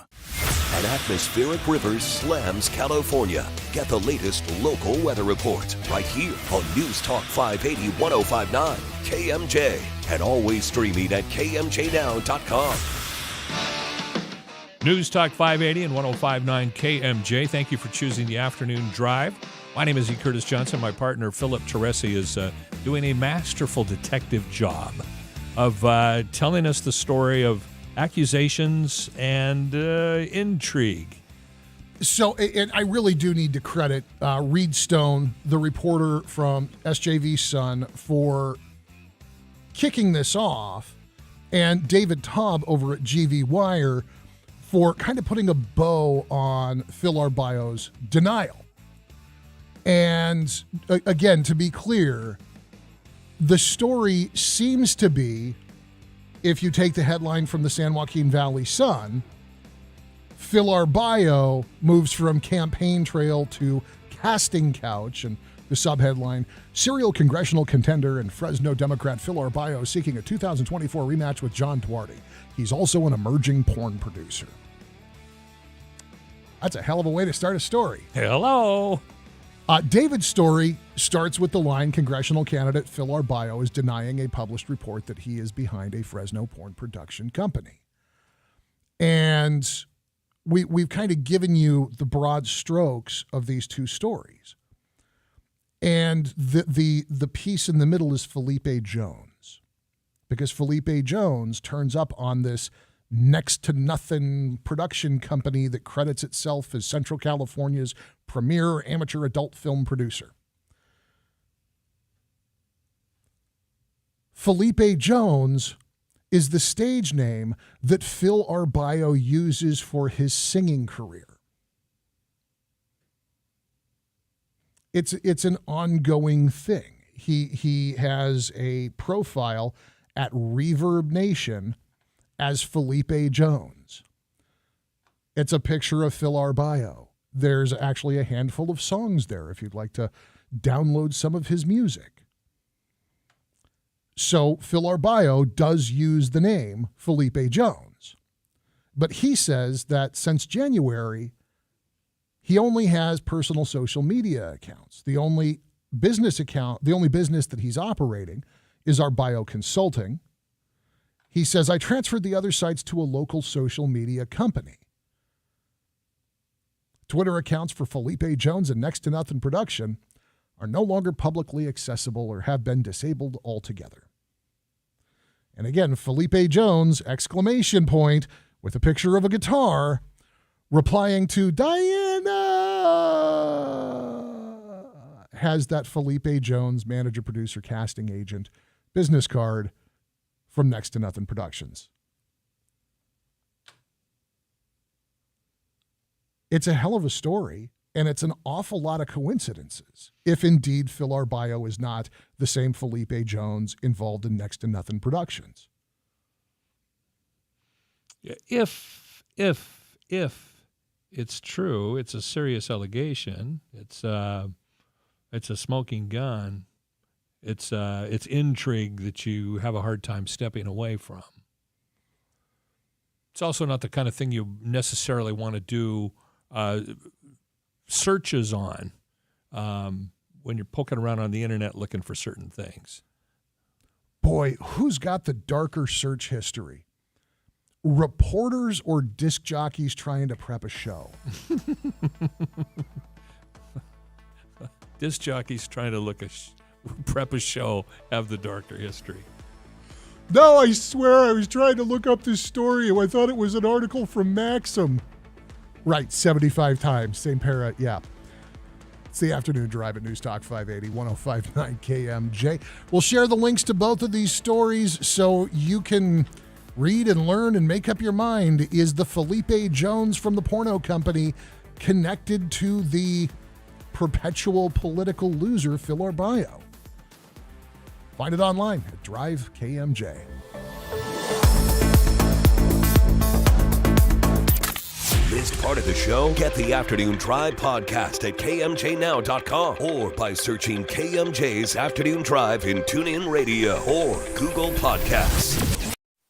An atmospheric river slams California. Get the latest local weather report right here on News Talk 580 1059 KMJ, and always streaming at kmjnow.com. News Talk 580 and 1059 KMJ. Thank you for choosing the afternoon drive. My name is E. Curtis Johnson. My partner, Philip Teresi, is doing a masterful detective job of telling us the story of accusations and intrigue. So, and I really do need to credit Reed Stone, the reporter from SJV Sun, for kicking this off, and David Taub over at GV Wire for kind of putting a bow on Phil Arbaio's denial. And again, to be clear, the story seems to be, if you take the headline from the San Joaquin Valley Sun, Phil Arbaio moves from campaign trail to casting couch, and the subheadline, serial congressional contender and Fresno Democrat Phil Arbaio seeking a 2024 rematch with John Duarte. He's also an emerging porn producer. That's a hell of a way to start a story. Hello. David's story starts with the line, congressional candidate Phil Arbaio is denying a published report that he is behind a Fresno porn production company. And we've kind of given you the broad strokes of these two stories. And the piece in the middle is Felipe Jones, because Felipe Jones turns up on this next to nothing production company that credits itself as Central California's premier amateur adult film producer. Felipe Jones is the stage name that Phil Arbaio uses for his singing career. It's an ongoing thing. He has a profile at Reverb Nation as Felipe Jones. It's a picture of Phil Arbaio. There's actually a handful of songs there if you'd like to download some of his music. So Phil Arbaio does use the name Felipe Jones, but he says that since January, he only has personal social media accounts. The only business that he's operating is Arbaio Consulting. He says, I transferred the other sites to a local social media company. Twitter accounts for Felipe Jones and Next to Nothing Production are no longer publicly accessible or have been disabled altogether. And again, Felipe Jones, exclamation point, with a picture of a guitar, replying to Diana, has that Felipe Jones, manager, producer, casting agent, business card from Next to Nothing Productions. It's a hell of a story, and it's an awful lot of coincidences, if indeed Phil Arbaio is not the same Felipe Jones involved in Next to Nothing Productions. If it's true, it's a serious allegation. It's a smoking gun. It's intrigue that you have a hard time stepping away from. It's also not the kind of thing you necessarily want to do searches on when you're poking around on the internet looking for certain things. Boy, who's got the darker search history? Reporters or disc jockeys trying to prep a show? Disc jockeys trying to prep a show have the darker history. No, I swear I was trying to look up this story and I thought it was an article from Maxim. Right, 75 times, same para, yeah. It's the Afternoon Drive at News Talk 580, 105.9 KMJ. We'll share the links to both of these stories so you can read and learn and make up your mind. Is the Felipe Jones from the porno company connected to the perpetual political loser Phil Arbaio? Find it online at Drive KMJ. Missed part of the show? Get the Afternoon Drive podcast at kmjnow.com or by searching KMJ's Afternoon Drive in TuneIn Radio or Google Podcasts.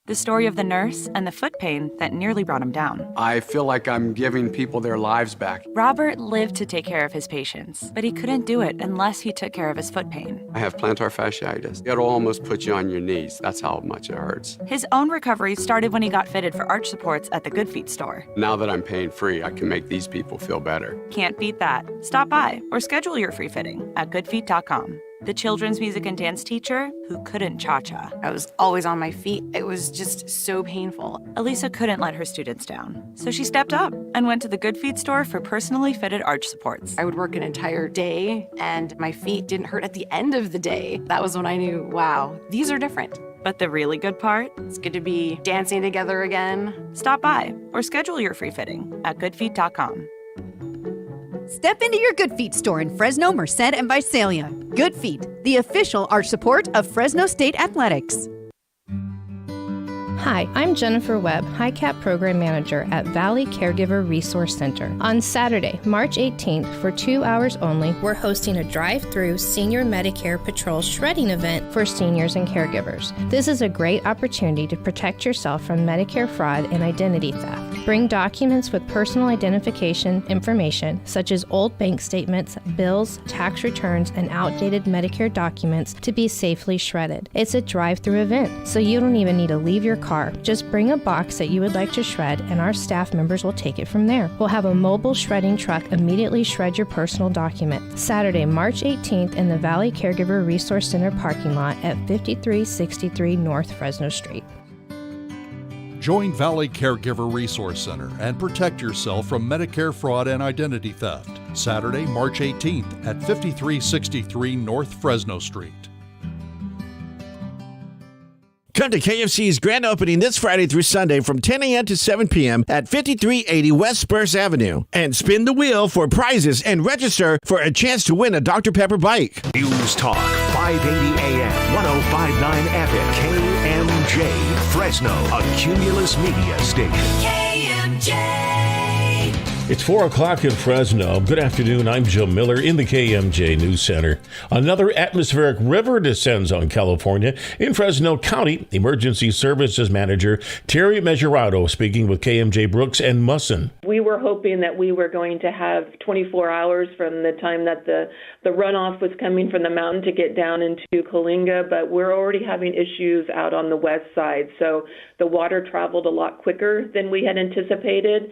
The story of the nurse and the foot pain that nearly brought him down. I feel like I'm giving people their lives back. Robert lived to take care of his patients, but he couldn't do it unless he took care of his foot pain. I have plantar fasciitis. It'll almost put you on your knees. That's how much it hurts. His own recovery started when he got fitted for arch supports at the Good Feet store. Now that I'm pain free, I can make these people feel better. Can't beat that. Stop by or schedule your free fitting at goodfeet.com. The children's music and dance teacher who couldn't cha-cha. I was always on my feet. It was just so painful. Elisa couldn't let her students down, so she stepped up and went to the Good Feet store for personally fitted arch supports. I would work an entire day, and my feet didn't hurt at the end of the day. That was when I knew, wow, these are different. But the really good part? It's good to be dancing together again. Stop by or schedule your free fitting at goodfeet.com. Step into your Good Feet store in Fresno, Merced, and Visalia. Good Feet, the official arch support of Fresno State Athletics. Hi, I'm Jennifer Webb, HICAP Program Manager at Valley Caregiver Resource Center. On Saturday, March 18th, for 2 hours only, we're hosting a drive-through Senior Medicare Patrol shredding event for seniors and caregivers. This is a great opportunity to protect yourself from Medicare fraud and identity theft. Bring documents with personal identification information, such as old bank statements, bills, tax returns, and outdated Medicare documents to be safely shredded. It's a drive-through event, so you don't even need to leave your car. Just bring a box that you would like to shred, and our staff members will take it from there. We'll have a mobile shredding truck immediately shred your personal document. Saturday, March 18th in the Valley Caregiver Resource Center parking lot at 5363 North Fresno Street. Join Valley Caregiver Resource Center and protect yourself from Medicare fraud and identity theft. Saturday, March 18th at 5363 North Fresno Street. Come to KFC's grand opening this Friday through Sunday from 10 a.m. to 7 p.m. at 5380 West Spruce Avenue. And spin the wheel for prizes and register for a chance to win a Dr. Pepper bike. News Talk 580 AM, 1059 FM, KMJ, Fresno, a Cumulus Media station. KMJ. It's 4 o'clock in Fresno. Good afternoon. I'm Joe Miller in the KMJ News Center. Another atmospheric river descends on California. In Fresno County, Emergency Services Manager Terry Mesurado speaking with KMJ Brooks and Musson. We were hoping that we were going to have 24 hours from the time that the runoff was coming from the mountain to get down into Coalinga, but we're already having issues out on the west side. So the water traveled a lot quicker than we had anticipated.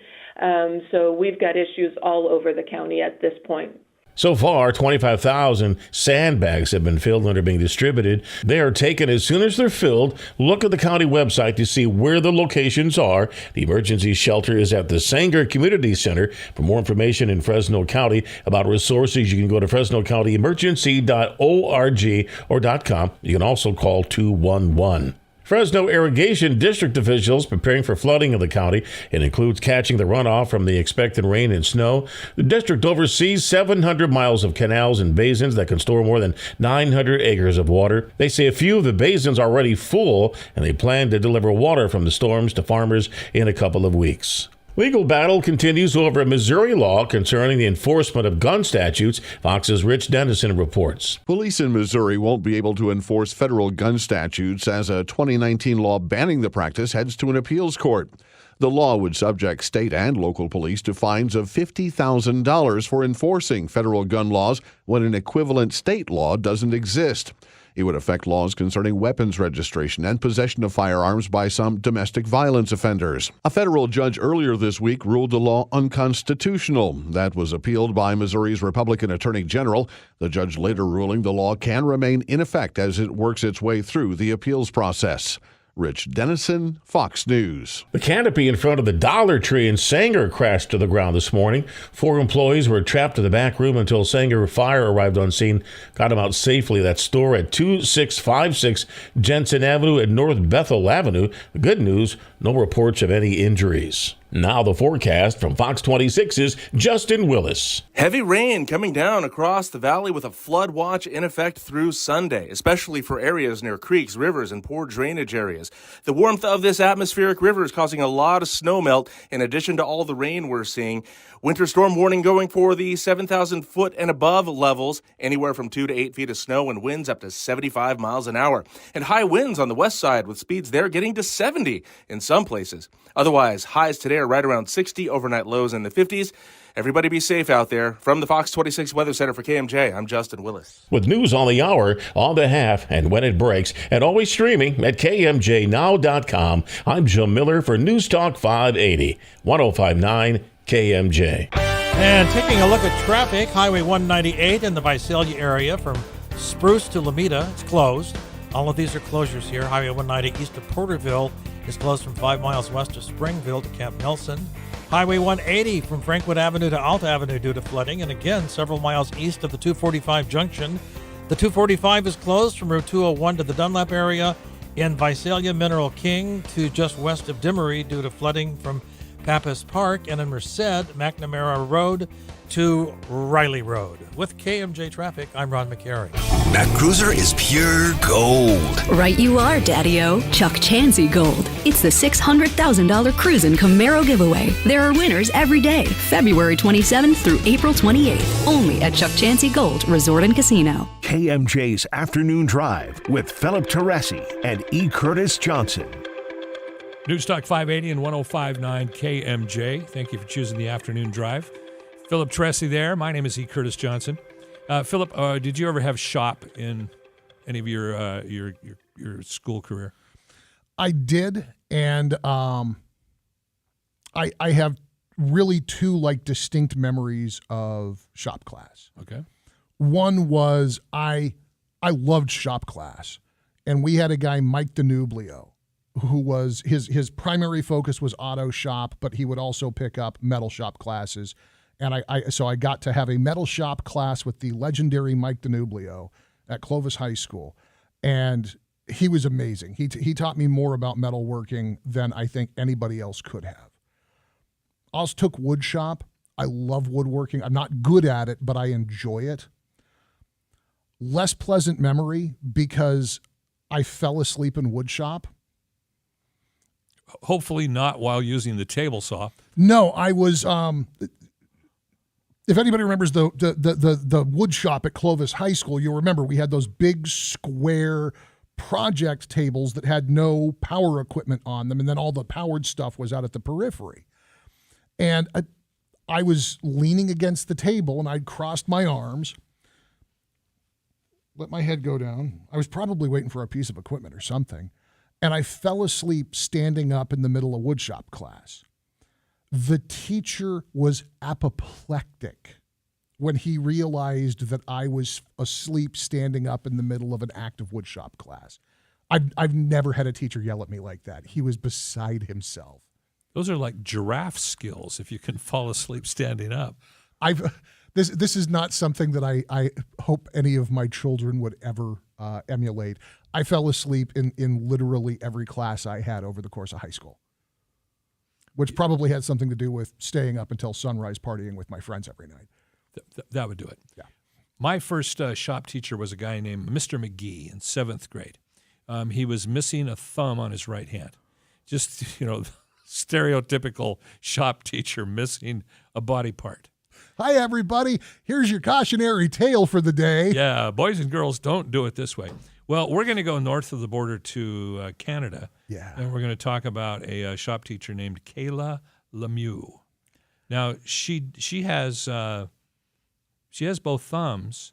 So we've got issues all over the county at this point. So far, 25,000 sandbags have been filled and are being distributed. They are taken as soon as they're filled. Look at the county website to see where the locations are. The emergency shelter is at the Sanger Community Center. For more information in Fresno County about resources, you can go to FresnoCountyEmergency.org or .com. You can also call 211. Fresno Irrigation District officials preparing for flooding of the county. It includes catching the runoff from the expected rain and snow. The district oversees 700 miles of canals and basins that can store more than 900 acres of water. They say a few of the basins are already full, and they plan to deliver water from the storms to farmers in a couple of weeks. Legal battle continues over a Missouri law concerning the enforcement of gun statutes. Fox's Rich Dennison reports. Police in Missouri won't be able to enforce federal gun statutes as a 2019 law banning the practice heads to an appeals court. The law would subject state and local police to fines of $50,000 for enforcing federal gun laws when an equivalent state law doesn't exist. It would affect laws concerning weapons registration and possession of firearms by some domestic violence offenders. A federal judge earlier this week ruled the law unconstitutional. That was appealed by Missouri's Republican Attorney General. The judge later ruling the law can remain in effect as it works its way through the appeals process. Rich Dennison, Fox News. The canopy in front of the Dollar Tree in Sanger crashed to the ground this morning. 4 employees were trapped in the back room until Sanger Fire arrived on scene, got them out safely. That store at 2656 Jensen Avenue and North Bethel Avenue. The good news, no reports of any injuries. Now the forecast from Fox 26's Justin Willis. Heavy rain coming down across the valley with a flood watch in effect through Sunday, especially for areas near creeks, rivers, and poor drainage areas. The warmth of this atmospheric river is causing a lot of snow melt in addition to all the rain we're seeing. Winter storm warning going for the 7,000 foot and above levels, anywhere from 2 to 8 feet of snow and winds up to 75 miles an hour. And high winds on the west side with speeds there getting to 70 in some places. Otherwise, highs today are right around 60, overnight lows in the 50s. Everybody be safe out there. From the Fox 26 Weather Center for KMJ, I'm Justin Willis. With news on the hour, on the half, and when it breaks, and always streaming at KMJNow.com, I'm Joe Miller for News Talk 580, 105.9 KMJ. And taking a look at traffic, Highway 198 in the Visalia area from Spruce to Lomita, it's closed. All of these are closures here. Highway 190 east of Porterville is closed from 5 miles west of Springville to Camp Nelson. Highway 180 from Frankwood Avenue to Alta Avenue due to flooding, and again several miles east of the 245 junction. The 245 is closed from Route 201 to the Dunlap area in Visalia, Mineral King to just west of Dimmery due to flooding from Pappas Park, and in Merced, McNamara Road to Riley Road. With KMJ Traffic, I'm Ron McCary. That cruiser is pure gold. Right you are, Daddy-O. Chuck Chansey Gold. It's the $600,000 Cruisin' Camaro giveaway. There are winners every day, February 27th through April 28th. Only at Chuck Chansey Gold Resort and Casino. KMJ's Afternoon Drive with Philip Teresi and E. Curtis Johnson. News Talk 580 and 105.9 KMJ. Thank you for choosing the Afternoon Drive. Philip Teresi there. My name is E. Curtis Johnson. Philip, did you ever have shop in any of your school career? I did, and I have really 2 distinct memories of shop class. Okay. One was I loved shop class, and we had a guy, Mike Danublio, who was his primary focus was auto shop, but he would also pick up metal shop classes. And so I got to have a metal shop class with the legendary Mike Danublio at Clovis High School. And he was amazing. He taught me more about metalworking than I think anybody else could have. I also took wood shop. I love woodworking. I'm not good at it, but I enjoy it. Less pleasant memory because I fell asleep in wood shop. Hopefully not while using the table saw. No, I was... If anybody remembers the wood shop at Clovis High School, you'll remember we had those big square project tables that had no power equipment on them, and then all the powered stuff was out at the periphery. And I was leaning against the table, and I'd crossed my arms, let my head go down. I was probably waiting for a piece of equipment or something, and I fell asleep standing up in the middle of woodshop class. The teacher was apoplectic when he realized that I was asleep standing up in the middle of an active woodshop class. I've never had a teacher yell at me like that. He was beside himself. Those are like giraffe skills if you can fall asleep standing up. This is not something that I hope any of my children would ever emulate. I fell asleep in literally every class I had over the course of high school, which probably had something to do with staying up until sunrise partying with my friends every night. That would do it. Yeah. My first shop teacher was a guy named Mr. McGee in 7th grade. He was missing a thumb on his right hand. Just, stereotypical shop teacher missing a body part. Hi, everybody. Here's your cautionary tale for the day. Yeah, boys and girls, don't do it this way. Well, we're going to go north of the border to Canada. Yeah. And we're going to talk about a shop teacher named Kayla Lemieux. Now, she has both thumbs.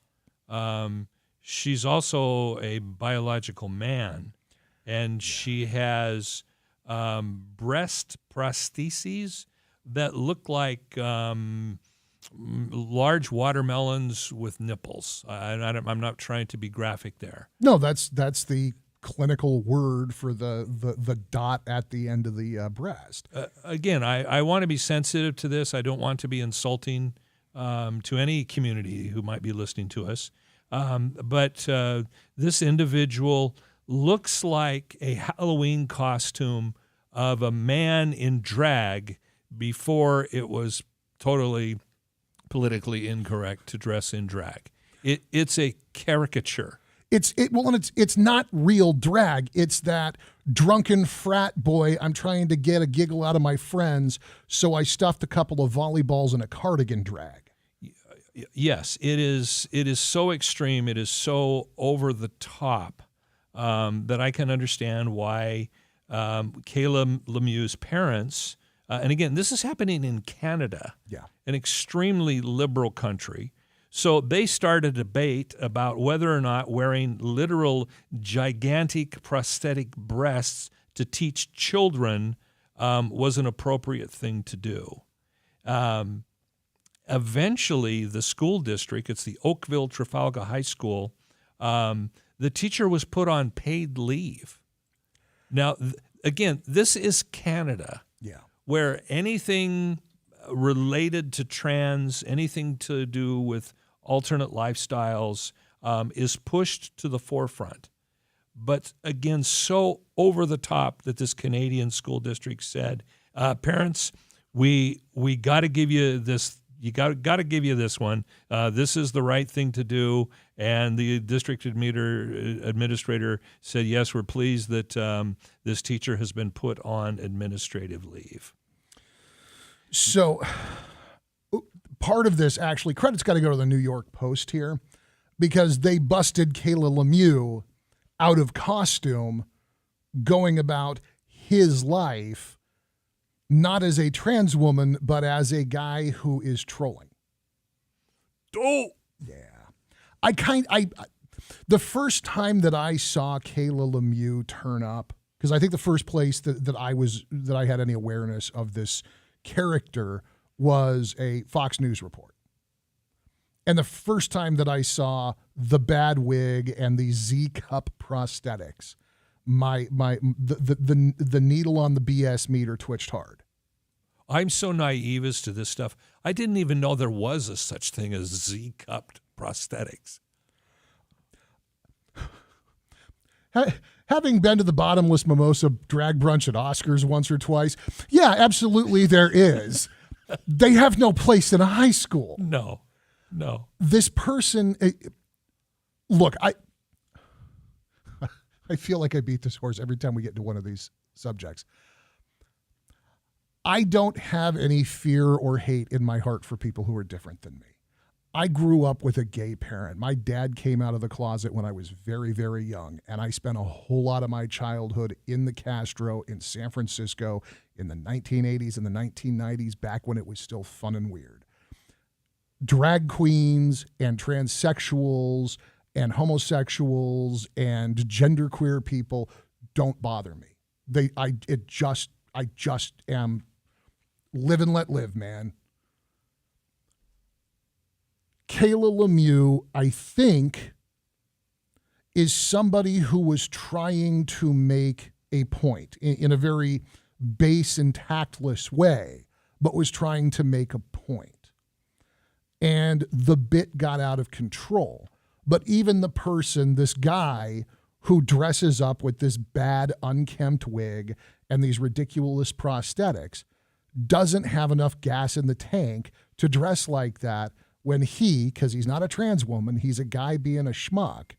She's also a biological man, and she has breast prostheses that look like large watermelons with nipples. I'm not trying to be graphic there. No, that's the clinical word for the dot at the end of the breast. Again, I want to be sensitive to this. I don't want to be insulting to any community who might be listening to us. But this individual looks like a Halloween costume of a man in drag before it was totally politically incorrect to dress in drag. It's a caricature. It's not real drag. It's that drunken frat boy. I'm trying to get a giggle out of my friends, so I stuffed a couple of volleyballs in a cardigan drag. Yes, it is. It is so extreme. It is so over the top that I can understand why Kayla Lemieux's parents. And again, this is happening in Canada, an extremely liberal country. So they started a debate about whether or not wearing literal gigantic prosthetic breasts to teach children was an appropriate thing to do. Eventually, the school district, it's the Oakville Trafalgar High School, the teacher was put on paid leave. Now, again, this is Canada, where anything related to trans, anything to do with alternate lifestyles is pushed to the forefront. But again, so over the top that this Canadian school district said, parents, we got to give you this. You got to give you this one. This is the right thing to do. And the district administrator said, yes, we're pleased that this teacher has been put on administrative leave. So part of this, actually, credit's got to go to the New York Post here, because they busted Kayla Lemieux out of costume going about his life not as a trans woman, but as a guy who is trolling. Oh, yeah. The first time that I saw Kayla Lemieux turn up, because I think the first place that I had any awareness of this character was a Fox News report. And the first time that I saw the bad wig and the Z-cup prosthetics, the needle on the BS meter twitched hard. I'm so naive as to this stuff. I didn't even know there was a such thing as Z-cupped prosthetics. Having been to the bottomless mimosa drag brunch at Oscars once or twice, yeah, absolutely there is. They have no place in a high school. No. This person, look, I feel like I beat this horse every time we get into one of these subjects. I don't have any fear or hate in my heart for people who are different than me. I grew up with a gay parent. My dad came out of the closet when I was very, very young, and I spent a whole lot of my childhood in the Castro in San Francisco in the 1980s and the 1990s, back when it was still fun and weird. Drag queens and transsexuals and homosexuals and genderqueer people don't bother me. I just am live and let live, man. Kayla Lemieux, I think, is somebody who was trying to make a point in a very base and tactless way, but was trying to make a point. And the bit got out of control. But even the person, this guy who dresses up with this bad unkempt wig and these ridiculous prosthetics, doesn't have enough gas in the tank to dress like that when he, because he's not a trans woman, he's a guy being a schmuck,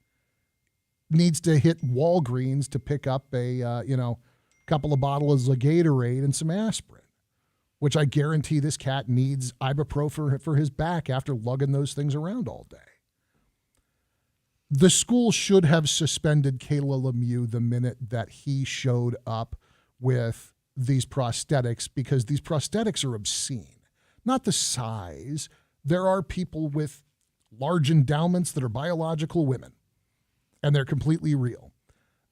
needs to hit Walgreens to pick up a couple of bottles of Gatorade and some aspirin, which I guarantee this cat needs ibuprofen for his back after lugging those things around all day. The school should have suspended Kayla Lemieux the minute that he showed up with these prosthetics, because these prosthetics are obscene. Not the size. There are people with large endowments that are biological women, and they're completely real.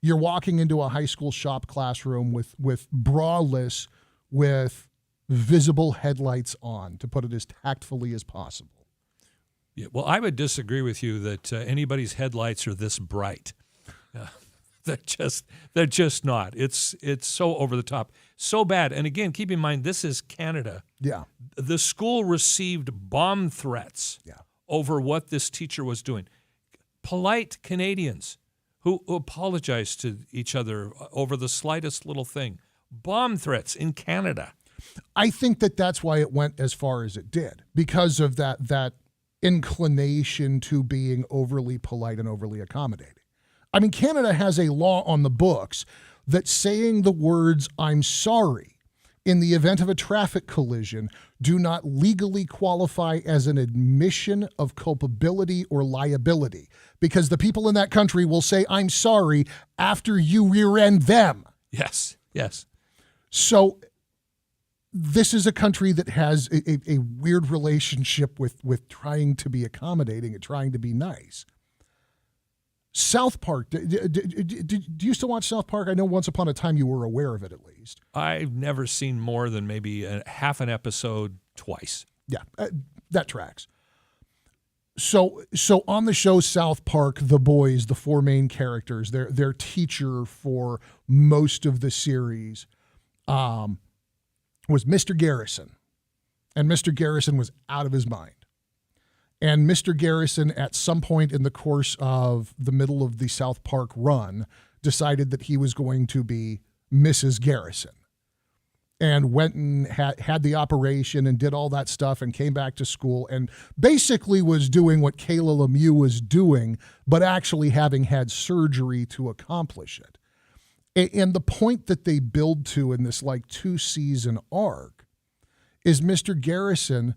You're walking into a high school shop classroom with braless, with visible headlights on, to put it as tactfully as possible. Yeah, well, I would disagree with you that anybody's headlights are this bright. They're just not. It's so over the top, so bad. And again, keep in mind, this is Canada. Yeah. The school received bomb threats over what this teacher was doing. Polite Canadians who apologized to each other over the slightest little thing. Bomb threats in Canada. I think that's why it went as far as it did, because of that inclination to being overly polite and overly accommodating. I mean, Canada has a law on the books that saying the words "I'm sorry" in the event of a traffic collision do not legally qualify as an admission of culpability or liability, because the people in that country will say "I'm sorry" after you rear-end them. Yes. So this is a country that has a weird relationship with trying to be accommodating and trying to be nice. South Park, do you still watch South Park? I know once upon a time you were aware of it, at least. I've never seen more than maybe half an episode twice. Yeah, that tracks. So on the show South Park, the boys, the four main characters, their teacher for most of the series was Mr. Garrison. And Mr. Garrison was out of his mind. And Mr. Garrison, at some point in the course of the middle of the South Park run, decided that he was going to be Mrs. Garrison, and went and had the operation and did all that stuff and came back to school and basically was doing what Kayla Lemieux was doing, but actually having had surgery to accomplish it. And the point that they build to in this 2-season arc is Mr. Garrison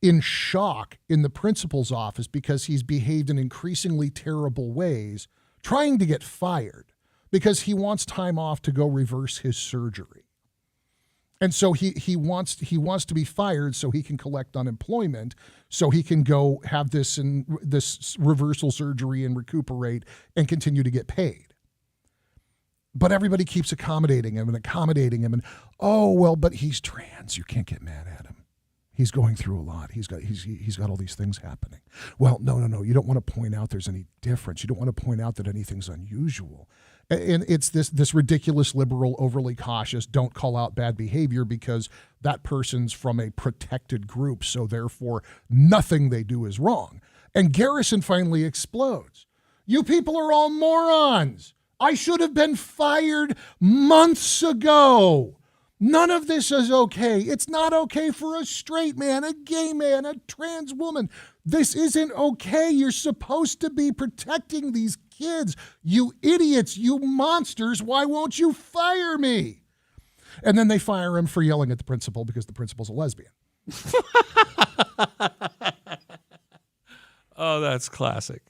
in shock in the principal's office because he's behaved in increasingly terrible ways, trying to get fired because he wants time off to go reverse his surgery. And so he wants to be fired so he can collect unemployment, so he can go have this reversal surgery and recuperate and continue to get paid. But everybody keeps accommodating him, and oh well, but he's trans. You can't get mad at him. He's going through a lot. He's got all these things happening. Well, no. You don't want to point out there's any difference. You don't want to point out that anything's unusual. And it's this ridiculous liberal, overly cautious, don't call out bad behavior because that person's from a protected group, so therefore nothing they do is wrong. And Garrison finally explodes. You people are all morons. I should have been fired months ago. None of this is okay. It's not okay for a straight man, a gay man, a trans woman. This isn't okay. You're supposed to be protecting these kids. You idiots, you monsters. Why won't you fire me? And then they fire him for yelling at the principal because the principal's a lesbian. Oh, that's classic.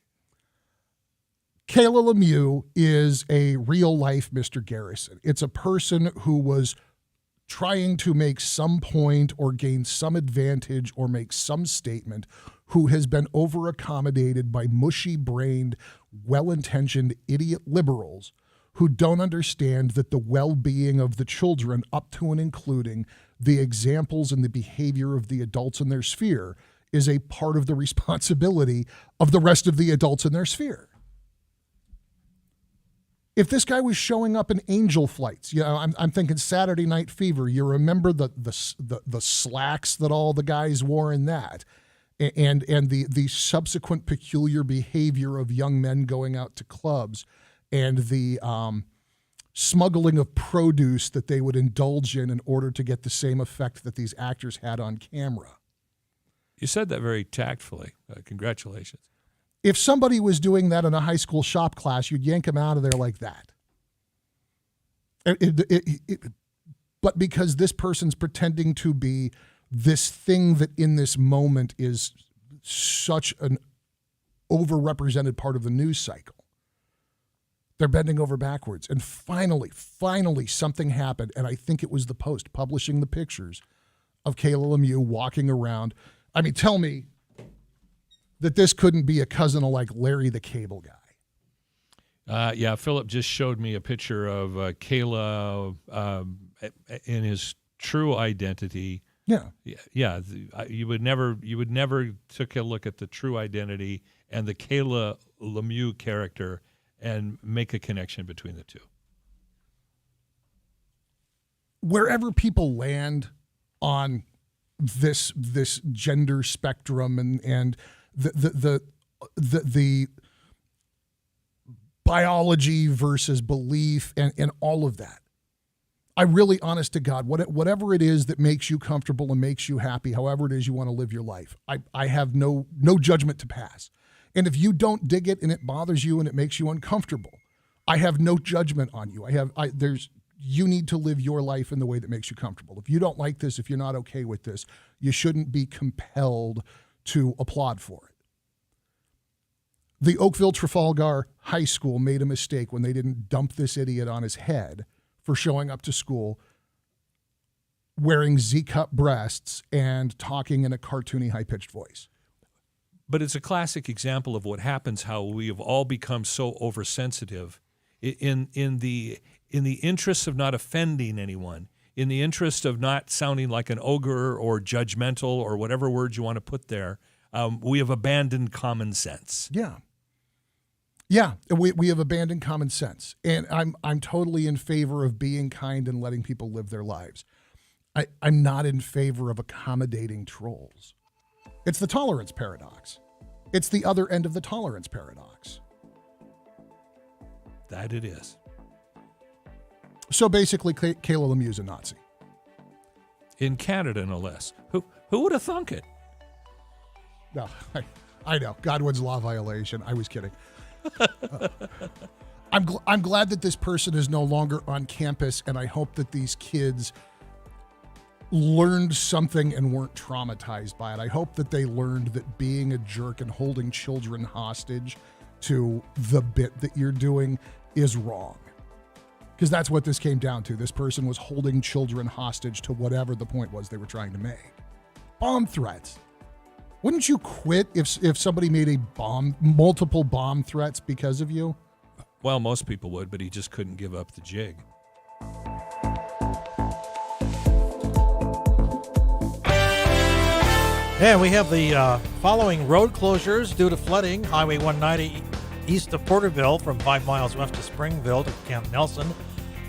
Kayla Lemieux is a real-life Mr. Garrison. It's a person who was trying to make some point or gain some advantage or make some statement, who has been over-accommodated by mushy-brained, well-intentioned idiot liberals who don't understand that the well-being of the children, up to and including the examples and the behavior of the adults in their sphere, is a part of the responsibility of the rest of the adults in their sphere. If this guy was showing up in angel flights, I'm thinking Saturday Night Fever. You remember the slacks that all the guys wore in that, and the subsequent peculiar behavior of young men going out to clubs, and the smuggling of produce that they would indulge in order to get the same effect that these actors had on camera. You said that very tactfully. Congratulations. If somebody was doing that in a high school shop class, you'd yank them out of there like that. But because this person's pretending to be this thing that in this moment is such an overrepresented part of the news cycle, they're bending over backwards. And finally, something happened. And I think it was the Post publishing the pictures of Kayla Lemieux walking around. I mean, tell me that this couldn't be a cousin of like Larry the Cable Guy. Yeah, Philip just showed me a picture of Kayla in his true identity. Yeah. Yeah. You would never take a look at the true identity and the Kayla Lemieux character and make a connection between the two. Wherever people land on this gender spectrum and the biology versus belief and all of that, I really, honest to God, whatever it is that makes you comfortable and makes you happy, however it is you want to live your life, I have no judgment to pass. And if you don't dig it and it bothers you and it makes you uncomfortable, I have no judgment on you. You need to live your life in the way that makes you comfortable. If you don't like this, if you're not okay with this, you shouldn't be compelled to applaud for it. The Oakville Trafalgar High School made a mistake when they didn't dump this idiot on his head for showing up to school wearing Z-cup breasts and talking in a cartoony, high-pitched voice. But it's a classic example of what happens, how we have all become so oversensitive in the interest of not offending anyone, in the interest of not sounding like an ogre or judgmental or whatever words you want to put there. We have abandoned common sense. Yeah, we have abandoned common sense, and I'm totally in favor of being kind and letting people live their lives. I'm not in favor of accommodating trolls. It's the tolerance paradox. It's the other end of the tolerance paradox. That it is. So basically, Kayla Lemieux is a Nazi. In Canada, no less. Who would have thunk it? No, I know. Godwin's law violation. I was kidding. I'm glad that this person is no longer on campus, and I hope that these kids learned something and weren't traumatized by it. I hope that they learned that being a jerk and holding children hostage to the bit that you're doing is wrong. Because that's what this came down to. This person was holding children hostage to whatever the point was they were trying to make. Bomb threats. Wouldn't you quit if somebody made multiple bomb threats because of you? Well, most people would, but he just couldn't give up the jig. And we have the following road closures due to flooding. Highway 190 east of Porterville from 5 miles west of Springville to Camp Nelson.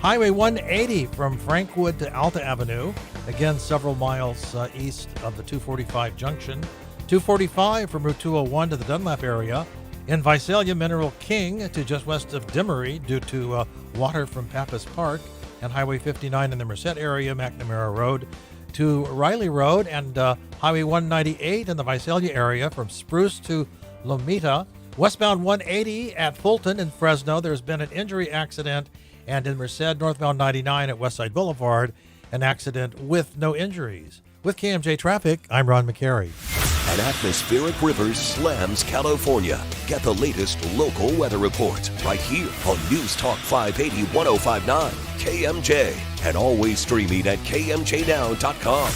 Highway 180 from Frankwood to Alta Avenue, again several miles east of the 245 junction. 245 from Route 201 to the Dunlap area. In Visalia, Mineral King to just west of Dimmery due to water from Pappas Park. And Highway 59 in the Merced area, McNamara Road to Riley Road, and Highway 198 in the Visalia area from Spruce to Lomita. Westbound 180 at Fulton and Fresno, there's been an injury accident, and in Merced, northbound 99 at Westside Boulevard, an accident with no injuries. With KMJ Traffic, I'm Ron McCary. An atmospheric river slams California. Get the latest local weather report right here on News Talk 580 1059 KMJ, and always streaming at kmjnow.com.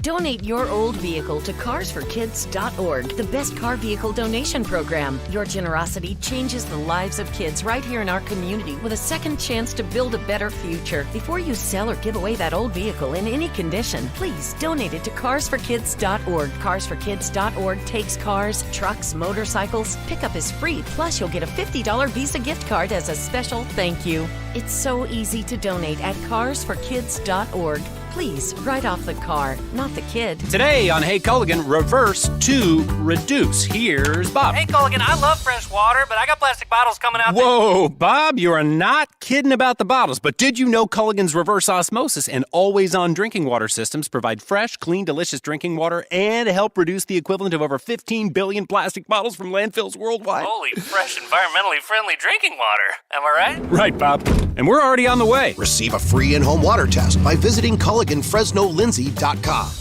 Donate your old vehicle to carsforkids.org, the best car vehicle donation program. Your generosity changes the lives of kids right here in our community with a second chance to build a better future. Before you sell or give away that old vehicle in any condition, please donate it to carsforkids.org. Carsforkids.org takes cars, trucks, motorcycles. Pickup is free, plus you'll get a $50 Visa gift card as a special thank you. It's so easy to donate at carsforkids.org. Please, write off the car, not the kid. Today on Hey Culligan, reverse to reduce. Here's Bob. Hey Culligan, I love fresh water, but I got plastic bottles coming out. Whoa, Bob, you are not kidding about the bottles. But did you know Culligan's reverse osmosis and always-on drinking water systems provide fresh, clean, delicious drinking water and help reduce the equivalent of over 15 billion plastic bottles from landfills worldwide? Holy, fresh, environmentally friendly drinking water. Am I right? Right, Bob. And we're already on the way. Receive a free in-home water test by visiting CulliganFresnoLindsay.com.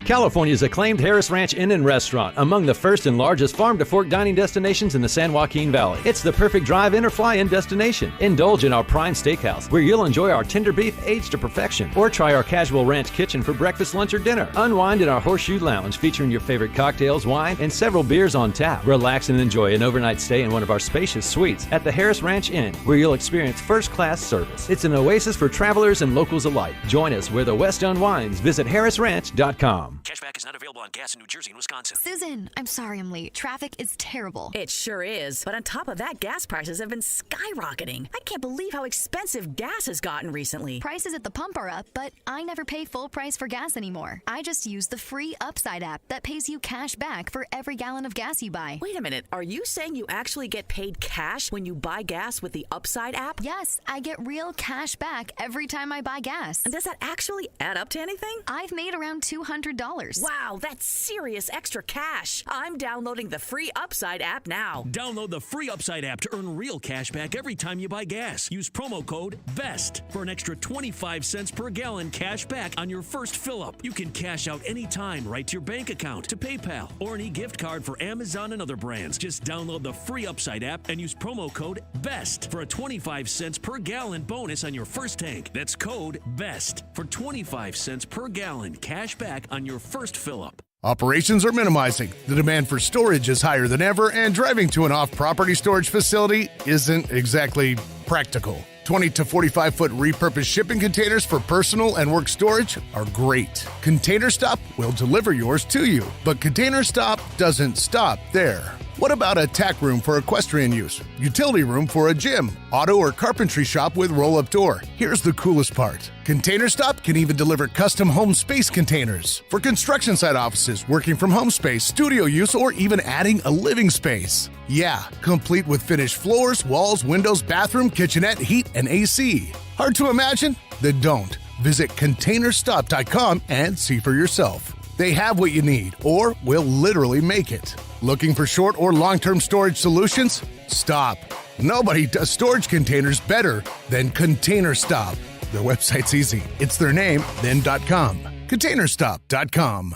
California's acclaimed Harris Ranch Inn and Restaurant, among the first and largest farm-to-fork dining destinations in the San Joaquin Valley. It's the perfect drive-in or fly-in destination. Indulge in our prime steakhouse, where you'll enjoy our tender beef aged to perfection, or try our casual ranch kitchen for breakfast, lunch, or dinner. Unwind in our Horseshoe Lounge, featuring your favorite cocktails, wine, and several beers on tap. Relax and enjoy an overnight stay in one of our spacious suites at the Harris Ranch Inn, where you'll experience first-class service. It's an oasis for travelers and locals alike. Join us where the West unwinds. Visit harrisranch.com. Cashback is not available on gas in New Jersey and Wisconsin. Susan, I'm sorry I'm late. Traffic is terrible. It sure is. But on top of that, gas prices have been skyrocketing. I can't believe how expensive gas has gotten recently. Prices at the pump are up, but I never pay full price for gas anymore. I just use the free Upside app that pays you cash back for every gallon of gas you buy. Wait a minute. Are you saying you actually get paid cash when you buy gas with the Upside app? Yes, I get real cash back every time I buy gas. And does that actually add up to anything? I've made around $200. Wow, that's serious extra cash. I'm downloading the free Upside app now. Download the free Upside app to earn real cash back every time you buy gas. Use promo code BEST for an extra 25 cents per gallon cash back on your first fill-up. You can cash out anytime right to your bank account, to PayPal, or an e-gift card for Amazon and other brands. Just download the free Upside app and use promo code BEST for a 25 cents per gallon bonus on your first tank. That's code BEST for 25 cents per gallon cash back on your first fill-up. Operations are minimizing. The demand for storage is higher than ever, and driving to an off-property storage facility isn't exactly practical. 20 to 45-foot repurposed shipping containers for personal and work storage are great. Container Stop will deliver yours to you, but Container Stop doesn't stop there. What about a tack room for equestrian use, utility room for a gym, auto or carpentry shop with roll-up door? Here's the coolest part. Container Stop can even deliver custom home space containers for construction site offices, working from home space, studio use, or even adding a living space. Yeah, complete with finished floors, walls, windows, bathroom, kitchenette, heat, and AC. Hard to imagine? Then don't. Visit ContainerStop.com and see for yourself. They have what you need, or will literally make it. Looking for short or long-term storage solutions? Stop. Nobody does storage containers better than Container Stop. Their website's easy. It's their name, then .com. ContainerStop.com.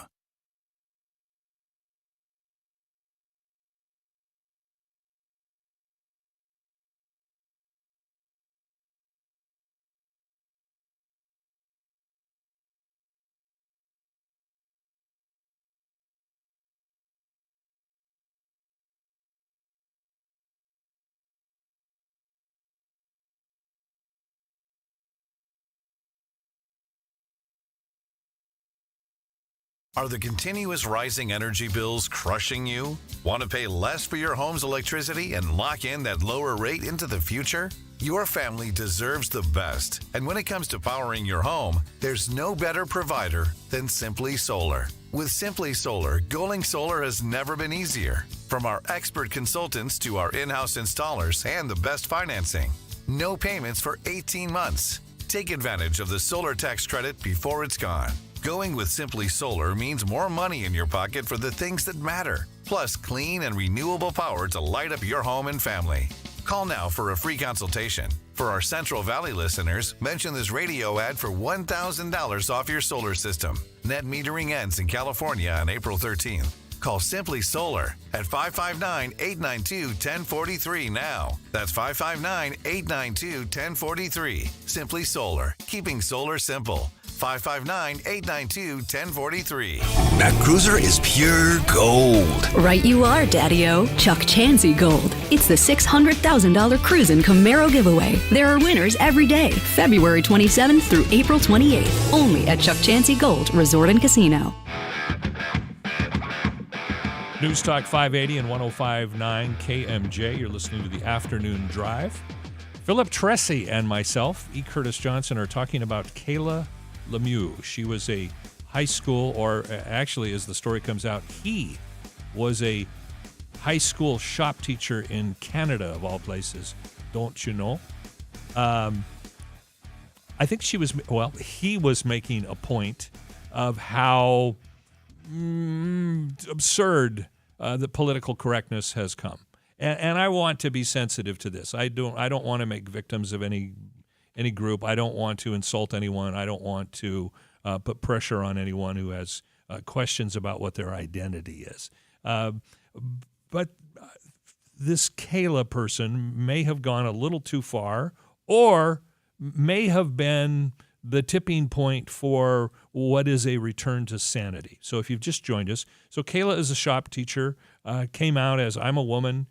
Are the continuous rising energy bills crushing you? Want to pay less for your home's electricity and lock in that lower rate into the future? Your family deserves the best. And when it comes to powering your home, there's no better provider than Simply Solar. With Simply Solar, going solar has never been easier. From our expert consultants to our in-house installers and the best financing. No payments for 18 months. Take advantage of the solar tax credit before it's gone. Going with Simply Solar means more money in your pocket for the things that matter, plus clean and renewable power to light up your home and family. Call now for a free consultation. For our Central Valley listeners, mention this radio ad for $1,000 off your solar system. Net metering ends in California on April 13th. Call Simply Solar at 559-892-1043 now. That's 559-892-1043. Simply Solar, keeping solar simple. 559-892-1043. That cruiser is pure gold. Right you are, Daddy-O. Chuck Chansey Gold. It's the $600,000 Cruisin' Camaro giveaway. There are winners every day, February 27th through April 28th, only at Chuck Chansey Gold Resort and Casino. News Talk 580 and 105.9 KMJ. You're listening to the Afternoon Drive. Philip Teresi and myself, E. Curtis Johnson, are talking about Kayla Lemieux. She was a high school, or actually, as the story comes out, he was a high school shop teacher in Canada, of all places. Don't you know? I think he was making a point of how absurd the political correctness has come. And I want to be sensitive to this. I don't want to make victims of any group. I don't want to insult anyone. I don't want to put pressure on anyone who has questions about what their identity is. But this Kayla person may have gone a little too far, or may have been the tipping point for what is a return to sanity. So if you've just joined us, so Kayla is a shop teacher, came out as I'm a woman,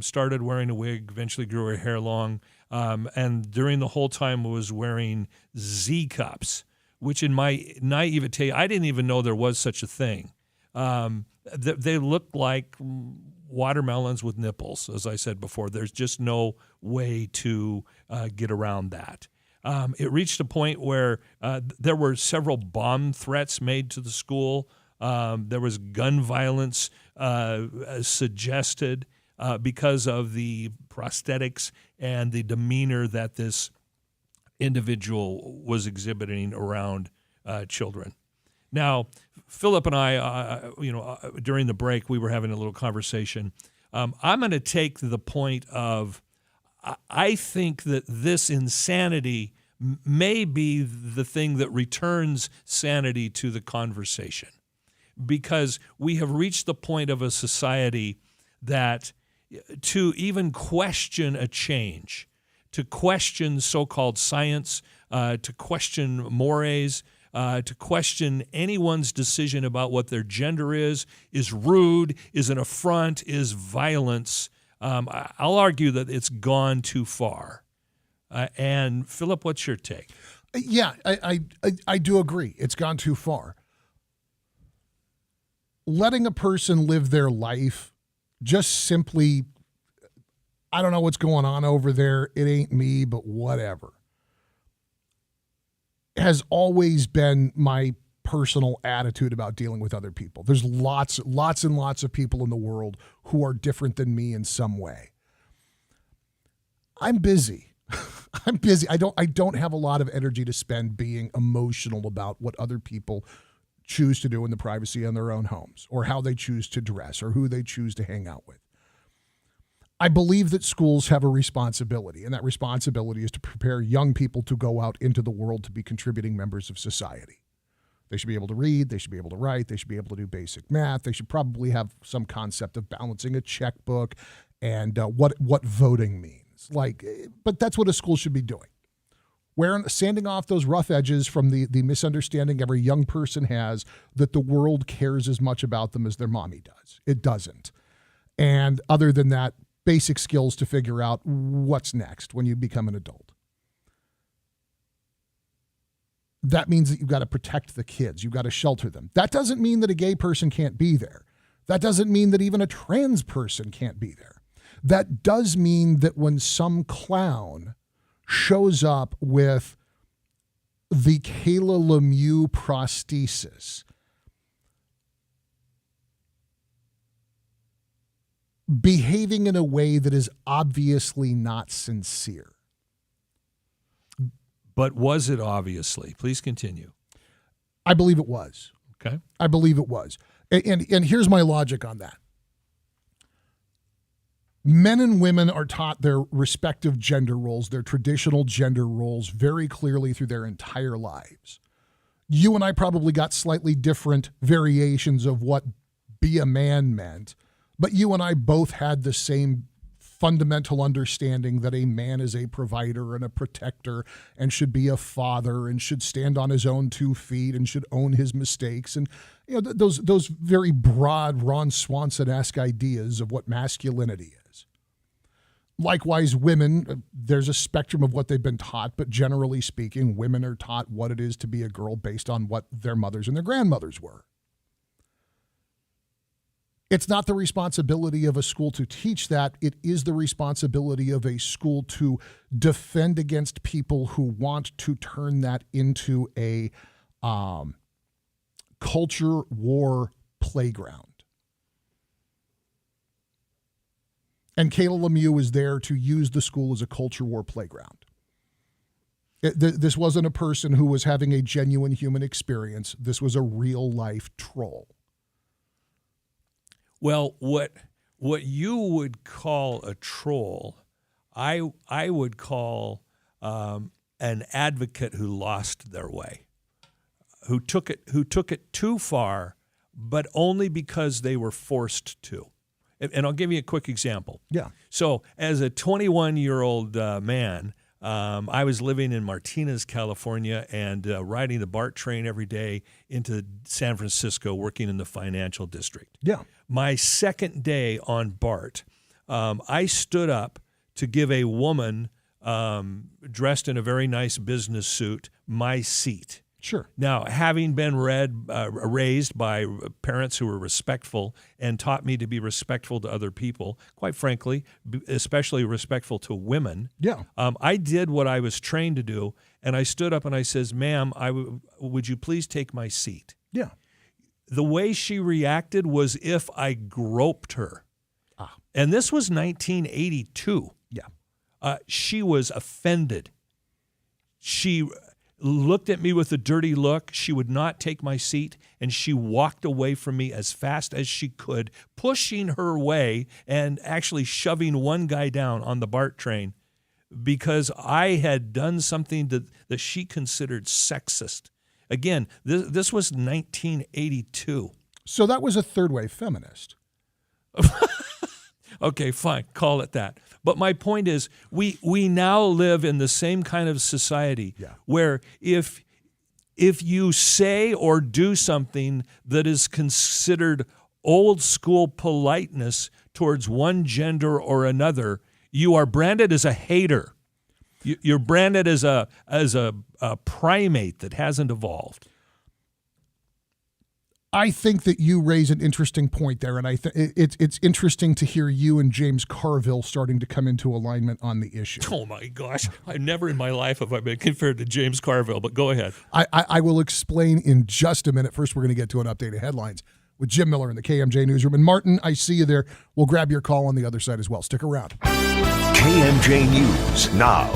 started wearing a wig, eventually grew her hair long, and during the whole time was wearing Z-cups, which in my naivete, I didn't even know there was such a thing. They look like watermelons with nipples, as I said before. There's just no way to get around that. It reached a point where there were several bomb threats made to the school. There was gun violence suggested because of the prosthetics and the demeanor that this individual was exhibiting around children. Now, Philip and I, during the break, we were having a little conversation. I'm going to take the point of, I think that this insanity may be the thing that returns sanity to the conversation, because we have reached the point of a society that to even question a change, to question so-called science, to question mores, to question anyone's decision about what their gender is rude, is an affront, is violence. I'll argue that it's gone too far. And Philip, what's your take? Yeah, I do agree. It's gone too far. Letting a person live their life just simply, I don't know what's going on over there, it ain't me, but whatever, has always been my personal attitude about dealing with other people. There's lots and lots of people in the world who are different than me in some way. I'm busy. I'm busy. I don't have a lot of energy to spend being emotional about what other people choose to do in the privacy of their own homes, or how they choose to dress, or who they choose to hang out with. I believe that schools have a responsibility, and that responsibility is to prepare young people to go out into the world to be contributing members of society. They should be able to read, they should be able to write, they should be able to do basic math, they should probably have some concept of balancing a checkbook and what voting means. But that's what a school should be doing. Sanding off those rough edges from the misunderstanding every young person has that the world cares as much about them as their mommy does. It doesn't. And other than that, basic skills to figure out what's next when you become an adult. That means that you've got to protect the kids. You've got to shelter them. That doesn't mean that a gay person can't be there. That doesn't mean that even a trans person can't be there. That does mean that when some clown shows up with the Kayla Lemieux prosthesis, behaving in a way that is obviously not sincere. But was it obviously? Please continue. I believe it was. Okay. I believe it was. And here's my logic on that. Men and women are taught their respective gender roles, their traditional gender roles, very clearly through their entire lives. You and I probably got slightly different variations of what be a man meant, but you and I both had the same fundamental understanding that a man is a provider and a protector and should be a father and should stand on his own 2 feet and should own his mistakes. And those very broad Ron Swanson-esque ideas of what masculinity is. Likewise, women, there's a spectrum of what they've been taught, but generally speaking, women are taught what it is to be a girl based on what their mothers and their grandmothers were. It's not the responsibility of a school to teach that. It is the responsibility of a school to defend against people who want to turn that into a culture war playground. And Kayla Lemieux is there to use the school as a culture war playground. This wasn't a person who was having a genuine human experience. This was a real life troll. Well, what you would call a troll, I would call an advocate who lost their way, who took it too far, but only because they were forced to. And I'll give you a quick example. Yeah. So as a 21-year-old man, I was living in Martinez, California, and riding the BART train every day into San Francisco, working in the financial district. Yeah. My second day on BART, I stood up to give a woman dressed in a very nice business suit my seat. Sure. Now, having been raised by parents who were respectful and taught me to be respectful to other people, quite frankly, especially respectful to women, yeah, I did what I was trained to do, and I stood up and I says, "Ma'am, would you please take my seat?" Yeah. The way she reacted was if I groped her. And this was 1982. Yeah. She was offended. She looked at me with a dirty look. She would not take my seat, and she walked away from me as fast as she could, pushing her way and actually shoving one guy down on the BART train because I had done something that she considered sexist. Again, this was 1982. So that was a third wave feminist. Okay, fine, call it that. But my point is, we now live in the same kind of society where if you say or do something that is considered old school politeness towards one gender or another, you are branded as a hater. You're branded as a primate that hasn't evolved. I think that you raise an interesting point there, and it's interesting to hear you and James Carville starting to come into alignment on the issue. Oh my gosh, I never in my life have I been compared to James Carville, but go ahead. I will explain in just a minute. First, we're going to get to an update of headlines with Jim Miller in the KMJ newsroom. And Martin, I see you there. We'll grab your call on the other side as well. Stick around. KMJ News now.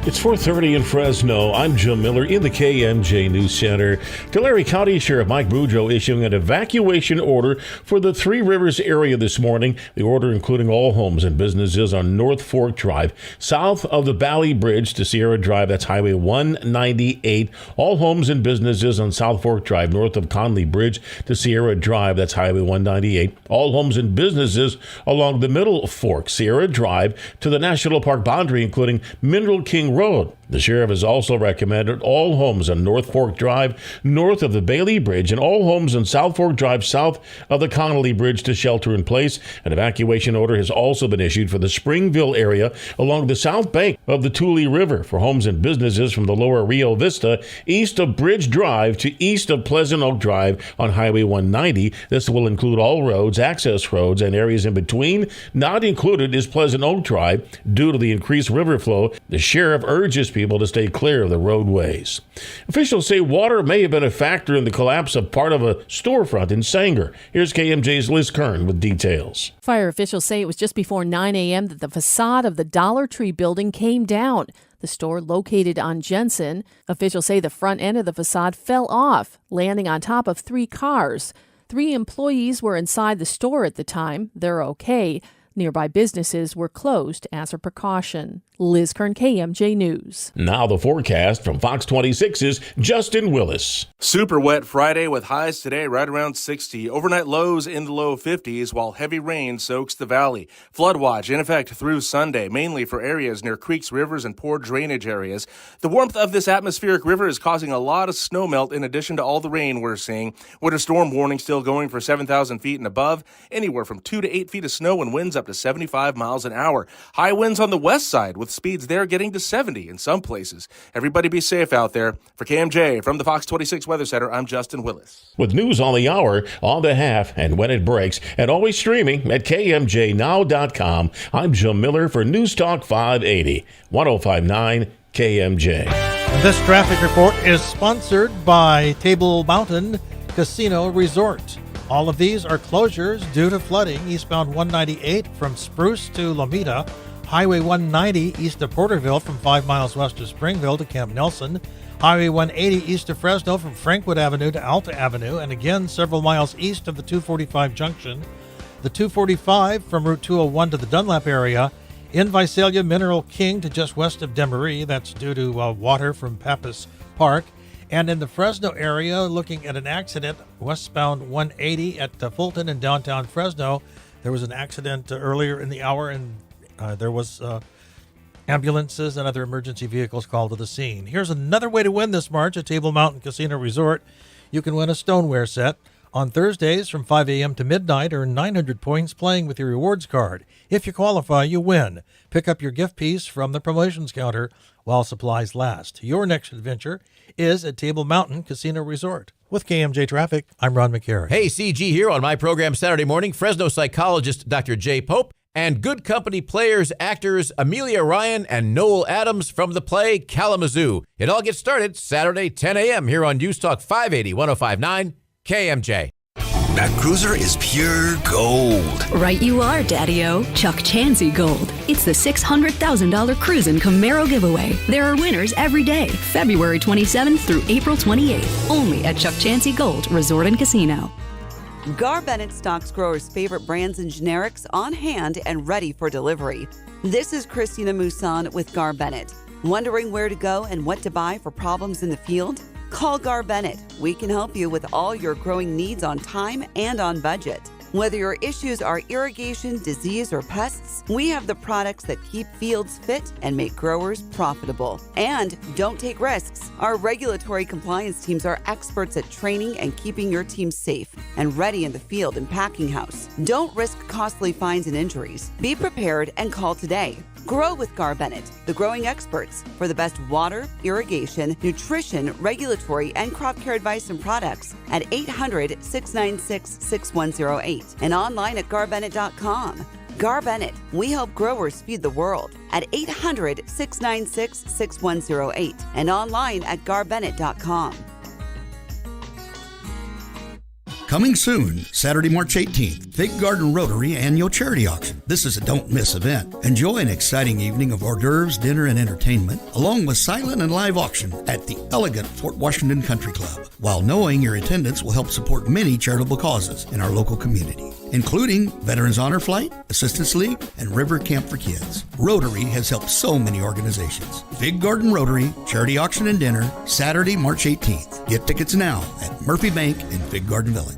It's 4:30 in Fresno. I'm Jim Miller in the KMJ News Center. Tulare County Sheriff Mike Boudreaux issuing an evacuation order for the Three Rivers area this morning. The order including all homes and businesses on North Fork Drive, south of the Valley Bridge to Sierra Drive. That's Highway 198. All homes and businesses on South Fork Drive, north of Conley Bridge to Sierra Drive. That's Highway 198. All homes and businesses along the Middle Fork, Sierra Drive to the National Park boundary, including Mineral King Road. The sheriff has also recommended all homes on North Fork Drive, north of the Bailey Bridge, and all homes on South Fork Drive, south of the Connolly Bridge to shelter in place. An evacuation order has also been issued for the Springville area along the south bank of the Tule River for homes and businesses from the lower Rio Vista, east of Bridge Drive to east of Pleasant Oak Drive on Highway 190. This will include all roads, access roads, and areas in between. Not included is Pleasant Oak Drive. Due to the increased river flow, the sheriff urges people to stay clear of the roadways. Officials say water may have been a factor in the collapse of part of a storefront in Sanger. Here's KMJ's Liz Kern with details. Fire officials say it was just before 9 a.m. that the facade of the Dollar Tree building came down. The store located on Jensen. Officials say the front end of the facade fell off, landing on top of 3 cars. 3 employees were inside the store at the time. They're okay. Nearby businesses were closed as a precaution. Liz Kern, KMJ News. Now the forecast from Fox 26's Justin Willis. Super wet Friday with highs today right around 60. Overnight lows in the low 50s while heavy rain soaks the valley. Flood watch in effect through Sunday, mainly for areas near creeks, rivers, and poor drainage areas. The warmth of this atmospheric river is causing a lot of snowmelt in addition to all the rain we're seeing. Winter storm warning still going for 7,000 feet and above. Anywhere from 2 to 8 feet of snow and winds up to 75 miles an hour. High winds on the west side with speeds there getting to 70 in some places. Everybody be safe out there. For KMJ from the Fox 26 Weather Center, I'm Justin Willis. With news on the hour, on the half, and when it breaks, and always streaming at KMJNow.com, I'm Jim Miller for News Talk 580, 105.9 KMJ. And this traffic report is sponsored by Table Mountain Casino Resort. All of these are closures due to flooding. Eastbound 198 from Spruce to Lomita, Highway 190 east of Porterville from 5 miles west of Springville to Camp Nelson, Highway 180 east of Fresno from Frankwood Avenue to Alta Avenue, and again several miles east of the 245 junction. The 245 from Route 201 to the Dunlap area, in Visalia, Mineral King to just west of Demery, that's due to water from Pappas Park. And in the Fresno area, looking at an accident, westbound 180 at Fulton in downtown Fresno. There was an accident earlier in the hour, and there was ambulances and other emergency vehicles called to the scene. Here's another way to win this March at Table Mountain Casino Resort. You can win a stoneware set. On Thursdays from 5 a.m. to midnight, earn 900 points playing with your rewards card. If you qualify, you win. Pick up your gift piece from the promotions counter while supplies last. Your next adventure is at Table Mountain Casino Resort. With KMJ Traffic, I'm Ron McCarry. Hey, CG here on my program Saturday morning. Fresno psychologist Dr. Jay Pope and good company players, actors Amelia Ryan and Noel Adams from the play Kalamazoo. It all gets started Saturday, 10 a.m. here on News Talk 580, 105.9 KMJ. That cruiser is pure gold. Right you are, Daddy-O. Chuck Chansey Gold. It's the $600,000 Cruisin' Camaro giveaway. There are winners every day, February 27th through April 28th. Only at Chuck Chansey Gold Resort and Casino. Gar Bennett stocks growers' favorite brands and generics on hand and ready for delivery. This is Christina Mousson with Gar Bennett. Wondering where to go and what to buy for problems in the field? Call Gar Bennett. We can help you with all your growing needs on time and on budget. Whether your issues are irrigation, disease, or pests, we have the products that keep fields fit and make growers profitable. And don't take risks. Our regulatory compliance teams are experts at training and keeping your team safe and ready in the field and packing house. Don't risk costly fines and injuries. Be prepared and call today. Grow with Gar Bennett, the growing experts for the best water, irrigation, nutrition, regulatory, and crop care advice and products at 800-696-6108 and online at garbennett.com. Gar Bennett, we help growers feed the world at 800-696-6108 and online at garbennett.com. Coming soon, Saturday, March 18th, Fig Garden Rotary Annual Charity Auction. This is a don't-miss event. Enjoy an exciting evening of hors d'oeuvres, dinner, and entertainment, along with silent and live auction at the elegant Fort Washington Country Club, while knowing your attendance will help support many charitable causes in our local community, including Veterans Honor Flight, Assistance League, and River Camp for Kids. Rotary has helped so many organizations. Fig Garden Rotary Charity Auction and Dinner, Saturday, March 18th. Get tickets now at Murphy Bank in Fig Garden Village.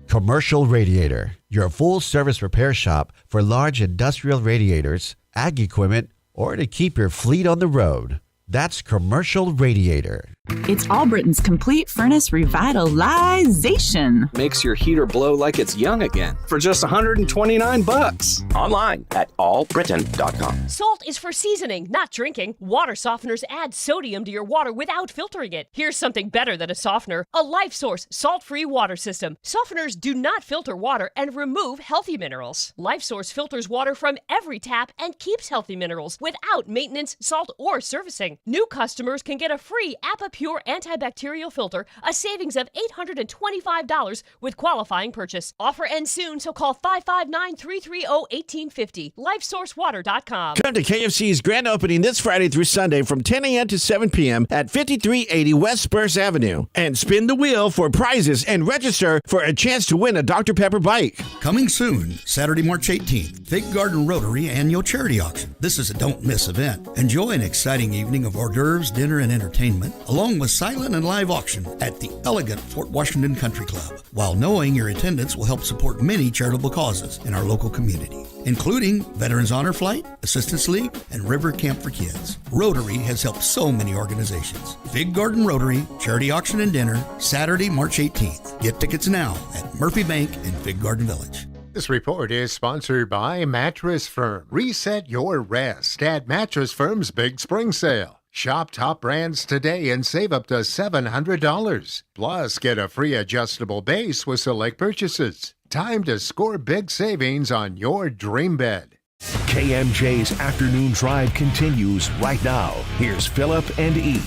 Commercial Radiator, your full-service repair shop for large industrial radiators, ag equipment, or to keep your fleet on the road. That's Commercial Radiator. It's Allbritton's complete furnace revitalization. Makes your heater blow like it's young again for just $129. Online at allbritain.com. Salt is for seasoning, not drinking. Water softeners add sodium to your water without filtering it. Here's something better than a softener: a LifeSource salt-free water system. Softeners do not filter water and remove healthy minerals. LifeSource filters water from every tap and keeps healthy minerals without maintenance, salt, or servicing. New customers can get a free app pure antibacterial filter, a savings of $825 with qualifying purchase. Offer ends soon, so call 559-330-1850. LifeSourceWater.com. Come to KFC's grand opening this Friday through Sunday from 10 a.m. to 7 p.m. at 5380 West Spruce Avenue. And spin the wheel for prizes and register for a chance to win a Dr. Pepper bike. Coming soon, Saturday, March 18th, Fig Garden Rotary Annual Charity Auction. This is a don't-miss event. Enjoy an exciting evening of hors d'oeuvres, dinner, and entertainment, along with silent and live auction at the elegant Fort Washington Country Club, while knowing your attendance will help support many charitable causes in our local community, including Veterans Honor Flight, Assistance League, and River Camp for Kids. Rotary has helped so many organizations. Fig Garden Rotary, Charity Auction and Dinner, Saturday, March 18th. Get tickets now at Murphy Bank in Fig Garden Village. This report is sponsored by Mattress Firm. Reset your rest at Mattress Firm's Big Spring Sale. Shop top brands today and save up to $700. Plus, get a free adjustable base with select purchases. Time to score big savings on your dream bed. KMJ's Afternoon Drive continues right now. Here's Philip and E.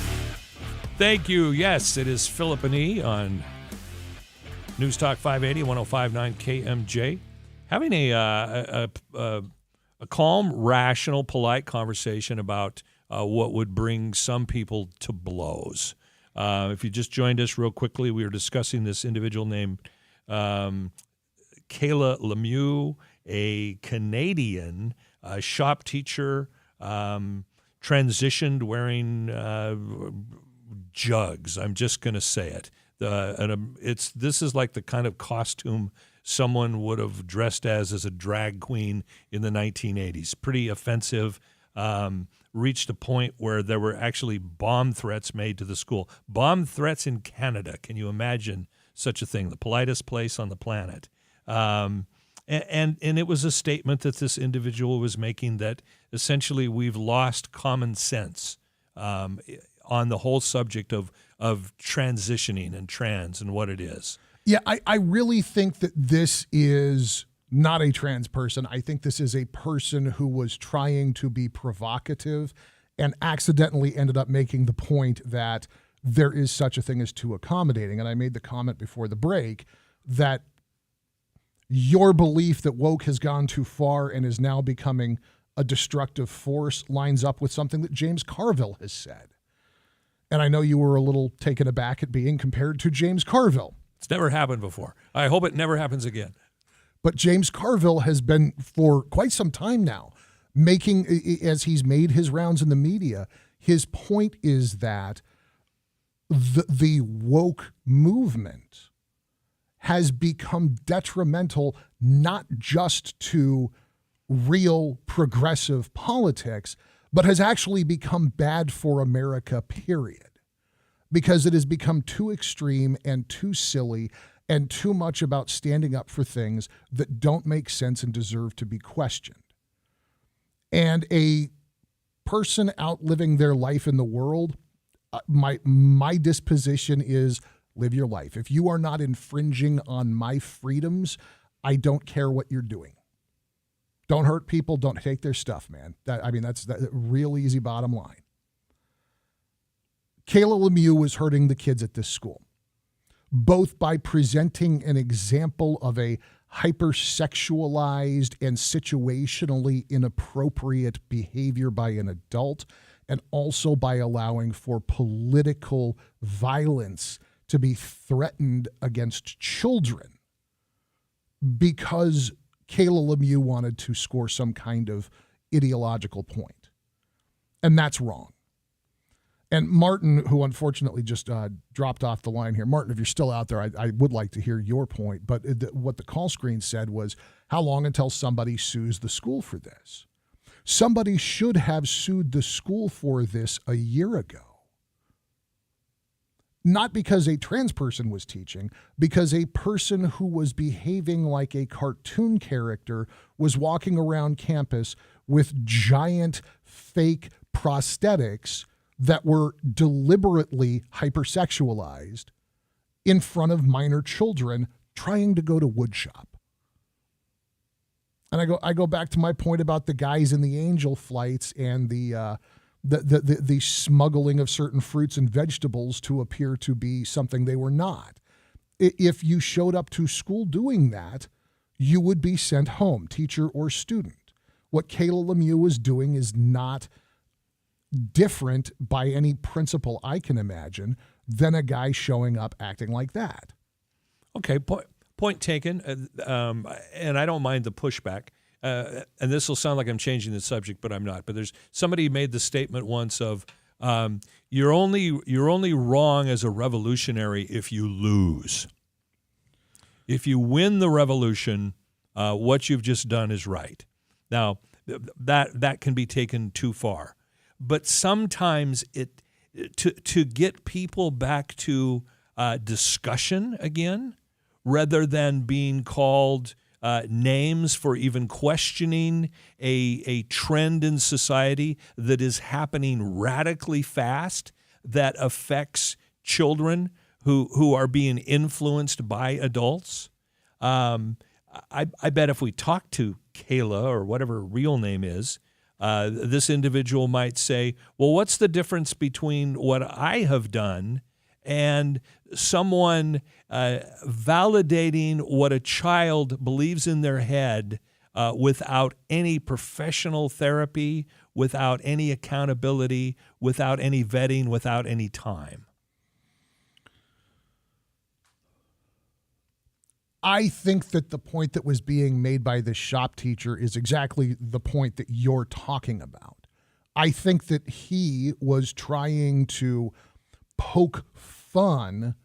Thank you. Yes, it is Philip and E on News Talk 580, 105.9 KMJ. Having a calm, rational, polite conversation about what would bring some people to blows. If you just joined us real quickly, we were discussing this individual named Kayla Lemieux, a Canadian shop teacher, transitioned wearing jugs. I'm just going to say it. This is like the kind of costume someone would have dressed as a drag queen in the 1980s. Pretty offensive. Reached a point where there were actually bomb threats made to the school. Bomb threats in Canada. Can you imagine such a thing? The politest place on the planet. And it was a statement that this individual was making that essentially we've lost common sense on the whole subject of transitioning and trans and what it is. Yeah, I really think that this is not a trans person. I think this is a person who was trying to be provocative and accidentally ended up making the point that there is such a thing as too accommodating. And I made the comment before the break that your belief that woke has gone too far and is now becoming a destructive force lines up with something that James Carville has said. And I know you were a little taken aback at being compared to James Carville. It's never happened before. I hope it never happens again. But James Carville has been, for quite some time now, making, as he's made his rounds in the media, his point is that the woke movement has become detrimental not just to real progressive politics, but has actually become bad for America, period. Because it has become too extreme and too silly and too much about standing up for things that don't make sense and deserve to be questioned. And a person out living their life in the world, my disposition is live your life. If you are not infringing on my freedoms, I don't care what you're doing. Don't hurt people. Don't take their stuff, man. That's the real easy bottom line. Kayla Lemieux was hurting the kids at this school, both by presenting an example of a hypersexualized and situationally inappropriate behavior by an adult, and also by allowing for political violence to be threatened against children because Kayla Lemieux wanted to score some kind of ideological point. And that's wrong. And Martin, who unfortunately just dropped off the line here. Martin, if you're still out there, I would like to hear your point. But what the call screen said was, how long until somebody sues the school for this? Somebody should have sued the school for this a year ago. Not because a trans person was teaching, because a person who was behaving like a cartoon character was walking around campus with giant fake prosthetics that were deliberately hypersexualized in front of minor children trying to go to woodshop. And I go back to my point about the guys in the angel flights and the the smuggling of certain fruits and vegetables to appear to be something they were not. If you showed up to school doing that, you would be sent home, teacher or student. What Kayla Lemieux was doing is not different by any principle I can imagine than a guy showing up acting like that. Okay, point taken. And I don't mind the pushback. And this will sound like I'm changing the subject, but I'm not. But there's somebody made the statement once of you're only wrong as a revolutionary if you lose. If you win the revolution, what you've just done is right. Now, that can be taken too far. But sometimes to get people back to discussion again, rather than being called names for even questioning a trend in society that is happening radically fast that affects children who are being influenced by adults. I bet if we talk to Kayla or whatever her real name is, this individual might say, well, what's the difference between what I have done and someone validating what a child believes in their head without any professional therapy, without any accountability, without any vetting, without any time? I think that the point that was being made by the shop teacher is exactly the point that you're talking about. I think that he was trying to poke fun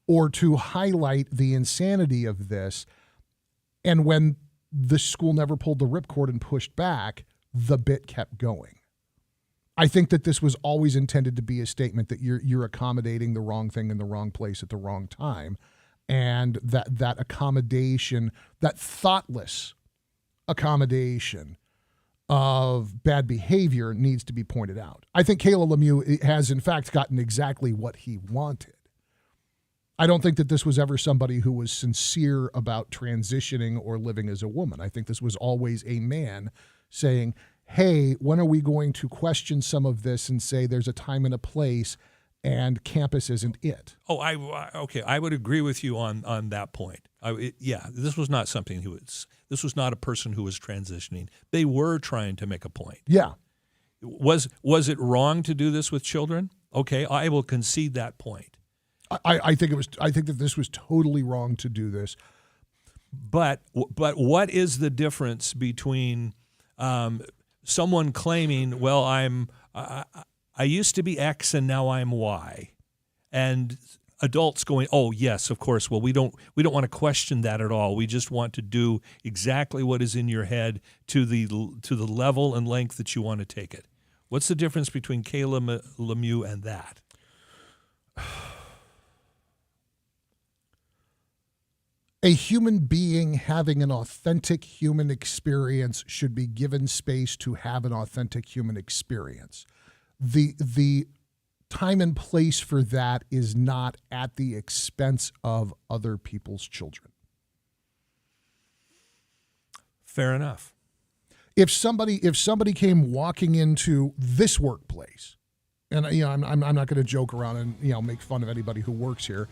or to highlight the insanity of this. And when the school never pulled the ripcord and pushed back, the bit kept going. I think that this was always intended to be a statement that you're accommodating the wrong thing in the wrong place at the wrong time. And that accommodation, that thoughtless accommodation of bad behavior needs to be pointed out. I think Kayla Lemieux has, in fact, gotten exactly what he wanted. I don't think that this was ever somebody who was sincere about transitioning or living as a woman. I think this was always a man saying, hey, when are we going to question some of this and say there's a time and a place and campus isn't it? Oh, okay. I would agree with you on that point. This was not something this was not a person who was transitioning. They were trying to make a point. Yeah. Was it wrong to do this with children? Okay, I will concede that point. I think that this was totally wrong to do this. But what is the difference between someone claiming, well, I used to be X and now I'm Y, and adults going, oh yes, of course. Well, we don't want to question that at all. We just want to do exactly what is in your head to the level and length that you want to take it. What's the difference between Kayla Lemieux and that? A human being having an authentic human experience should be given space to have an authentic human experience. The time and place for that is not at the expense of other people's children. Fair enough. If somebody came walking into this workplace, and I'm not going to joke around and make fun of anybody who works here,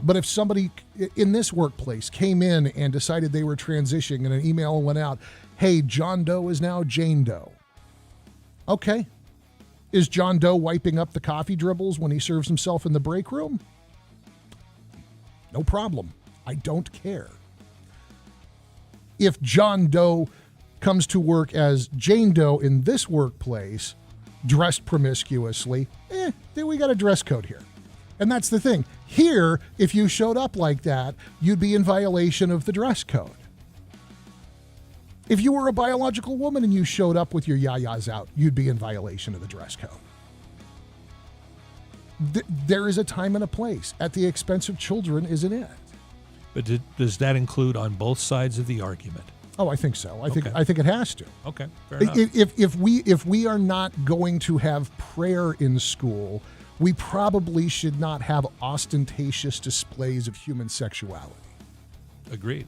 but if somebody in this workplace came in and decided they were transitioning and an email went out, hey, John Doe is now Jane Doe. Okay. Is John Doe wiping up the coffee dribbles when he serves himself in the break room? No problem. I don't care. If John Doe comes to work as Jane Doe in this workplace, dressed promiscuously, then we got a dress code here. And that's the thing. Here, if you showed up like that, you'd be in violation of the dress code. If you were a biological woman and you showed up with your yayas out, you'd be in violation of the dress code. There is a time and a place. At the expense of children, isn't it? But does that include on both sides of the argument? Oh, I think so. I think it has to. Okay, fair enough. If we are not going to have prayer in school, we probably should not have ostentatious displays of human sexuality. Agreed.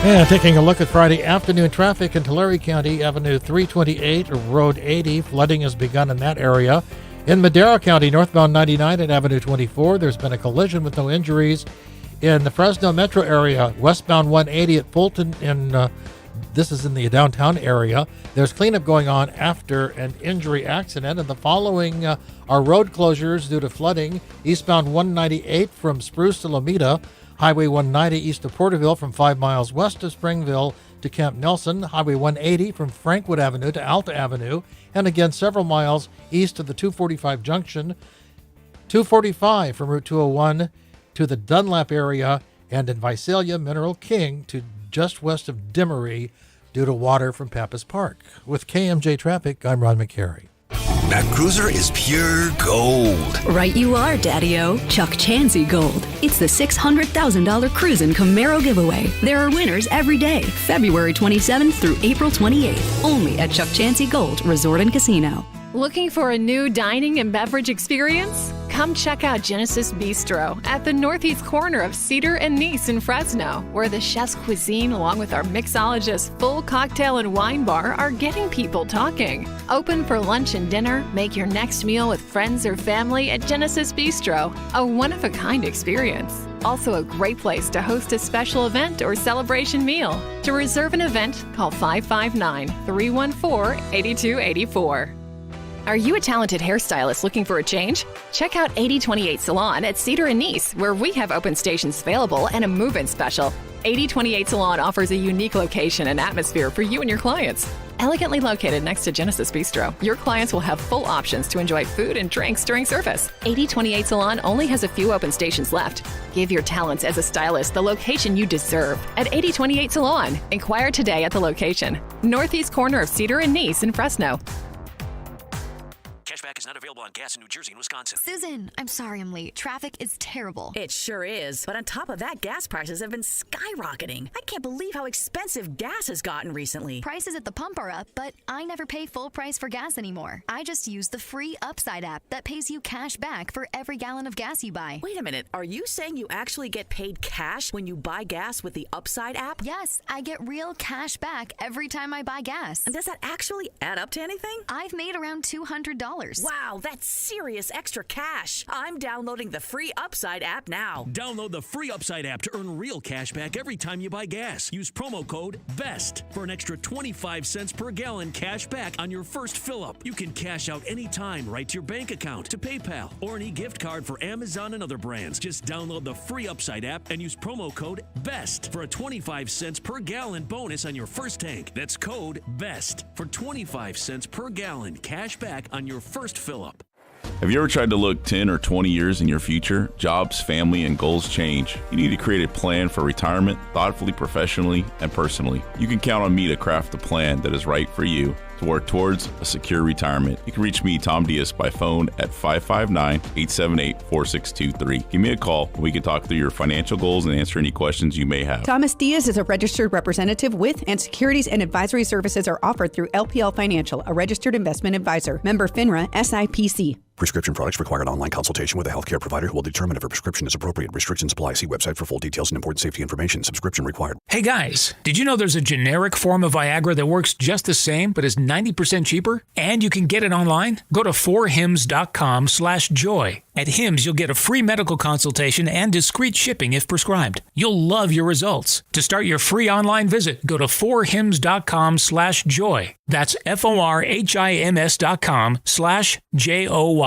And taking a look at Friday afternoon traffic in Tulare County, Avenue 328, Road 80. Flooding has begun in that area. In Madera County, northbound 99 at Avenue 24, there's been a collision with no injuries. In the Fresno metro area, westbound 180 at Fulton, this is in the downtown area. There's cleanup going on after an injury accident. And the following are road closures due to flooding. Eastbound 198 from Spruce to Lomita. Highway 190 east of Porterville from 5 miles west of Springville to Camp Nelson. Highway 180 from Frankwood Avenue to Alta Avenue. And again, several miles east of the 245 junction. 245 from Route 201 to the Dunlap area. And in Visalia, Mineral King to just west of Dimmery due to water from Pappas Park. With KMJ Traffic, I'm Ron McCary. That cruiser is pure gold. Right you are, Daddy-O. Chuck Chansey Gold. It's the $600,000 Cruisin' Camaro giveaway. There are winners every day, February 27th through April 28th. Only at Chuck Chansey Gold Resort and Casino. Looking for a new dining and beverage experience? Come check out Genesis Bistro at the northeast corner of Cedar and Nice in Fresno, where the chef's cuisine, along with our mixologist full cocktail and wine bar, are getting people talking. Open for lunch and dinner, make your next meal with friends or family at Genesis Bistro, a one-of-a-kind experience. Also a great place to host a special event or celebration meal. To reserve an event, call 559-314-8284. Are you a talented hairstylist looking for a change? Check out 8028 Salon at Cedar and Nice, where we have open stations available and a move-in special. 8028 Salon offers a unique location and atmosphere for you and your clients. Elegantly located next to Genesis Bistro, your clients will have full options to enjoy food and drinks during service. 8028 Salon only has a few open stations left. Give your talents as a stylist the location you deserve at 8028 Salon. Inquire today at the location, northeast corner of Cedar and Nice in Fresno. Cashback is not available on gas in New Jersey and Wisconsin. Susan, I'm sorry I'm late. Traffic is terrible. It sure is. But on top of that, gas prices have been skyrocketing. I can't believe how expensive gas has gotten recently. Prices at the pump are up, but I never pay full price for gas anymore. I just use the free Upside app that pays you cash back for every gallon of gas you buy. Wait a minute. Are you saying you actually get paid cash when you buy gas with the Upside app? Yes, I get real cash back every time I buy gas. And does that actually add up to anything? I've made around $200. Wow, that's serious extra cash. I'm downloading the free Upside app now. Download the free Upside app to earn real cash back every time you buy gas. Use promo code BEST for an extra 25 cents per gallon cash back on your first fill-up. You can cash out anytime right to your bank account, to PayPal, or an e-gift card for Amazon and other brands. Just download the free Upside app and use promo code BEST for a 25 cents per gallon bonus on your first tank. That's code BEST for 25 cents per gallon cash back on your first fill-up. Have you ever tried to look 10 or 20 years in your future? Jobs, family, and goals change. You need to create a plan for retirement thoughtfully, professionally, and personally. You can count on me to craft a plan that is right for you to work towards a secure retirement. You can reach me, Tom Diaz, by phone at 559-878-4623. Give me a call and we can talk through your financial goals and answer any questions you may have. Thomas Diaz is a registered representative with, and securities and advisory services are offered through LPL Financial, a registered investment advisor. Member FINRA, SIPC. Prescription products require an online consultation with a healthcare provider who will determine if a prescription is appropriate. Restrictions apply. See website for full details and important safety information. Subscription required. Hey guys, did you know there's a generic form of Viagra that works just the same but is 90% cheaper? And you can get it online? Go to 4hims.com/joy. At Hims, you'll get a free medical consultation and discreet shipping if prescribed. You'll love your results. To start your free online visit, go to 4hims.com/joy. That's FORHIMS.com/JOY.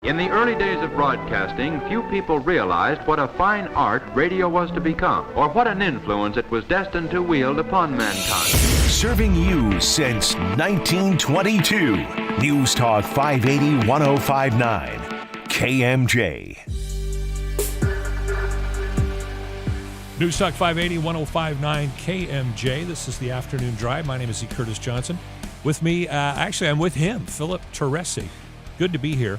In the early days of broadcasting, few people realized what a fine art radio was to become, or what an influence it was destined to wield upon mankind. Serving you since 1922. News Talk 580 1059. KMJ. News Talk 580 1059 KMJ. This is the Afternoon Drive. My name is E. Curtis Johnson. With me, I'm with him, Philip Teresi. Good to be here.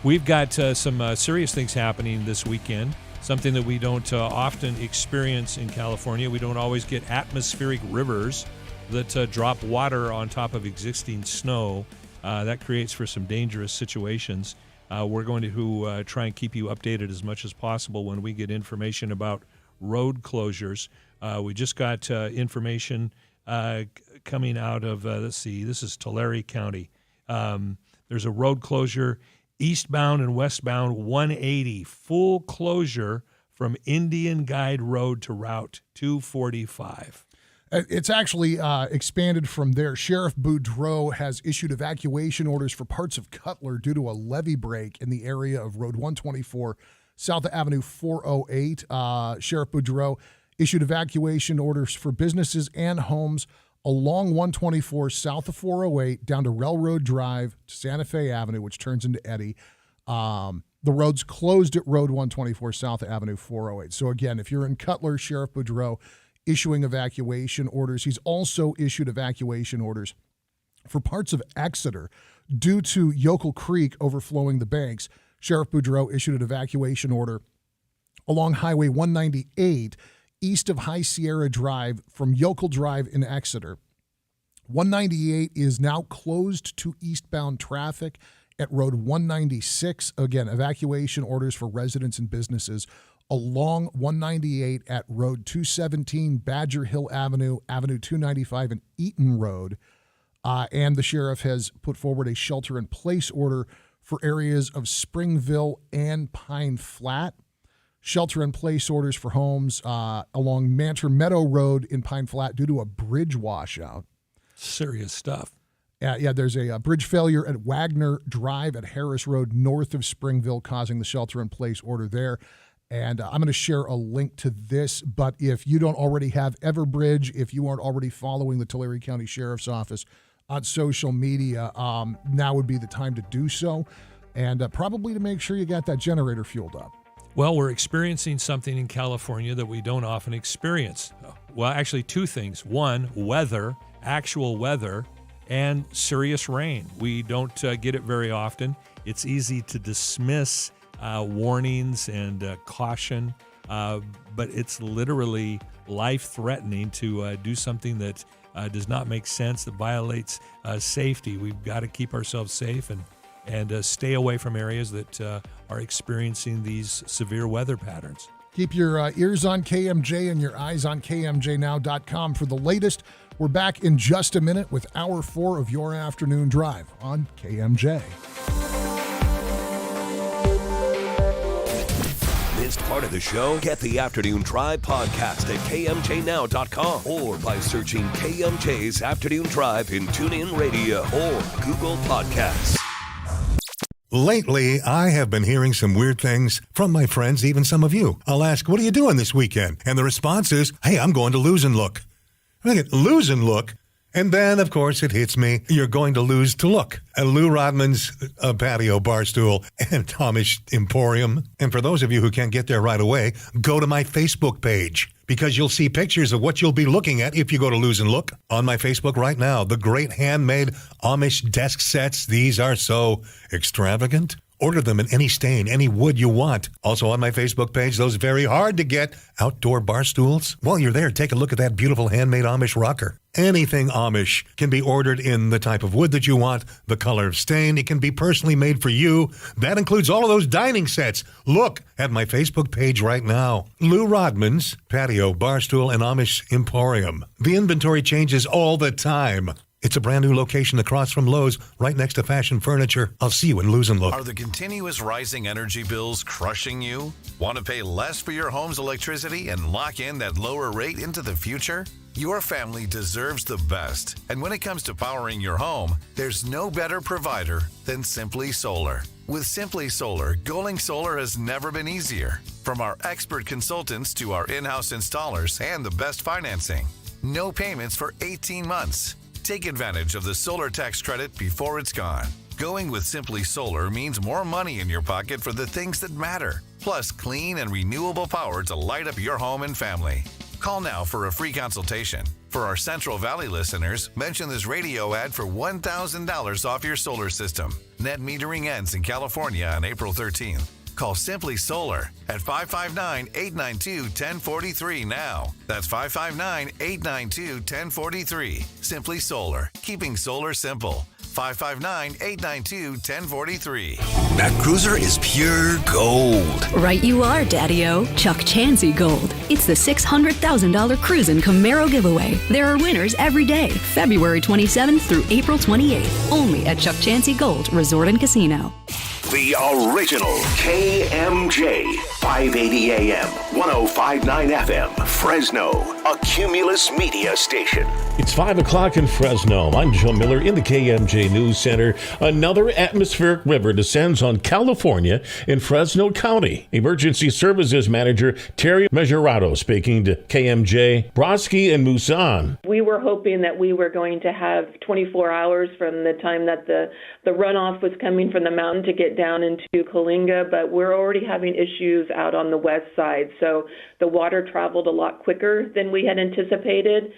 We've got some serious things happening this weekend, something that we don't often experience in California. We don't always get atmospheric rivers that drop water on top of existing snow. That creates for some dangerous situations. We're going to try and keep you updated as much as possible when we get information about road closures. We just got information coming out of, this is Tulare County. There's a road closure eastbound and westbound 180, full closure from Indian Guide Road to Route 245. It's actually expanded from there. Sheriff Boudreaux has issued evacuation orders for parts of Cutler due to a levee break in the area of Road 124, south of Avenue 408. Sheriff Boudreaux issued evacuation orders for businesses and homes along 124 south of 408 down to Railroad Drive to Santa Fe Avenue, which turns into Eddy. The road's closed at Road 124 south of Avenue 408. So again, if you're in Cutler, Sheriff Boudreaux issuing evacuation orders. He's also issued evacuation orders for parts of Exeter due to Yokel Creek overflowing the banks. Sheriff Boudreaux issued an evacuation order along Highway 198 east of High Sierra Drive from Yokel Drive in Exeter. 198 is now closed to eastbound traffic at Road 196. Again, evacuation orders for residents and businesses along 198 at Road 217, Badger Hill Avenue, Avenue 295, and Eaton Road. And the sheriff has put forward a shelter-in-place order for areas of Springville and Pine Flat. Shelter-in-place orders for homes along Mantor Meadow Road in Pine Flat due to a bridge washout. Serious stuff. Yeah, there's a bridge failure at Wagner Drive at Harris Road north of Springville, causing the shelter-in-place order there. And I'm going to share a link to this, but if you don't already have Everbridge, if you aren't already following the Tulare County Sheriff's Office on social media, now would be the time to do so, and probably to make sure you got that generator fueled up. Well, we're experiencing something in California that we don't often experience. Well, actually, two things. One, weather, actual weather, and serious rain. We don't get it very often. It's easy to dismiss warnings and caution, but it's literally life-threatening to do something that does not make sense, that violates safety. We've got to keep ourselves safe and stay away from areas that are experiencing these severe weather patterns. Keep your ears on KMJ and your eyes on KMJNow.com for the latest. We're back in just a minute with Hour 4 of your afternoon drive on KMJ. Missed part of the show? Get the Afternoon Drive podcast at KMJNow.com or by searching KMJ's Afternoon Drive in TuneIn Radio or Google Podcasts. Lately, I have been hearing some weird things from my friends, even some of you. I'll ask, what are you doing this weekend? And the response is, hey, I'm going to Lose and Look. I get Lose and Look. And then, of course, it hits me, you're going to lose to look. Lou Rodman's Patio Barstool and Amish Emporium. And for those of you who can't get there right away, go to my Facebook page, because you'll see pictures of what you'll be looking at if you go to Lose and Look. On my Facebook right now, the great handmade Amish desk sets. These are so extravagant. Order them in any stain, any wood you want. Also on my Facebook page, those very hard to get outdoor bar stools. While you're there, take a look at that beautiful handmade Amish rocker. Anything Amish can be ordered in the type of wood that you want, the color of stain. It can be personally made for you. That includes all of those dining sets. Look at my Facebook page right now. Lou Rodman's Patio, Barstool, and Amish Emporium. The inventory changes all the time. It's a brand new location across from Lowe's, right next to Fashion Furniture. I'll see you in Lose and Look. Are the continuous rising energy bills crushing you? Want to pay less for your home's electricity and lock in that lower rate into the future? Your family deserves the best. And when it comes to powering your home, there's no better provider than Simply Solar. With Simply Solar, going solar has never been easier. From our expert consultants to our in-house installers and the best financing. No payments for 18 months. Take advantage of the solar tax credit before it's gone. Going with Simply Solar means more money in your pocket for the things that matter. Plus clean and renewable power to light up your home and family. Call now for a free consultation. For our Central Valley listeners, mention this radio ad for $1,000 off your solar system. Net metering ends in California on April 13th. Call Simply Solar at 559-892-1043 now. That's 559-892-1043. Simply Solar, keeping solar simple. 559-892-1043. That cruiser is pure gold. Right you are, Daddy-O. Chuck Chansey Gold. It's the $600,000 cruisin' Camaro giveaway. There are winners every day, February 27th through April 28th. Only at Chuck Chansey Gold Resort and Casino. The original KMJ, 580 AM, 1059 FM, Fresno, a Cumulus media station. It's 5 o'clock in Fresno. I'm Joe Miller in the KMJ News Center. Another atmospheric river descends on California in Fresno County. Emergency Services Manager Terry Mesurado speaking to KMJ, Brodsky, and Musan. We were hoping that we were going to have 24 hours from the time that the runoff was coming from the mountain to get down into Coalinga, but we're already having issues out on the west side. So the water traveled a lot quicker than we had anticipated.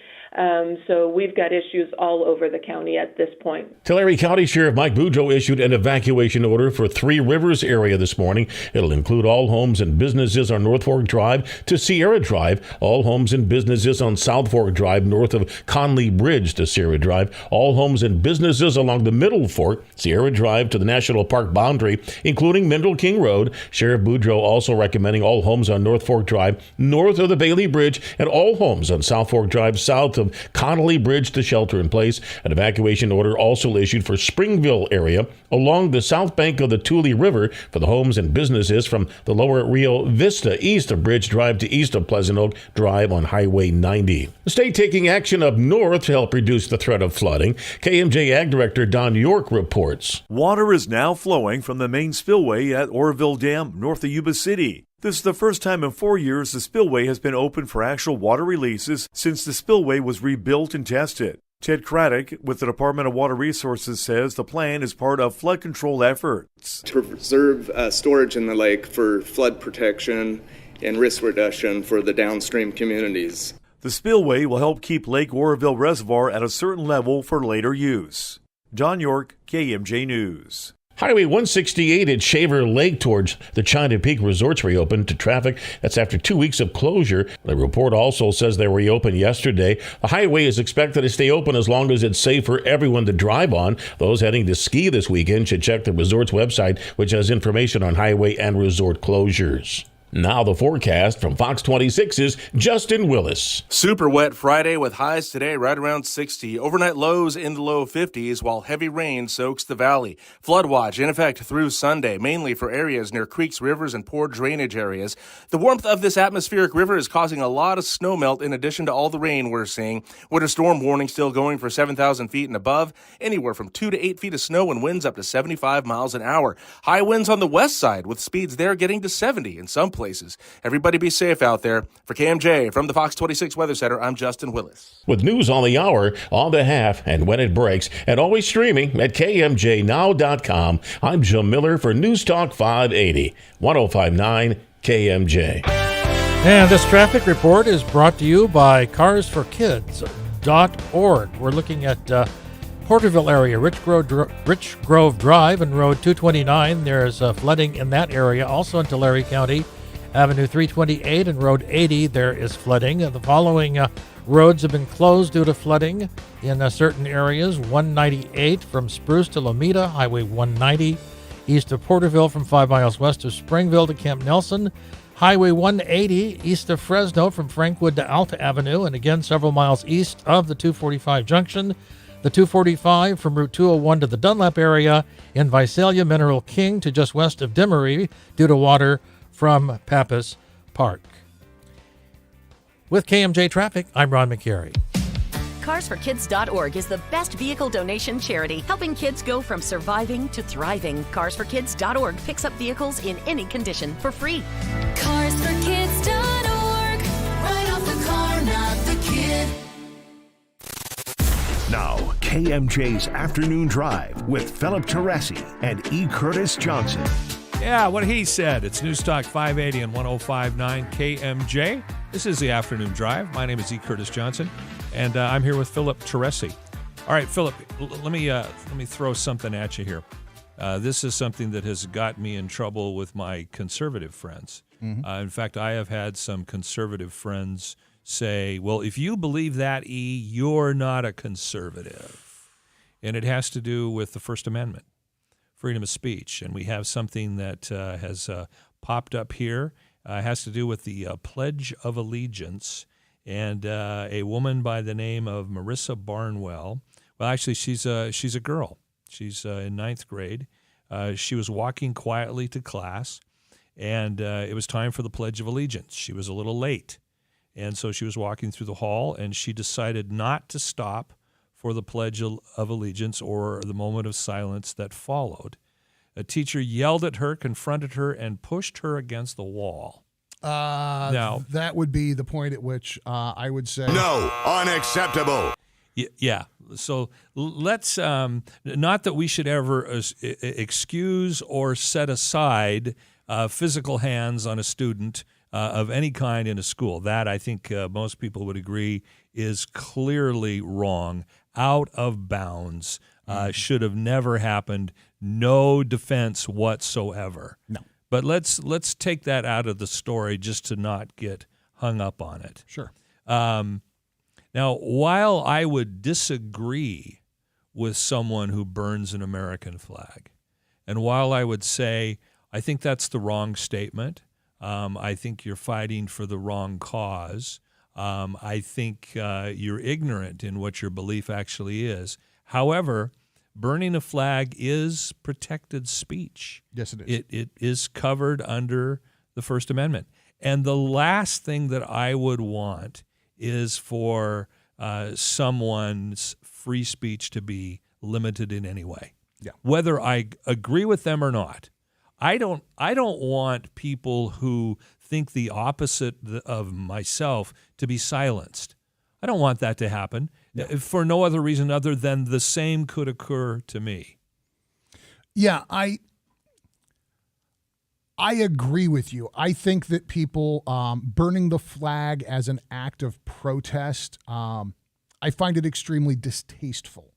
So we've got issues all over the county at this point. Tulare County Sheriff Mike Boudreaux issued an evacuation order for Three Rivers area this morning. It'll include all homes and businesses on North Fork Drive to Sierra Drive, all homes and businesses on South Fork Drive north of Conley Bridge to Sierra Drive, all homes and businesses along the Middle Fork, Sierra Drive to the National Park boundary, including Mendel King Road. Sheriff Boudreaux also recommending all homes on North Fork Drive north of the Bailey Bridge and all homes on South Fork Drive south of Connolly Bridge to shelter in place. An evacuation order also issued for Springville area along the south bank of the Tule River for the homes and businesses from the lower Rio Vista east of Bridge Drive to east of Pleasant Oak Drive on Highway 90. The state taking action up north to help reduce the threat of flooding. KMJ Ag Director Don York reports. Water is now flowing from the main spillway at Oroville Dam north of Yuba City. This is the first time in 4 years the spillway has been open for actual water releases since the spillway was rebuilt and tested. Ted Craddock with the Department of Water Resources says the plan is part of flood control efforts. To preserve storage in the lake for flood protection and risk reduction for the downstream communities. The spillway will help keep Lake Oroville Reservoir at a certain level for later use. Don York, KMJ News. Highway 168 at Shaver Lake towards the China Peak Resorts reopened to traffic. That's after 2 weeks of closure. The report also says they reopened yesterday. The highway is expected to stay open as long as it's safe for everyone to drive on. Those heading to ski this weekend should check the resort's website, which has information on highway and resort closures. Now the forecast from Fox 26's Justin Willis. Super wet Friday with highs today right around 60. Overnight lows in the low 50s while heavy rain soaks the valley. Flood watch in effect through Sunday, mainly for areas near creeks, rivers, and poor drainage areas. The warmth of this atmospheric river is causing a lot of snowmelt in addition to all the rain we're seeing. Winter storm warning still going for 7,000 feet and above. Anywhere from 2 to 8 feet of snow and winds up to 75 miles an hour. High winds on the west side with speeds there getting to 70 in some places. Everybody be safe out there. For KMJ from the Fox 26 Weather Center, I'm Justin Willis. With news on the hour, on the half, and when it breaks, and always streaming at KMJNow.com, I'm Joe Miller for News Talk 580, 1059 KMJ. And this traffic report is brought to you by carsforkids.org. We're looking at Porterville area, Rich Grove Drive and Road 229. There's flooding in that area. Also in Tulare County, Avenue 328 and Road 80, there is flooding. The following roads have been closed due to flooding in certain areas. 198 from Spruce to Lomita, Highway 190 east of Porterville from 5 miles west of Springville to Camp Nelson. Highway 180 east of Fresno from Frankwood to Alta Avenue, and again several miles east of the 245 junction. The 245 from Route 201 to the Dunlap area in Visalia, Mineral King to just west of Demery due to water from Pappas Park. With KMJ Traffic, I'm Ron McCary. CarsForKids.org is the best vehicle donation charity, helping kids go from surviving to thriving. CarsForKids.org picks up vehicles in any condition for free. CarsForKids.org. Right off the car, not the kid. Now, KMJ's Afternoon Drive with Philip Teresi and E. Curtis Johnson. Yeah, what he said. It's News Talk 580 and 105.9 KMJ. This is the Afternoon Drive. My name is E. Curtis Johnson, and I'm here with Philip Teresi. All right, Philip, let me throw something at you here. This is something that has got me in trouble with my conservative friends. Mm-hmm. In fact, I have had some conservative friends say, well, if you believe that, E, you're not a conservative. And it has to do with the First Amendment, freedom of speech. And we have something that has popped up here. Has to do with the Pledge of Allegiance. And a woman by the name of Marissa Barnwell, well, actually, she's a girl. She's in 9th grade. She was walking quietly to class, and it was time for the Pledge of Allegiance. She was a little late. And so she was walking through the hall, and she decided not to stop for the Pledge of Allegiance or the moment of silence that followed. A teacher yelled at her, confronted her, and pushed her against the wall. Now, that would be the point at which I would say, no, unacceptable. Yeah. So let's, not that we should ever excuse or set aside physical hands on a student of any kind in a school. That, I think most people would agree, is clearly wrong, out of bounds, should have never happened, no defense whatsoever. No. But let's take that out of the story just to not get hung up on it. Sure. Now, while I would disagree with someone who burns an American flag, and while I would say I think that's the wrong statement, I think you're fighting for the wrong cause, I think you're ignorant in what your belief actually is. However, burning a flag is protected speech. Yes, it is. It is covered under the First Amendment. And the last thing that I would want is for someone's free speech to be limited in any way. Yeah. Whether I agree with them or not. I don't want people who think the opposite of myself to be silenced. I don't want that to happen for no other reason other than the same could occur to me. Yeah, I agree with you. I think that people burning the flag as an act of protest, I find it extremely distasteful.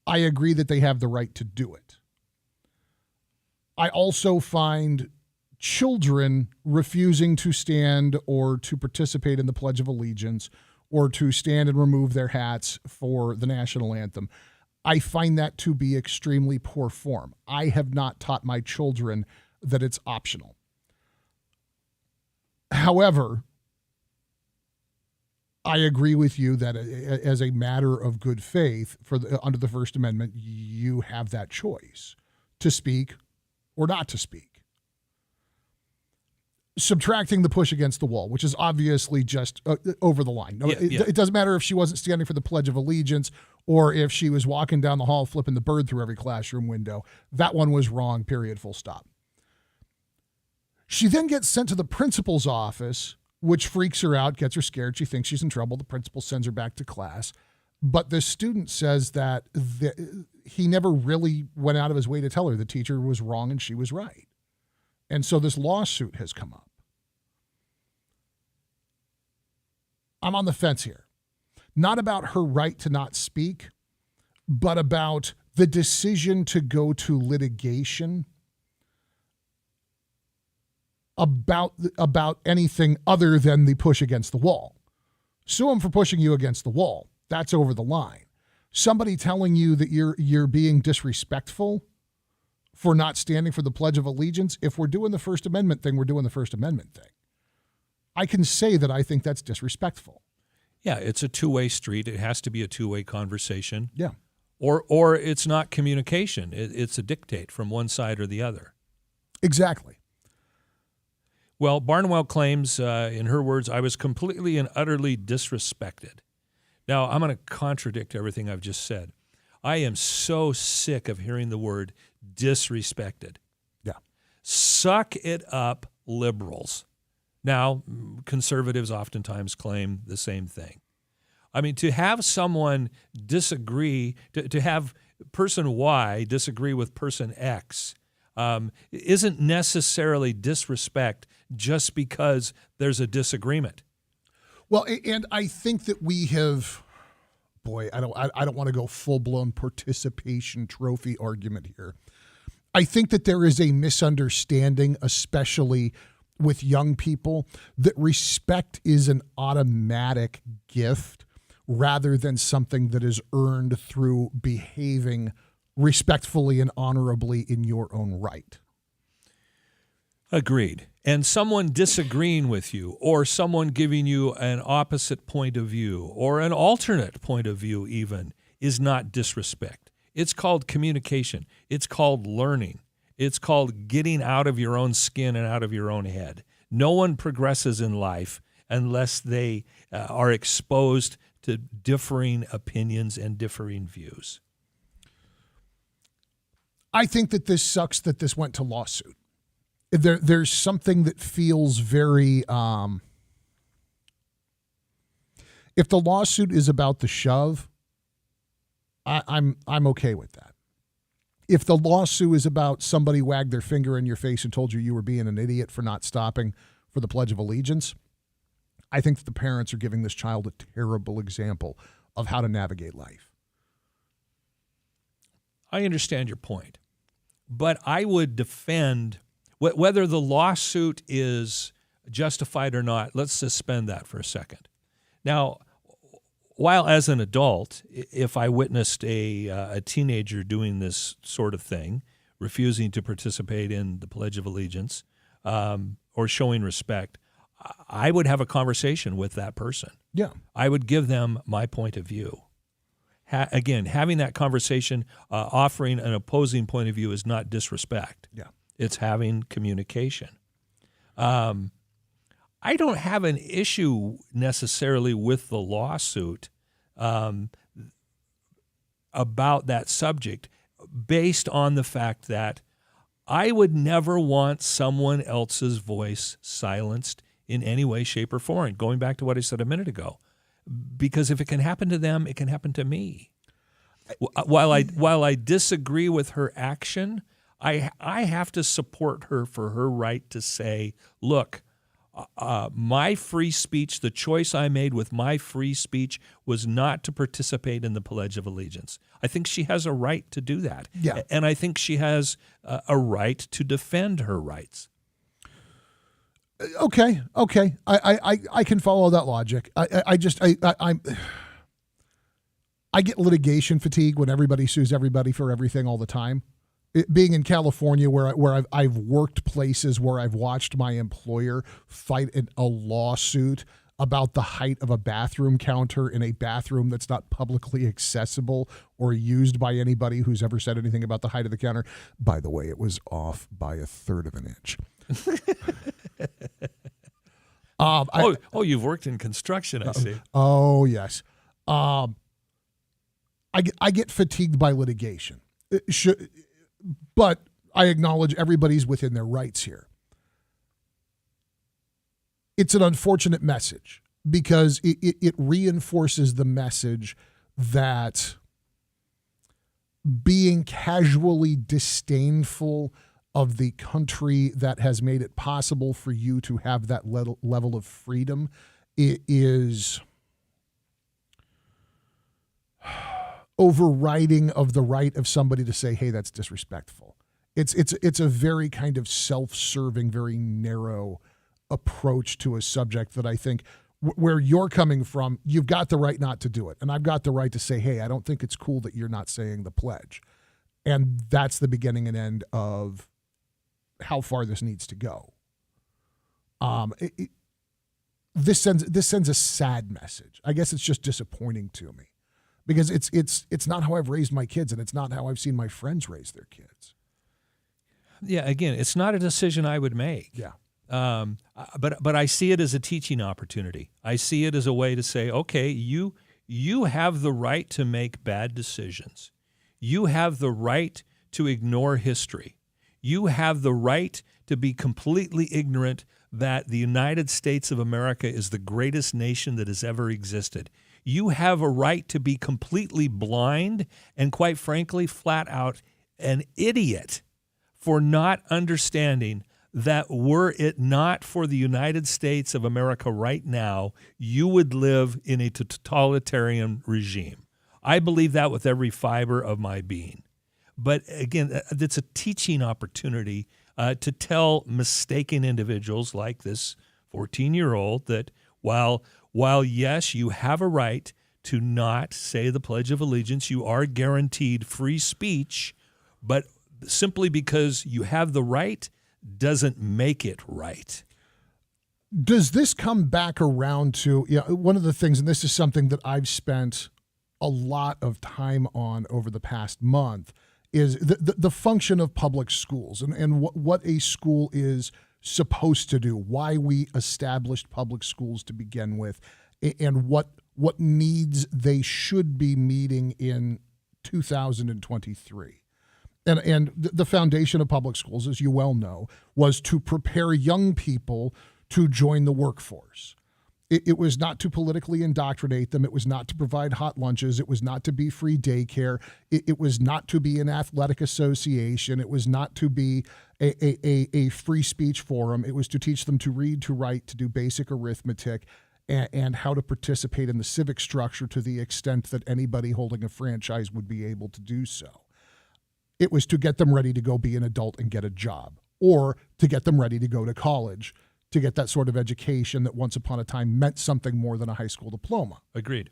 I agree that they have the right to do it. I also find children refusing to stand or to participate in the Pledge of Allegiance or to stand and remove their hats for the national anthem. I find that to be extremely poor form. I have not taught my children that it's optional. However, I agree with you that as a matter of good faith, under the First Amendment, you have that choice to speak or not to speak. Subtracting the push against the wall, which is obviously just over the line. No, it doesn't matter if she wasn't standing for the Pledge of Allegiance or if she was walking down the hall flipping the bird through every classroom window. That one was wrong, period, full stop. She then gets sent to the principal's office, which freaks her out, gets her scared. She thinks she's in trouble. The principal sends her back to class. But the student says that he never really went out of his way to tell her the teacher was wrong and she was right. And so this lawsuit has come up. I'm on the fence here. Not about her right to not speak, but about the decision to go to litigation about anything other than the push against the wall. Sue him for pushing you against the wall. That's over the line. Somebody telling you that you're being disrespectful for not standing for the Pledge of Allegiance, if we're doing the First Amendment thing, we're doing the First Amendment thing. I can say that I think that's disrespectful. Yeah, it's a two-way street. It has to be a two-way conversation. Yeah. Or it's not communication. It's a dictate from one side or the other. Exactly. Well, Barnwell claims, in her words, I was completely and utterly disrespected. Now, I'm going to contradict everything I've just said. I am so sick of hearing the word disrespected. Yeah. Suck it up, liberals. Now, conservatives oftentimes claim the same thing. I mean, to have someone disagree, to have person Y disagree with person X isn't necessarily disrespect just because there's a disagreement. Well, and I think that we have, boy, I don't want to go full-blown participation trophy argument here. I think that there is a misunderstanding, especially with young people, that respect is an automatic gift rather than something that is earned through behaving respectfully and honorably in your own right. Agreed. And someone disagreeing with you, or someone giving you an opposite point of view, or an alternate point of view even, is not disrespect. It's called communication. It's called learning. It's called getting out of your own skin and out of your own head. No one progresses in life unless they are exposed to differing opinions and differing views. I think that this sucks that this went to lawsuit. There's something that feels very, if the lawsuit is about the shove, I'm okay with that. If the lawsuit is about somebody wagged their finger in your face and told you were being an idiot for not stopping for the Pledge of Allegiance, I think that the parents are giving this child a terrible example of how to navigate life. I understand your point, but I would defend whether the lawsuit is justified or not. Let's suspend that for a second. Now, while as an adult, if I witnessed a teenager doing this sort of thing, refusing to participate in the Pledge of Allegiance or showing respect, I would have a conversation with that person. Yeah. I would give them my point of view. Again, having that conversation, offering an opposing point of view is not disrespect. Yeah. It's having communication. I don't have an issue necessarily with the lawsuit about that subject based on the fact that I would never want someone else's voice silenced in any way, shape, or form, going back to what I said a minute ago. Because if it can happen to them, it can happen to me. While I disagree with her action, I have to support her for her right to say, look, my free speech, the choice I made with my free speech was not to participate in the Pledge of Allegiance. I think she has a right to do that. Yeah. And I think she has a right to defend her rights. Okay. I can follow that logic. I get litigation fatigue when everybody sues everybody for everything all the time. Being in California, where I've worked places where I've watched my employer fight a lawsuit about the height of a bathroom counter in a bathroom that's not publicly accessible or used by anybody who's ever said anything about the height of the counter. By the way, it was off by 1/3 of an inch. You've worked in construction, I see. Oh, yes. I get fatigued by litigation. But I acknowledge everybody's within their rights here. It's an unfortunate message because it reinforces the message that being casually disdainful of the country that has made it possible for you to have that level of freedom is overriding of the right of somebody to say, hey, that's disrespectful. It's a very kind of self-serving, very narrow approach to a subject that I think where you're coming from, you've got the right not to do it. And I've got the right to say, hey, I don't think it's cool that you're not saying the pledge. And that's the beginning and end of how far this needs to go. This sends a sad message. I guess it's just disappointing to me. Because it's not how I've raised my kids, and it's not how I've seen my friends raise their kids. Yeah, again, it's not a decision I would make. Yeah. But I see it as a teaching opportunity. I see it as a way to say, okay, you have the right to make bad decisions. You have the right to ignore history. You have the right to be completely ignorant that the United States of America is the greatest nation that has ever existed. You have a right to be completely blind and, quite frankly, flat out an idiot for not understanding that were it not for the United States of America right now, you would live in a totalitarian regime. I believe that with every fiber of my being. But again, it's a teaching opportunity to tell mistaken individuals like this 14-year-old that while yes, you have a right to not say the Pledge of Allegiance, you are guaranteed free speech, but simply because you have the right doesn't make it right. Does this come back around to one of the things, and this is something that I've spent a lot of time on over the past month, is the function of public schools and what a school is supposed to do, why we established public schools to begin with, and what needs they should be meeting in 2023. And the foundation of public schools, as you well know, was to prepare young people to join the workforce. It was not to politically indoctrinate them. It was not to provide hot lunches. It was not to be free daycare. It was not to be an athletic association. It was not to be a free speech forum. It was to teach them to read, to write, to do basic arithmetic, and how to participate in the civic structure to the extent that anybody holding a franchise would be able to do so. It was to get them ready to go be an adult and get a job, or to get them ready to go to college, to get that sort of education that once upon a time meant something more than a high school diploma. Agreed.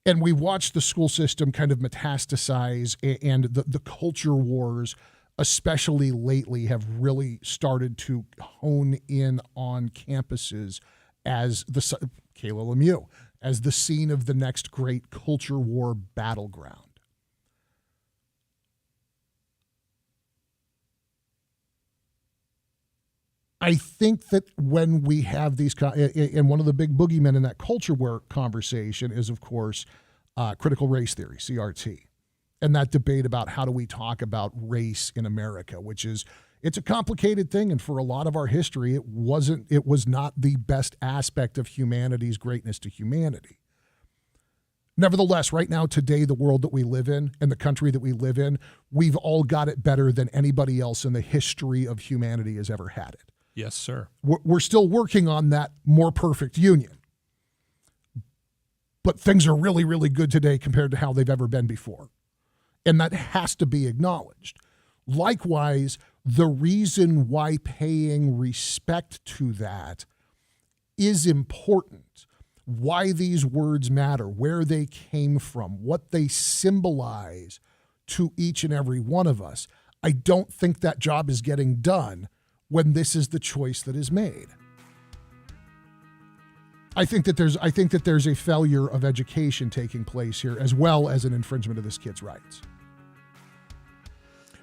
And we watched the school system kind of metastasize, and the culture wars, especially lately, have really started to hone in on campuses as Kayla Lemieux, as the scene of the next great culture war battleground. I think that when we have these, and one of the big boogeymen in that culture war conversation is, of course, critical race theory, CRT, and that debate about how do we talk about race in America, which is, it's a complicated thing, and for a lot of our history, it was not the best aspect of humanity's greatness to humanity. Nevertheless, right now, today, the world that we live in and the country that we live in, we've all got it better than anybody else in the history of humanity has ever had it. Yes, sir. We're still working on that more perfect union. But things are really, really good today compared to how they've ever been before. And that has to be acknowledged. Likewise, the reason why paying respect to that is important, why these words matter, where they came from, what they symbolize to each and every one of us, I don't think that job is getting done when this is the choice that is made. I think that there's a failure of education taking place here, as well as an infringement of this kid's rights.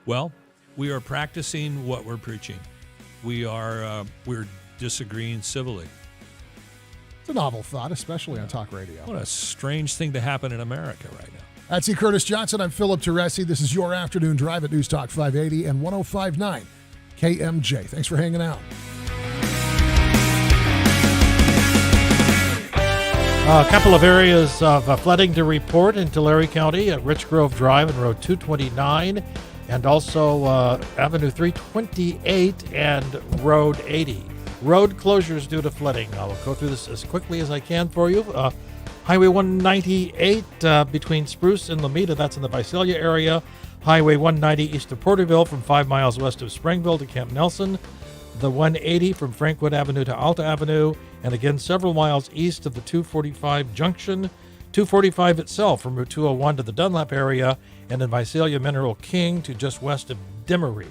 Well, we are practicing what we're preaching. We're disagreeing civilly. It's a novel thought, especially on talk radio. What a strange thing to happen in America right now. That's E. Curtis Johnson. I'm Philip Teresi. This is your afternoon drive at News Talk 580 and 105.9 KMJ. Thanks for hanging out. A couple of areas of flooding to report in Tulare County at Rich Grove Drive and Road 229, and also Avenue 328 and Road 80. Road closures due to flooding. I will go through this as quickly as I can for you. Highway 198 between Spruce and Lomita, that's in the Visalia area. Highway 190 east of Porterville from 5 miles west of Springville to Camp Nelson. The 180 from Frankwood Avenue to Alta Avenue, and again several miles east of the 245 junction. 245 itself from Route 201 to the Dunlap area, and in Visalia Mineral King to just west of Demery.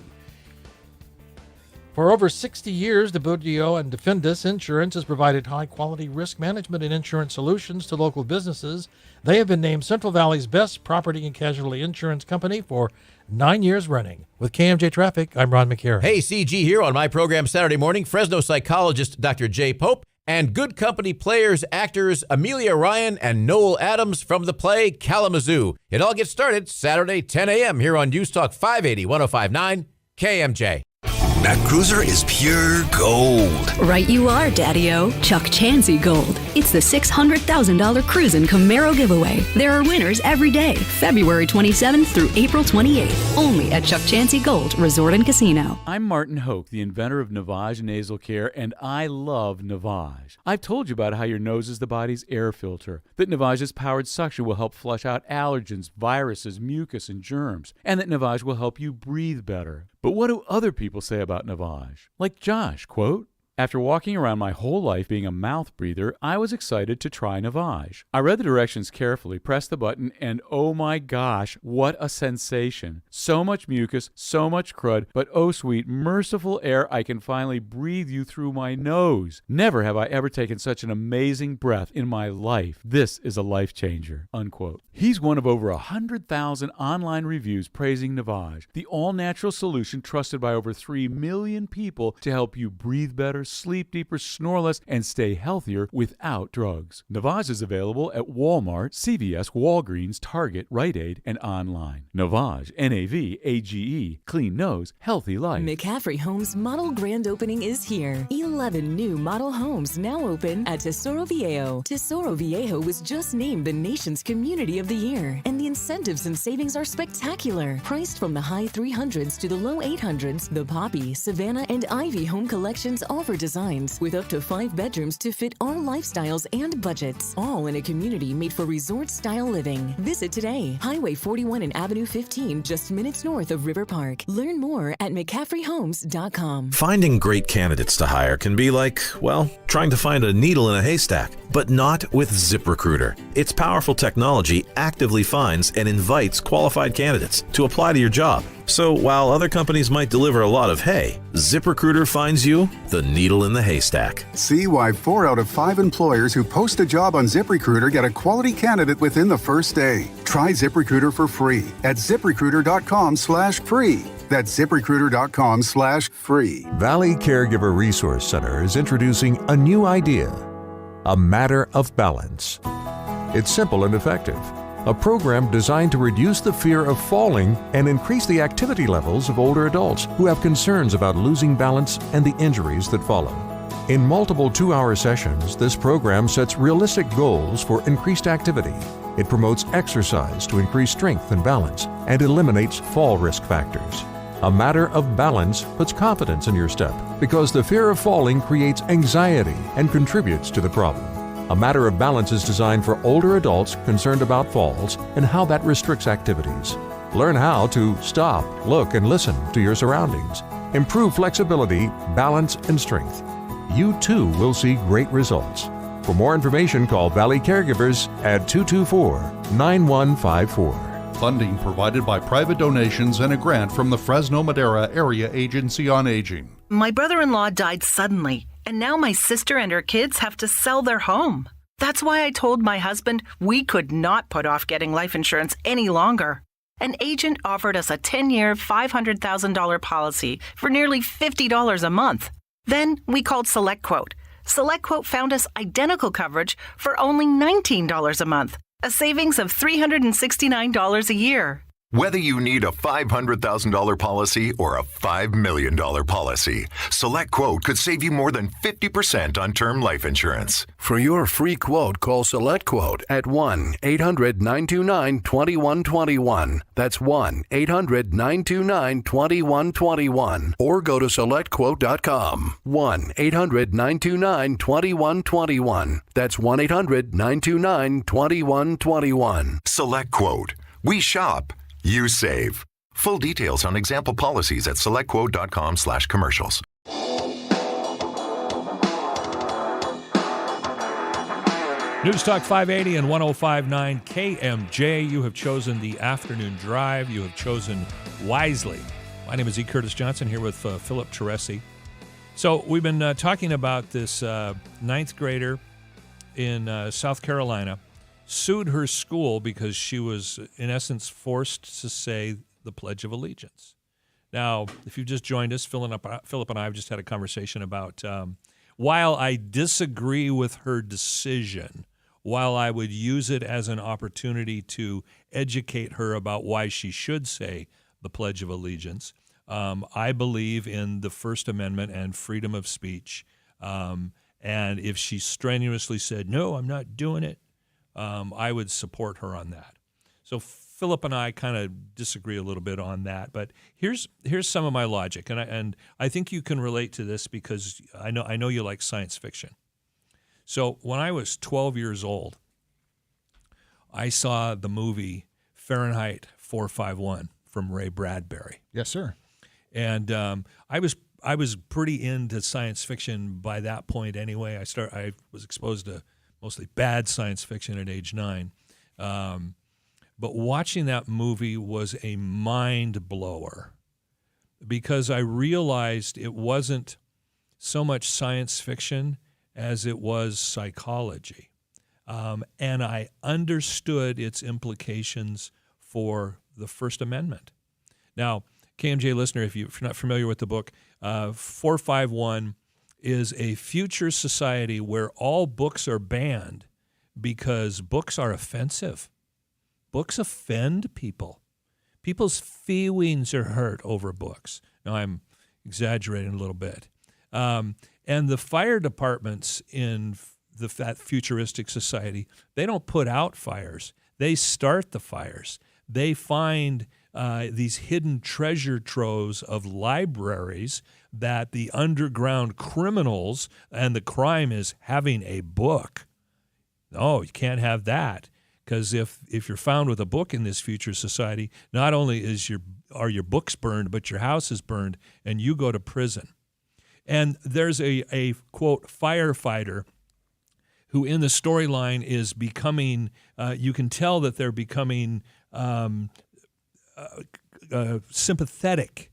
For over 60 years, DeBudio and Defendus Insurance has provided high-quality risk management and insurance solutions to local businesses. They have been named Central Valley's best property and casualty insurance company for 9 years running. With KMJ Traffic, I'm Ron McCarran. Hey, CG here on my program Saturday morning. Fresno psychologist Dr. Jay Pope and good company players, actors Amelia Ryan and Noel Adams from the play Kalamazoo. It all gets started Saturday, 10 a.m. here on News Talk 580, 105.9 KMJ. That cruiser is pure gold. Right you are, Daddy-O. Chuck Chansey Gold. It's the $600,000 Cruisin' Camaro giveaway. There are winners every day, February 27th through April 28th. Only at Chuck Chansey Gold Resort and Casino. I'm Martin Hoke, the inventor of Navage Nasal Care, and I love Navage. I've told you about how your nose is the body's air filter, that Navage's powered suction will help flush out allergens, viruses, mucus, and germs, and that Navage will help you breathe better. But what do other people say about Navage? Like Josh, quote, "After walking around my whole life being a mouth breather, I was excited to try Navage. I read the directions carefully, pressed the button, and oh my gosh, what a sensation. So much mucus, so much crud, but oh sweet, merciful air, I can finally breathe you through my nose. Never have I ever taken such an amazing breath in my life. This is a life changer," unquote. He's one of over 100,000 online reviews praising Navage, the all-natural solution trusted by over 3 million people to help you breathe better, sleep deeper, snore less, and stay healthier without drugs. Navage is available at Walmart, CVS, Walgreens, Target, Rite Aid, and online. Navage, N-A-V-A-G-E, clean nose, healthy life. McCaffrey Homes model grand opening is here. 11 new model homes now open at Tesoro Viejo. Tesoro Viejo was just named the nation's Community of the Year, and the incentives and savings are spectacular. Priced from the high 300s to the low 800s, the Poppy, Savannah, and Ivy home collections offer designs with up to 5 bedrooms to fit our lifestyles and budgets, all in a community made for resort-style living. Visit today. Highway 41 and Avenue 15, just minutes north of River Park. Learn more at McCaffreyHomes.com. Finding great candidates to hire can be like, well, trying to find a needle in a haystack, but not with ZipRecruiter. Its powerful technology actively finds and invites qualified candidates to apply to your job. So while other companies might deliver a lot of hay, ZipRecruiter finds you the needle in the haystack. See why 4 out of 5 employers who post a job on ZipRecruiter get a quality candidate within the first day. Try ZipRecruiter for free at ZipRecruiter.com/free. That's ZipRecruiter.com/free. Valley Caregiver Resource Center is introducing a new idea, a matter of balance. It's simple and effective. A program designed to reduce the fear of falling and increase the activity levels of older adults who have concerns about losing balance and the injuries that follow. In multiple 2-hour sessions, this program sets realistic goals for increased activity. It promotes exercise to increase strength and balance and eliminates fall risk factors. A matter of balance puts confidence in your step because the fear of falling creates anxiety and contributes to the problem. A Matter of Balance is designed for older adults concerned about falls and how that restricts activities. Learn how to stop, look, and listen to your surroundings. Improve flexibility, balance, and strength. You too will see great results. For more information, call Valley Caregivers at 224-9154. Funding provided by private donations and a grant from the Fresno Madera Area Agency on Aging. My brother-in-law died suddenly, and now my sister and her kids have to sell their home. That's why I told my husband we could not put off getting life insurance any longer. An agent offered us a 10-year, $500,000 policy for nearly $50 a month. Then we called SelectQuote. SelectQuote found us identical coverage for only $19 a month, a savings of $369 a year. Whether you need a $500,000 policy or a $5 million policy, SelectQuote could save you more than 50% on term life insurance. For your free quote, call SelectQuote at 1-800-929-2121. That's 1-800-929-2121. Or go to SelectQuote.com. 1-800-929-2121. That's 1-800-929-2121. SelectQuote. We shop. You save. Full details on example policies at SelectQuote.com/commercials. News Talk 580 and 105.9 KMJ. You have chosen the afternoon drive. You have chosen wisely. My name is E. Curtis Johnson here with Philip Teresi. So we've been talking about this ninth grader in South Carolina sued her school because she was, in essence, forced to say the Pledge of Allegiance. Now, if you've just joined us, Philip and I have just had a conversation about while I disagree with her decision, while I would use it as an opportunity to educate her about why she should say the Pledge of Allegiance, I believe in the First Amendment and freedom of speech. And if she strenuously said, no, I'm not doing it, I would support her on that. So Philip and I kind of disagree a little bit on that, but here's some of my logic, and I think you can relate to this because I know you like science fiction. So when I was 12 years old, I saw the movie Fahrenheit 451 from Ray Bradbury. Yes, sir. And I was pretty into science fiction by that point anyway. I was exposed to mostly bad science fiction at age 9. But watching that movie was a mind blower because I realized it wasn't so much science fiction as it was psychology. And I understood its implications for the First Amendment. Now, KMJ listener, if you're not familiar with the book, 451 is a future society where all books are banned because books are offensive. Books offend people. People's feelings are hurt over books. Now, I'm exaggerating a little bit. And the fire departments in that futuristic society, they don't put out fires. They start the fires. They find these hidden treasure troves of libraries that the underground criminals, and the crime is having a book. No, you can't have that. Because if you're found with a book in this future society, not only are your books burned, but your house is burned, and you go to prison. And there's a quote, firefighter who in the storyline is becoming, you can tell that they're becoming sympathetic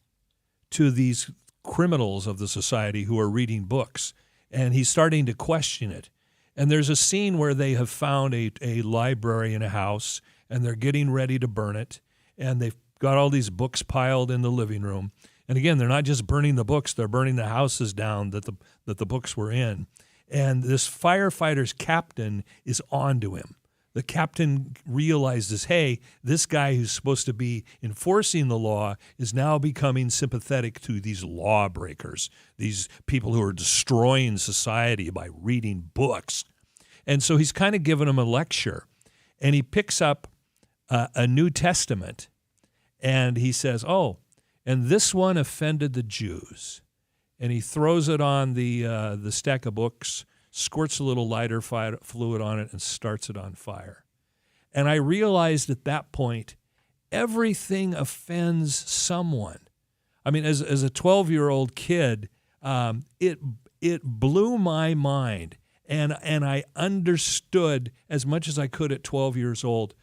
to these criminals of the society who are reading books. And he's starting to question it. And there's a scene where they have found a library in a house, and they're getting ready to burn it. And they've got all these books piled in the living room. And again, they're not just burning the books, they're burning the houses down that the books were in. And this firefighter's captain is onto him. The captain realizes, hey, this guy who's supposed to be enforcing the law is now becoming sympathetic to these lawbreakers, these people who are destroying society by reading books. And so he's kind of giving him a lecture. And he picks up a New Testament, and he says, oh, and this one offended the Jews. And he throws it on the stack of books, squirts a little lighter fluid on it, and starts it on fire. And I realized at that point, everything offends someone. I mean, as a 12-year-old kid, it blew my mind, and I understood as much as I could at 12 years old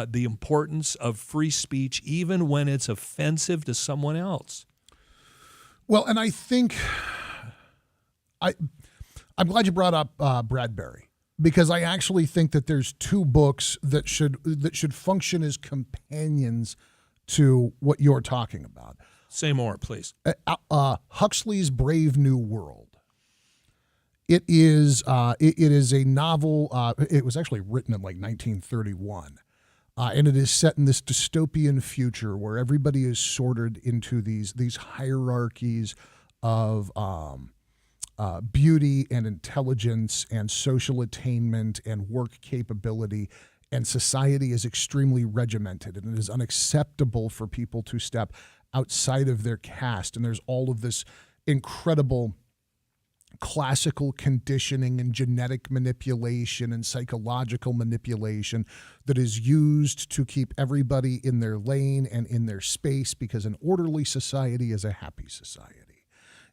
the importance of free speech, even when it's offensive to someone else. Well, and I think I'm glad you brought up Bradbury, because I actually think that there's two books that should function as companions to what you're talking about. Say more, please. Huxley's Brave New World. It is a novel. It was actually written in like 1931, and it is set in this dystopian future where everybody is sorted into these hierarchies of beauty and intelligence and social attainment and work capability, and society is extremely regimented, and it is unacceptable for people to step outside of their caste. And there's all of this incredible classical conditioning and genetic manipulation and psychological manipulation that is used to keep everybody in their lane and in their space, because an orderly society is a happy society.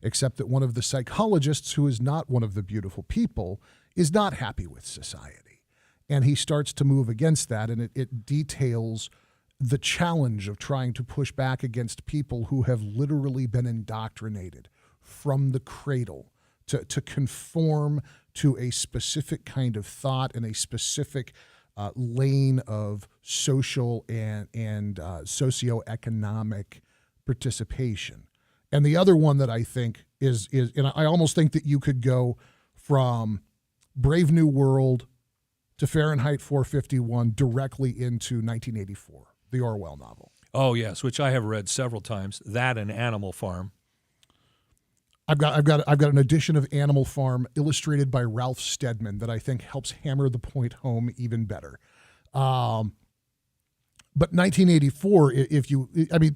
Except that one of the psychologists, who is not one of the beautiful people, is not happy with society. And he starts to move against that, and it details the challenge of trying to push back against people who have literally been indoctrinated from the cradle to conform to a specific kind of thought and a specific lane of social and socioeconomic participation. And the other one that I think is, and I almost think that you could go from Brave New World to Fahrenheit 451 directly into 1984, the Orwell novel. Oh yes, which I have read several times. That and Animal Farm. I've got an edition of Animal Farm illustrated by Ralph Steadman that I think helps hammer the point home even better. But 1984,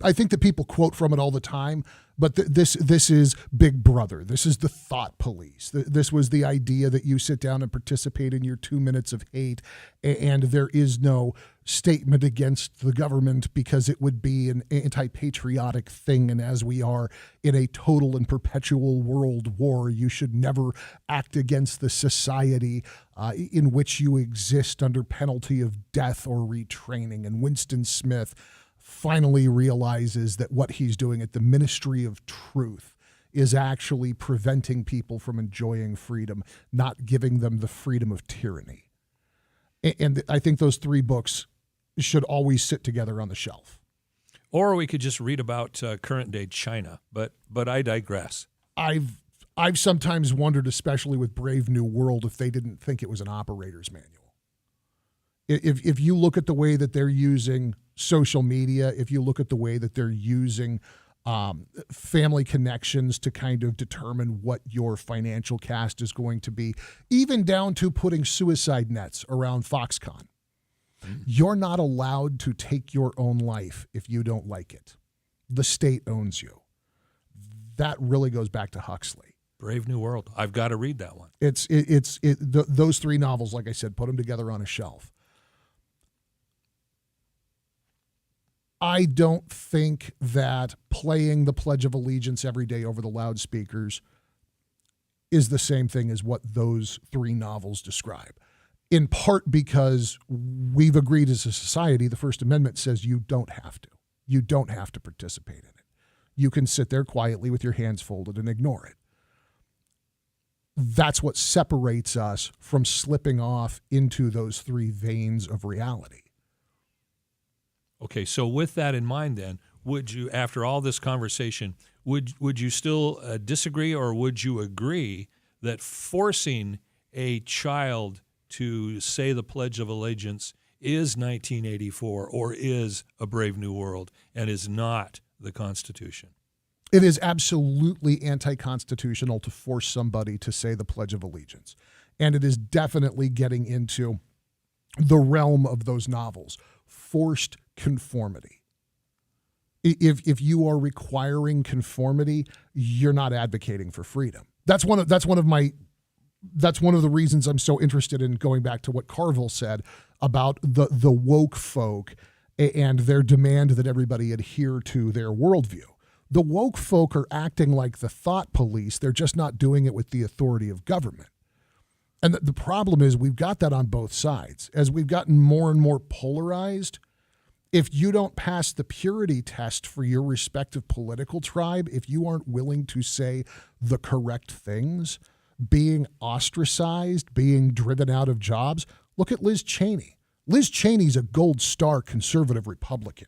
I think that people quote from it all the time, but this is Big Brother. This is the thought police. This was the idea that you sit down and participate in your 2 minutes of hate, and there is no statement against the government because it would be an anti-patriotic thing. And as we are in a total and perpetual world war, you should never act against the society in which you exist under penalty of death or retraining. And Winston Smith finally realizes that what he's doing at the Ministry of Truth is actually preventing people from enjoying freedom, not giving them the freedom of tyranny. And I think those three books should always sit together on the shelf. Or we could just read about current day China, but I digress. I've sometimes wondered, especially with Brave New World, if they didn't think it was an operator's manual. If you look at the way that they're using social media, if you look at the way that they're using family connections to kind of determine what your financial cast is going to be, even down to putting suicide nets around Foxconn. You're not allowed to take your own life if you don't like it. The state owns you. That really goes back to Huxley. Brave New World. I've got to read that one. Those three novels, like I said, put them together on a shelf. I don't think that playing the Pledge of Allegiance every day over the loudspeakers is the same thing as what those three novels describe. In part because we've agreed as a society, the First Amendment says you don't have to. You don't have to participate in it. You can sit there quietly with your hands folded and ignore it. That's what separates us from slipping off into those three veins of reality. Okay, so with that in mind then, would you, after all this conversation, would you still disagree, or would you agree that forcing a child to say the Pledge of Allegiance is 1984 or is a Brave New World and is not the Constitution? It is absolutely anti-constitutional to force somebody to say the Pledge of Allegiance. And it is definitely getting into the realm of those novels. Forced conformity. If you are requiring conformity, you're not advocating for freedom. That's one of the reasons I'm so interested in going back to what Carville said about the woke folk and their demand that everybody adhere to their worldview. The woke folk are acting like the thought police. They're just not doing it with the authority of government. And the problem is we've got that on both sides. As we've gotten more and more polarized, if you don't pass the purity test for your respective political tribe, if you aren't willing to say the correct things, being ostracized, being driven out of jobs, look at Liz Cheney. Liz Cheney's a gold star conservative Republican.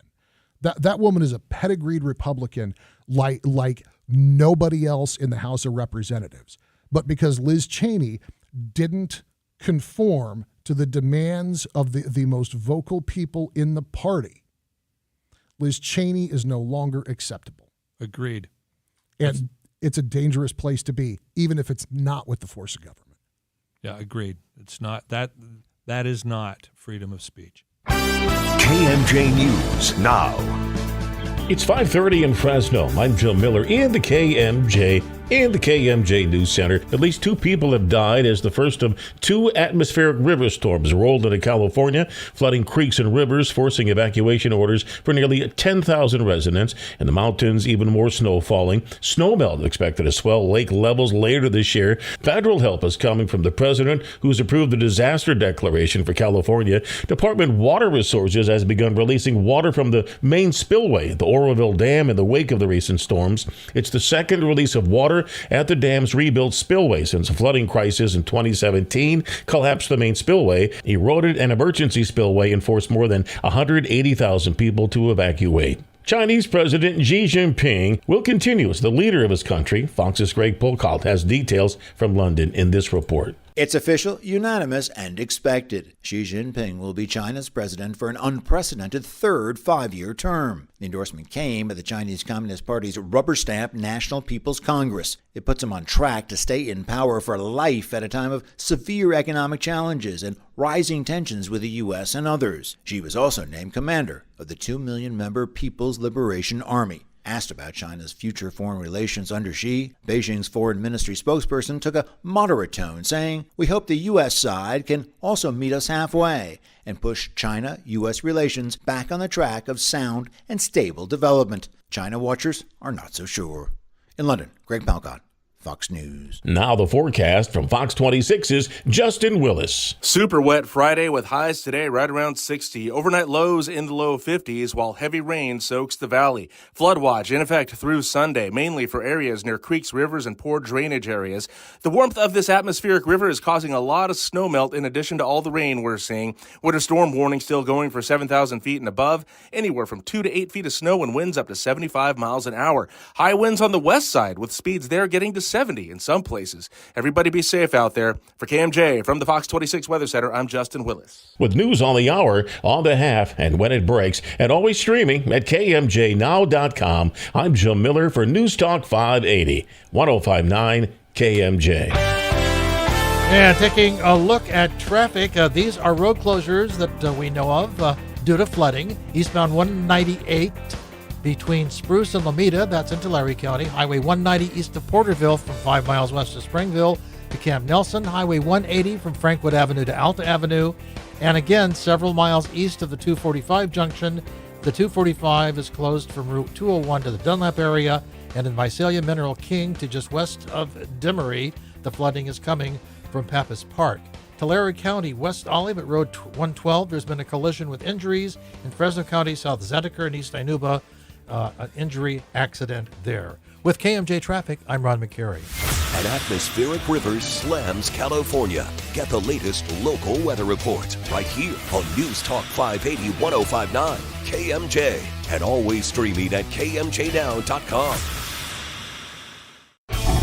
That woman is a pedigreed Republican like nobody else in the House of Representatives. But because Liz Cheney didn't conform to the demands of the most vocal people in the party, Liz Cheney is no longer acceptable. Agreed. And it's a dangerous place to be, even if it's not with the force of government. Yeah, agreed. It's not that is not freedom of speech. KMJ News now. It's 5:30 in Fresno. I'm Joe Miller in the KMJ News Center. At least 2 people have died as the first of 2 atmospheric river storms rolled into California, flooding creeks and rivers, forcing evacuation orders for nearly 10,000 residents. In the mountains, even more snow falling. Snowmelt expected to swell lake levels later this year. Federal help is coming from the president, who's approved the disaster declaration for California. Department of Water Resources has begun releasing water from the main spillway, the Oroville Dam, in the wake of the recent storms. It's the second release of water water at the dam's rebuilt spillway since a flooding crisis in 2017 collapsed the main spillway, eroded an emergency spillway, and forced more than 180,000 people to evacuate. Chinese President Xi Jinping will continue as the leader of his country. Fox's Greg Polkalt has details from London in this report. It's official, unanimous, and expected. Xi Jinping will be China's president for an unprecedented third five-year term. The endorsement came at the Chinese Communist Party's rubber-stamped National People's Congress. It puts him on track to stay in power for life at a time of severe economic challenges and rising tensions with the U.S. and others. Xi was also named commander of the 2 million-member People's Liberation Army. Asked about China's future foreign relations under Xi, Beijing's foreign ministry spokesperson took a moderate tone, saying, "We hope the U.S. side can also meet us halfway and push China-U.S. relations back on the track of sound and stable development." China watchers are not so sure. In London, Greg Palcott, Fox News. Now the forecast from Fox 26's Justin Willis. Super wet Friday with highs today right around 60. Overnight lows in the low 50s while heavy rain soaks the valley. Flood watch in effect through Sunday, mainly for areas near creeks, rivers, and poor drainage areas. The warmth of this atmospheric river is causing a lot of snowmelt in addition to all the rain we're seeing. Winter storm warning still going for 7,000 feet and above. Anywhere from 2 to 8 feet of snow and winds up to 75 miles an hour. High winds on the west side with speeds there getting to 70 in some places. Everybody be safe out there. For KMJ from the Fox 26 Weather Center, I'm Justin Willis. With news on the hour, on the half, and when it breaks, and always streaming at KMJNow.com, I'm Joe Miller for News Talk 580, 105.9 KMJ. And taking a look at traffic, these are road closures that we know of due to flooding. Eastbound 198 between Spruce and Lomita, that's in Tulare County. Highway 190 east of Porterville from 5 miles west of Springville to Camp Nelson. Highway 180 from Frankwood Avenue to Alta Avenue. And again, several miles east of the 245 junction. The 245 is closed from Route 201 to the Dunlap area. And in Visalia Mineral King to just west of Demery, the flooding is coming from Pappas Park. Tulare County, West Olive at Road 112, there's been a collision with injuries. In Fresno County, South Zediker and East Inuba, an injury accident there. With KMJ Traffic, I'm Ron McCary. An atmospheric river slams California. Get the latest local weather report right here on News Talk 580 105.9 KMJ and always streaming at KMJNow.com.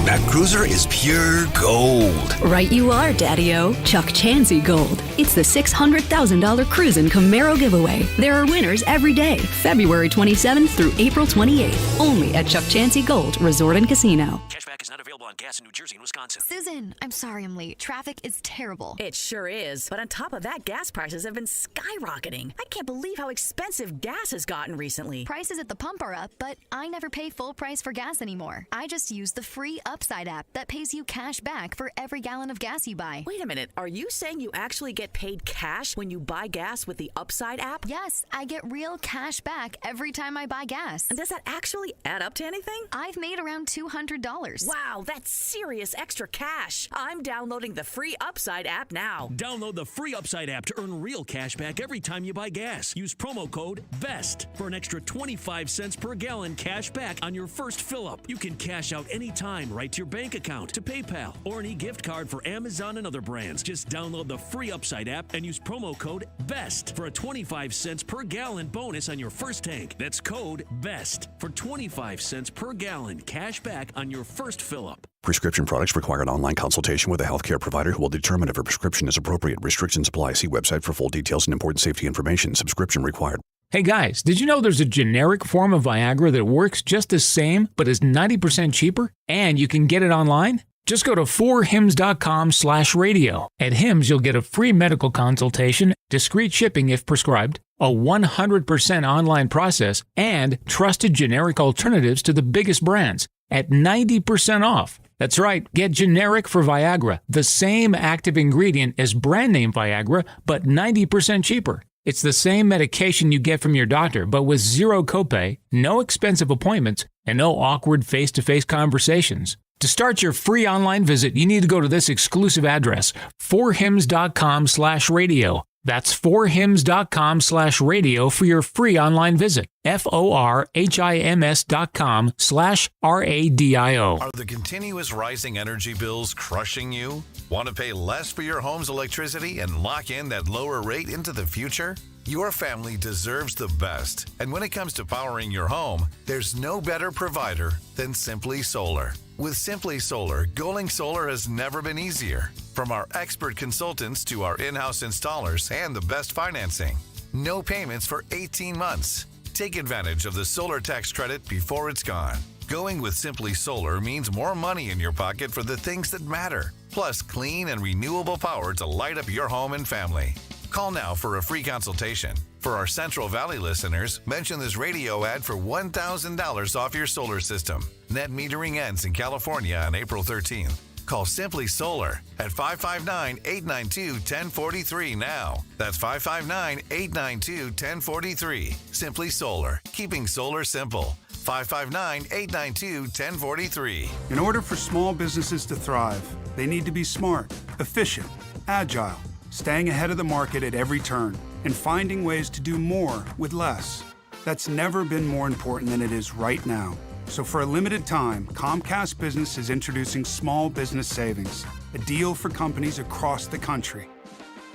That cruiser is pure gold. Right you are, Daddy-O. Chuck Chansey Gold. It's the $600,000 Cruisin' Camaro giveaway. There are winners every day, February 27th through April 28th. Only at Chuck Chansey Gold Resort and Casino. Cashback is not available on gas in New Jersey and Wisconsin. Susan, I'm sorry I'm late. Traffic is terrible. It sure is. But on top of that, gas prices have been skyrocketing. I can't believe how expensive gas has gotten recently. Prices at the pump are up, but I never pay full price for gas anymore. I just use the free Upside app that pays you cash back for every gallon of gas you buy. Wait a minute. Are you saying you actually get paid cash when you buy gas with the Upside app? Yes, I get real cash back every time I buy gas. And does that actually add up to anything? I've made around $200. Wow, that's serious extra cash. I'm downloading the free Upside app now. Download the free Upside app to earn real cash back every time you buy gas. Use promo code BEST for an extra 25 cents per gallon cash back on your first fill-up. You can cash out anytime right to your bank account, to PayPal, or an e-gift card for Amazon and other brands. Just download the free Upside app and use promo code BEST for a 25 cents per gallon bonus on your first tank. That's code BEST for 25 cents per gallon cash back on your first fill-up. Prescription products require an online consultation with a healthcare provider who will determine if a prescription is appropriate. Restrictions apply. See website for full details and important safety information. Subscription required. Hey guys, did you know there's a generic form of Viagra that works just the same but is 90% cheaper? And you can get it online? Just go to 4hims.com/radio. At Hims, you'll get a free medical consultation, discreet shipping if prescribed, a 100% online process, and trusted generic alternatives to the biggest brands at 90% off. That's right, get generic for Viagra, the same active ingredient as brand name Viagra, but 90% cheaper. It's the same medication you get from your doctor, but with zero copay, no expensive appointments, and no awkward face-to-face conversations. To start your free online visit, you need to go to this exclusive address, 4hims.com/radio. That's 4hims.com/radio for your free online visit. FORHIMS.com/RADIO. Are the continuous rising energy bills crushing you? Want to pay less for your home's electricity and lock in that lower rate into the future? Your family deserves the best. And when it comes to powering your home, there's no better provider than Simply Solar. With Simply Solar, going solar has never been easier. From our expert consultants to our in-house installers and the best financing. No payments for 18 months. Take advantage of the solar tax credit before it's gone. Going with Simply Solar means more money in your pocket for the things that matter. Plus clean and renewable power to light up your home and family. Call now for a free consultation. For our Central Valley listeners, mention this radio ad for $1,000 off your solar system. Net metering ends in California on April 13th. Call Simply Solar at 559-892-1043 now. That's 559-892-1043. Simply Solar, keeping solar simple. 559-892-1043. In order for small businesses to thrive, they need to be smart, efficient, agile, staying ahead of the market at every turn, and finding ways to do more with less. That's never been more important than it is right now. So for a limited time, Comcast Business is introducing Small Business Savings, a deal for companies across the country.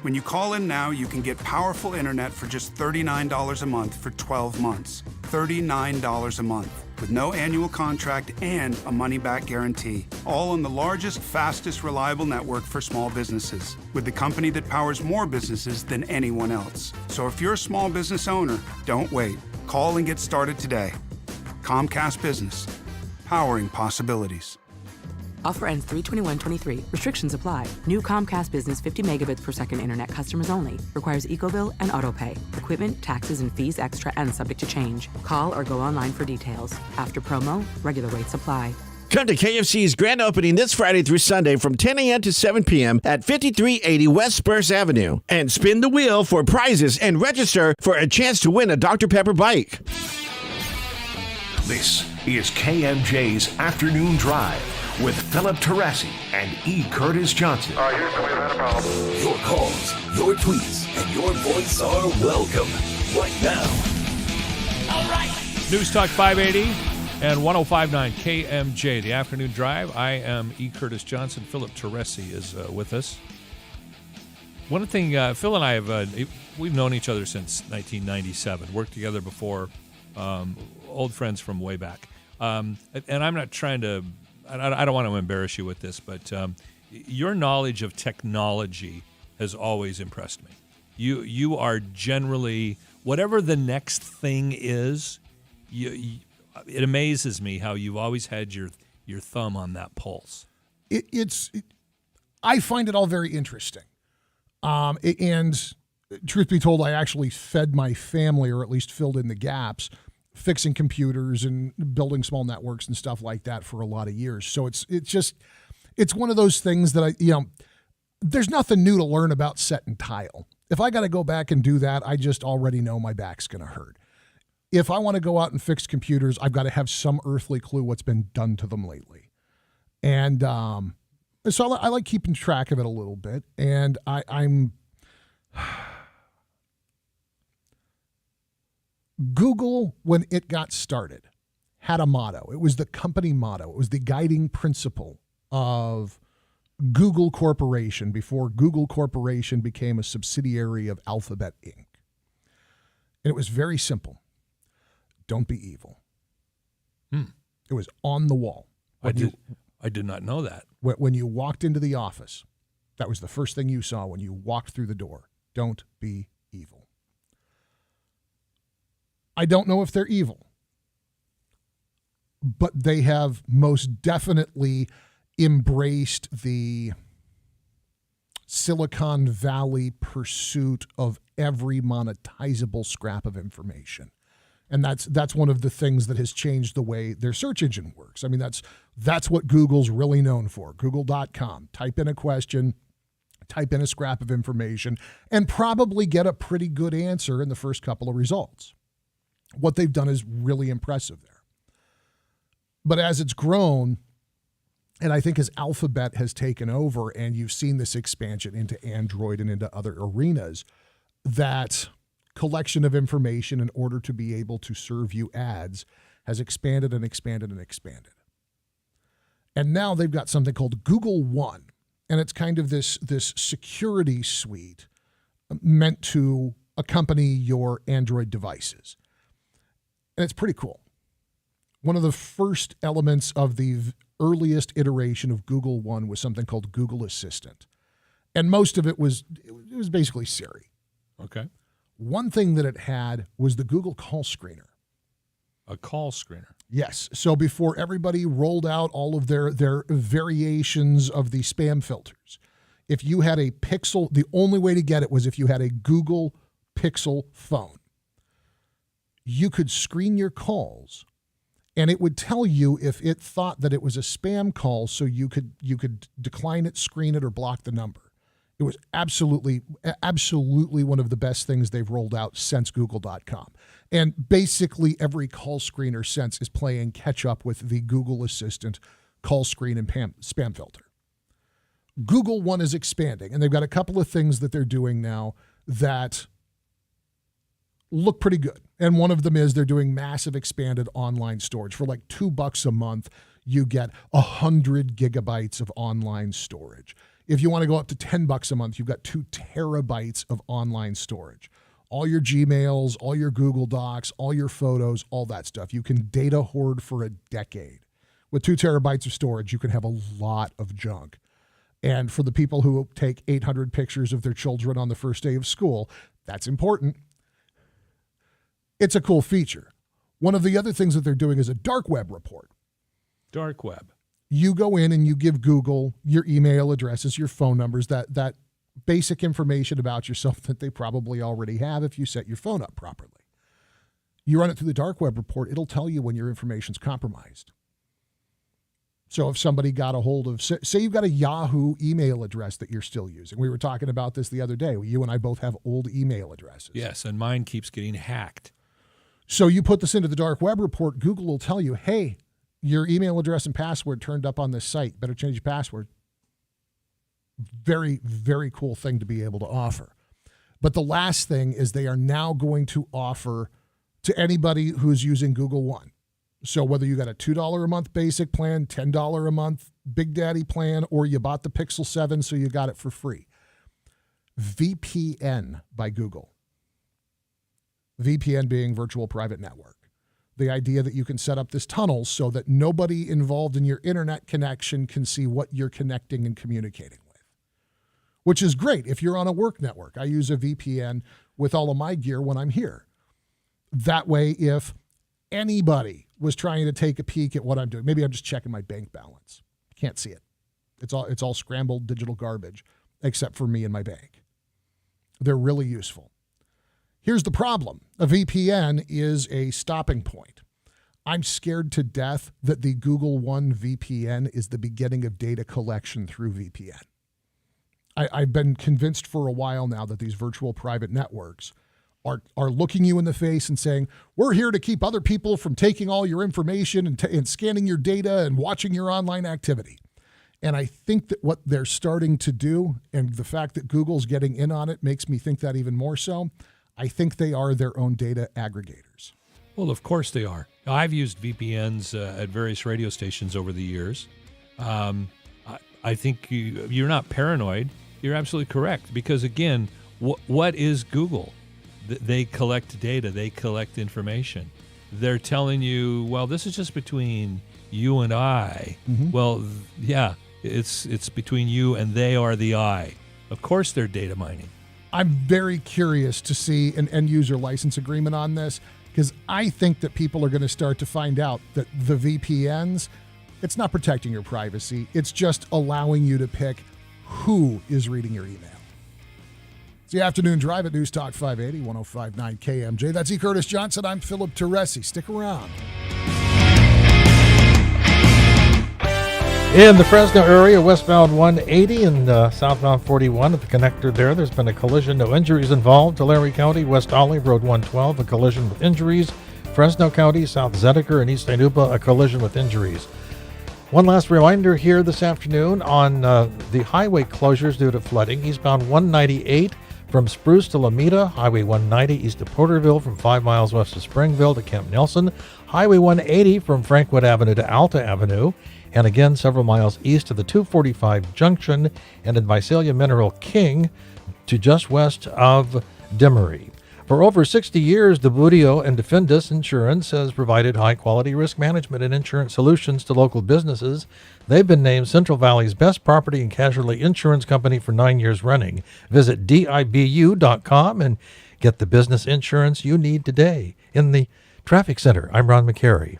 When you call in now, you can get powerful internet for just $39 a month for 12 months. $39 a month, with no annual contract and a money-back guarantee. All on the largest, fastest, reliable network for small businesses, with the company that powers more businesses than anyone else. So if you're a small business owner, don't wait. Call and get started today. Comcast Business, powering possibilities. Offer ends 3/21/23. Restrictions apply. New Comcast Business 50 megabits per second internet customers only. Requires EcoBill and AutoPay. Equipment, taxes, and fees extra and subject to change. Call or go online for details. After promo, regular rates apply. Come to KFC's grand opening this Friday through Sunday from 10 a.m. to 7 p.m. at 5380 West Spruce Avenue. And spin the wheel for prizes and register for a chance to win a Dr. Pepper bike. This is KMJ's Afternoon Drive with Philip Teresi and E. Curtis Johnson. Your calls, your tweets, and your voice are welcome right now. All right. News Talk 580 and 105.9 KMJ, the Afternoon Drive. I am E. Curtis Johnson. Philip Teresi is with us. One thing, Phil and I have, we've known each other since 1997, worked together before, old friends from way back. And I'm not trying to, I don't want to embarrass you with this, but your knowledge of technology has always impressed me. You are generally, whatever the next thing is, it amazes me how you've always had your thumb on that pulse. I find it all very interesting. And truth be told, I actually fed my family, or at least filled in the gaps, fixing computers and building small networks and stuff like that for a lot of years. So it's one of those things that there's nothing new to learn about set and tile. If I got to go back and do that, I just already know my back's going to hurt. If I want to go out and fix computers, I've got to have some earthly clue what's been done to them lately. And so I like keeping track of it a little bit. And I'm Google, when it got started, had a motto. It was the company motto. It was the guiding principle of Google Corporation before Google Corporation became a subsidiary of Alphabet Inc. And it was very simple. Don't be evil. It was on the wall. I did not know that. When you walked into the office, that was the first thing you saw when you walked through the door. Don't be evil. I don't know if they're evil, but they have most definitely embraced the Silicon Valley pursuit of every monetizable scrap of information. And that's one of the things that has changed the way their search engine works. I mean, that's what Google's really known for. Google.com. Type in a question, type in a scrap of information, and probably get a pretty good answer in the first couple of results. What they've done is really impressive there. But as it's grown, and I think as Alphabet has taken over and you've seen this expansion into Android and into other arenas, that collection of information in order to be able to serve you ads has expanded and expanded and expanded. And now they've got something called Google One, and it's kind of this security suite meant to accompany your Android devices. And it's pretty cool. One of the first elements of the earliest iteration of Google One was something called Google Assistant. And most of it was basically Siri. Okay. One thing that it had was the Google Call Screener. A call screener. Yes. So before everybody rolled out all of their variations of the spam filters, if you had a Pixel, the only way to get it was if you had a Google Pixel phone. You could screen your calls, and it would tell you if it thought that it was a spam call, so you could decline it, screen it, or block the number. It was absolutely one of the best things they've rolled out since Google.com. And basically every call screener since is playing catch up with the Google Assistant call screen and spam filter. Google One is expanding, and they've got a couple of things that they're doing now that look pretty good. And one of them is they're doing massive expanded online storage. For like $2 a month, you get 100 gigabytes of online storage. If you want to go up to $10 a month, you've got 2 terabytes of online storage. All your Gmails, all your Google Docs, all your photos, all that stuff. You can data hoard for a decade. With 2 terabytes of storage, you can have a lot of junk. And for the people who take 800 pictures of their children on the first day of school, that's important. It's a cool feature. One of the other things that they're doing is a dark web report. Dark web. You go in and you give Google your email addresses, your phone numbers, that basic information about yourself that they probably already have if you set your phone up properly. You run it through the dark web report, it'll tell you when your information's compromised. So if somebody got a hold of, say you've got a Yahoo email address that you're still using. We were talking about this the other day. You and I both have old email addresses. Yes, and mine keeps getting hacked. So you put this into the dark web report, Google will tell you, hey, your email address and password turned up on this site. Better change your password. Very, very cool thing to be able to offer. But the last thing is they are now going to offer to anybody who's using Google One. So whether you got a $2 a month basic plan, $10 a month Big Daddy plan, or you bought the Pixel 7 so you got it for free. VPN by Google. VPN being virtual private network. The idea that you can set up this tunnel so that nobody involved in your internet connection can see what you're connecting and communicating with, which is great if you're on a work network. I use a VPN with all of my gear when I'm here. That way, if anybody was trying to take a peek at what I'm doing, maybe I'm just checking my bank balance. Can't see it. It's all scrambled digital garbage, except for me and my bank. They're really useful. Here's the problem. A VPN is a stopping point. I'm scared to death that the Google One VPN is the beginning of data collection through VPN. I've been convinced for a while now that these virtual private networks are looking you in the face and saying, we're here to keep other people from taking all your information and scanning your data and watching your online activity. And I think that what they're starting to do, and the fact that Google's getting in on it makes me think that even more so. I think they are their own data aggregators. Well, of course they are. I've used VPNs at various radio stations over the years. I think you're not paranoid. You're absolutely correct. Because, again, what is Google? They collect data. They collect information. They're telling you, well, this is just between you and I. Mm-hmm. Well, yeah, it's between you and they are the I. Of course they're data mining. I'm very curious to see an end-user license agreement on this, because I think that people are going to start to find out that the VPNs, it's not protecting your privacy. It's just allowing you to pick who is reading your email. It's the Afternoon Drive at News Talk 580, 105.9 KMJ. That's E. Curtis Johnson. I'm Philip Teresi. Stick around. In the Fresno area, westbound 180 and southbound 41 at the connector there's been a collision. No injuries involved. Tulare County, West Olive, Road 112, a collision with injuries. Fresno County, South Zedeker, and East Inupa, a collision with injuries. One last reminder here this afternoon on the highway closures due to flooding. Eastbound 198 from Spruce to Lomita, Highway 190 east of Porterville from 5 miles west of Springville to Camp Nelson, Highway 180 from Frankwood Avenue to Alta Avenue, and again several miles east of the 245 junction and in Visalia Mineral King to just west of Demery. For over 60 years, Debudio and Defendus Insurance has provided high-quality risk management and insurance solutions to local businesses. They've been named Central Valley's best property and casualty insurance company for 9 years running. Visit dibu.com and get the business insurance you need today. In the Traffic Center, I'm Ron McCary.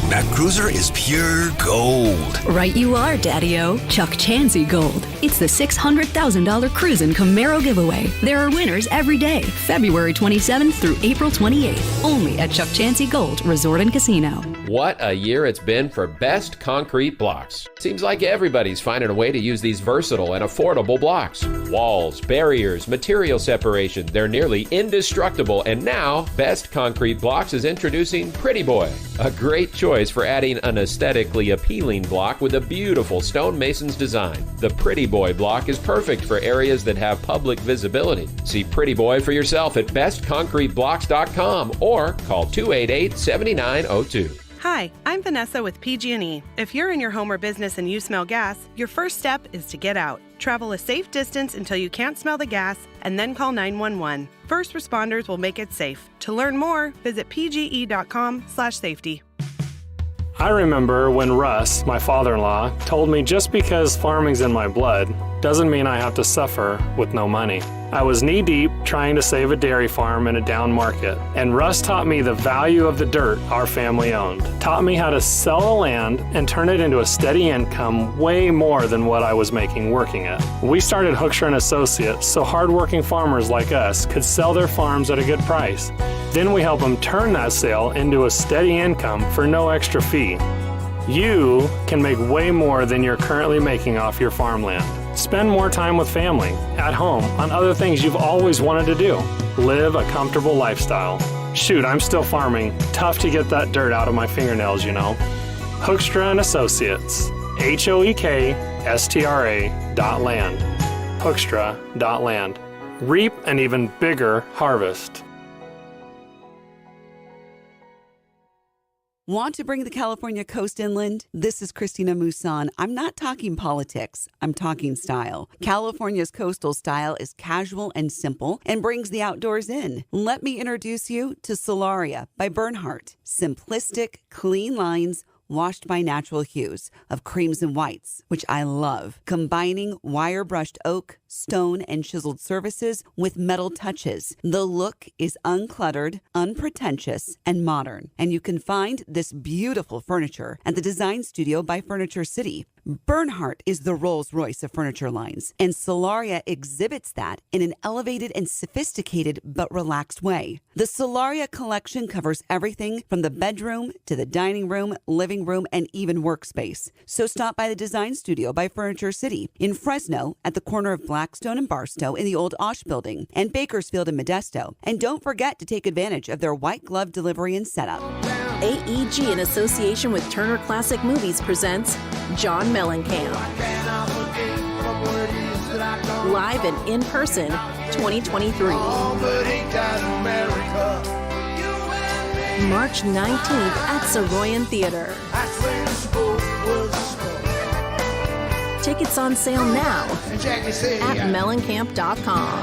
That cruiser is pure gold. Right you are, Daddy-O. Chuck Chansey Gold. It's the $600,000 Cruisin' Camaro giveaway. There are winners every day, February 27th through April 28th, only at Chuck Chansey Gold Resort and Casino. What a year it's been for Best Concrete Blocks. Seems like everybody's finding a way to use these versatile and affordable blocks. Walls, barriers, material separation, they're nearly indestructible, and now Best Concrete Blocks is introducing Pretty Boy, a great choice for adding an aesthetically appealing block with a beautiful stonemason's design. The Pretty Boy block is perfect for areas that have public visibility. See Pretty Boy for yourself at bestconcreteblocks.com or call 288-7902. Hi, I'm Vanessa with PG&E. If you're in your home or business and you smell gas, your first step is to get out. Travel a safe distance until you can't smell the gas, and then call 911. First responders will make it safe. To learn more, visit pge.com/safety. I remember when Russ, my father-in-law, told me just because farming's in my blood doesn't mean I have to suffer with no money. I was knee-deep trying to save a dairy farm in a down market, and Russ taught me the value of the dirt our family owned, taught me how to sell the land and turn it into a steady income way more than what I was making working it. We started Hoekstra & Associates so hardworking farmers like us could sell their farms at a good price. Then we help them turn that sale into a steady income for no extra fee. You can make way more than you're currently making off your farmland. Spend more time with family, at home, on other things you've always wanted to do. Live a comfortable lifestyle. Shoot, I'm still farming. Tough to get that dirt out of my fingernails, you know. Hoekstra & Associates. HOEKSTRA.land. Hoekstra.land. Reap an even bigger harvest. Want to bring the California coast inland? This is Christina Musan. I'm not talking politics. I'm talking style. California's coastal style is casual and simple and brings the outdoors in. Let me introduce you to Solaria by Bernhardt. Simplistic, clean lines, washed by natural hues of creams and whites, which I love, combining wire-brushed oak, stone, and chiseled surfaces with metal touches. The look is uncluttered, unpretentious, and modern, and you can find this beautiful furniture at the Design Studio by Furniture City. Bernhardt is the Rolls-Royce of furniture lines, and Solaria exhibits that in an elevated and sophisticated but relaxed way. The Solaria collection covers everything from the bedroom to the dining room, living room, and even workspace. So stop by the Design Studio by Furniture City in Fresno at the corner of Blackstone and Barstow in the old Osh building, and Bakersfield and Modesto. And don't forget to take advantage of their white glove delivery and setup. AEG, in association with Turner Classic Movies, presents John Mellencamp. Live and in person, 2023. March 19th at Soroyan Theater. Tickets on sale now at mellencamp.com.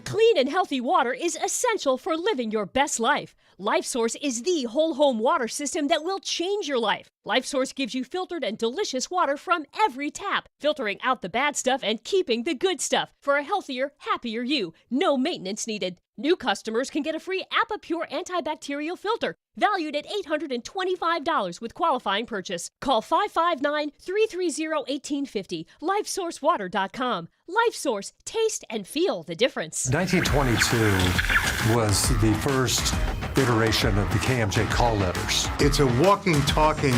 Clean and healthy water is essential for living your best life. LifeSource is the whole home water system that will change your life. LifeSource gives you filtered and delicious water from every tap, filtering out the bad stuff and keeping the good stuff for a healthier, happier you. No maintenance needed. New customers can get a free APA-Pure antibacterial filter, valued at $825 with qualifying purchase. Call 559-330-1850, LifeSourceWater.com. LifeSource, taste and feel the difference. 1922 was the first iteration of the KMJ call letters. It's a walking, talking,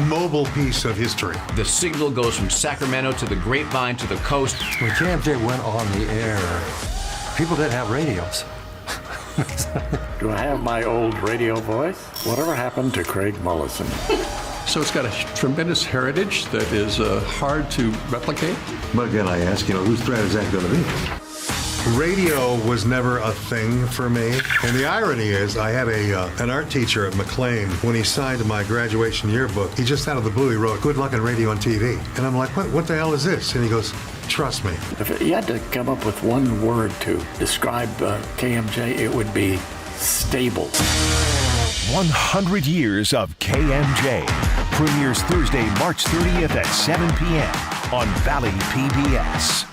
mobile piece of history. The signal goes from Sacramento to the Grapevine to the coast. When KMJ went on the air, people didn't have radios. Do I have my old radio voice? Whatever happened to Craig Mullison? So it's got a tremendous heritage that is hard to replicate. But again, I ask, whose threat is that going to be? Radio was never a thing for me. And the irony is, I had an art teacher at McLean. When he signed my graduation yearbook, he just out of the blue, he wrote, "Good luck in radio and TV." And I'm like, what the hell is this? And he goes, "Trust me." If you had to come up with one word to describe KMJ, it would be stable. 100 years of KMJ. Premieres Thursday, March 30th at 7 p.m. on Valley PBS.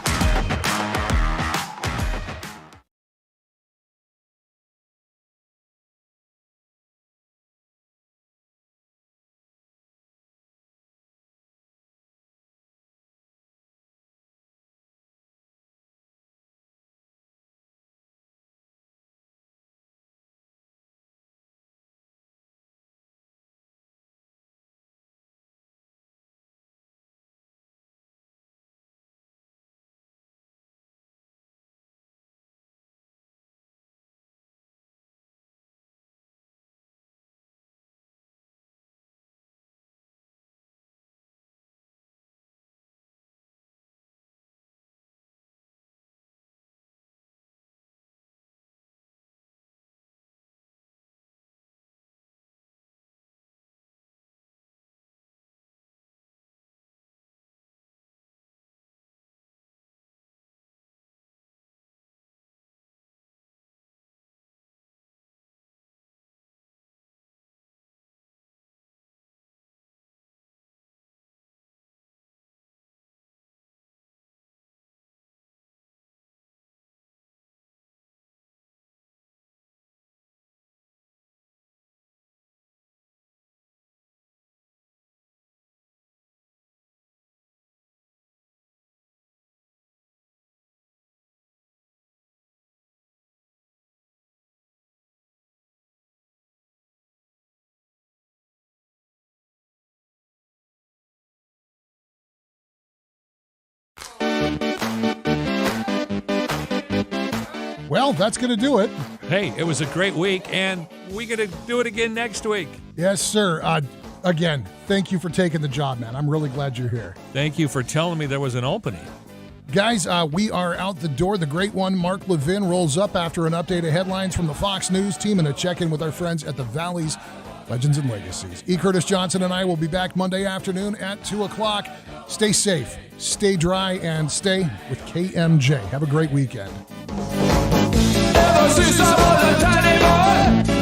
Well, that's going to do it. Hey, it was a great week, and we're going to do it again next week. Yes, sir. Again, thank you for taking the job, man. I'm really glad you're here. Thank you for telling me there was an opening. Guys, we are out the door. The great one, Mark Levin, rolls up after an update of headlines from the Fox News team and a check-in with our friends at the Valley's Legends and Legacies. E. Curtis Johnson and I will be back Monday afternoon at 2 o'clock. Stay safe, stay dry, and stay with KMJ. Have a great weekend. Never see someone a tiny boy.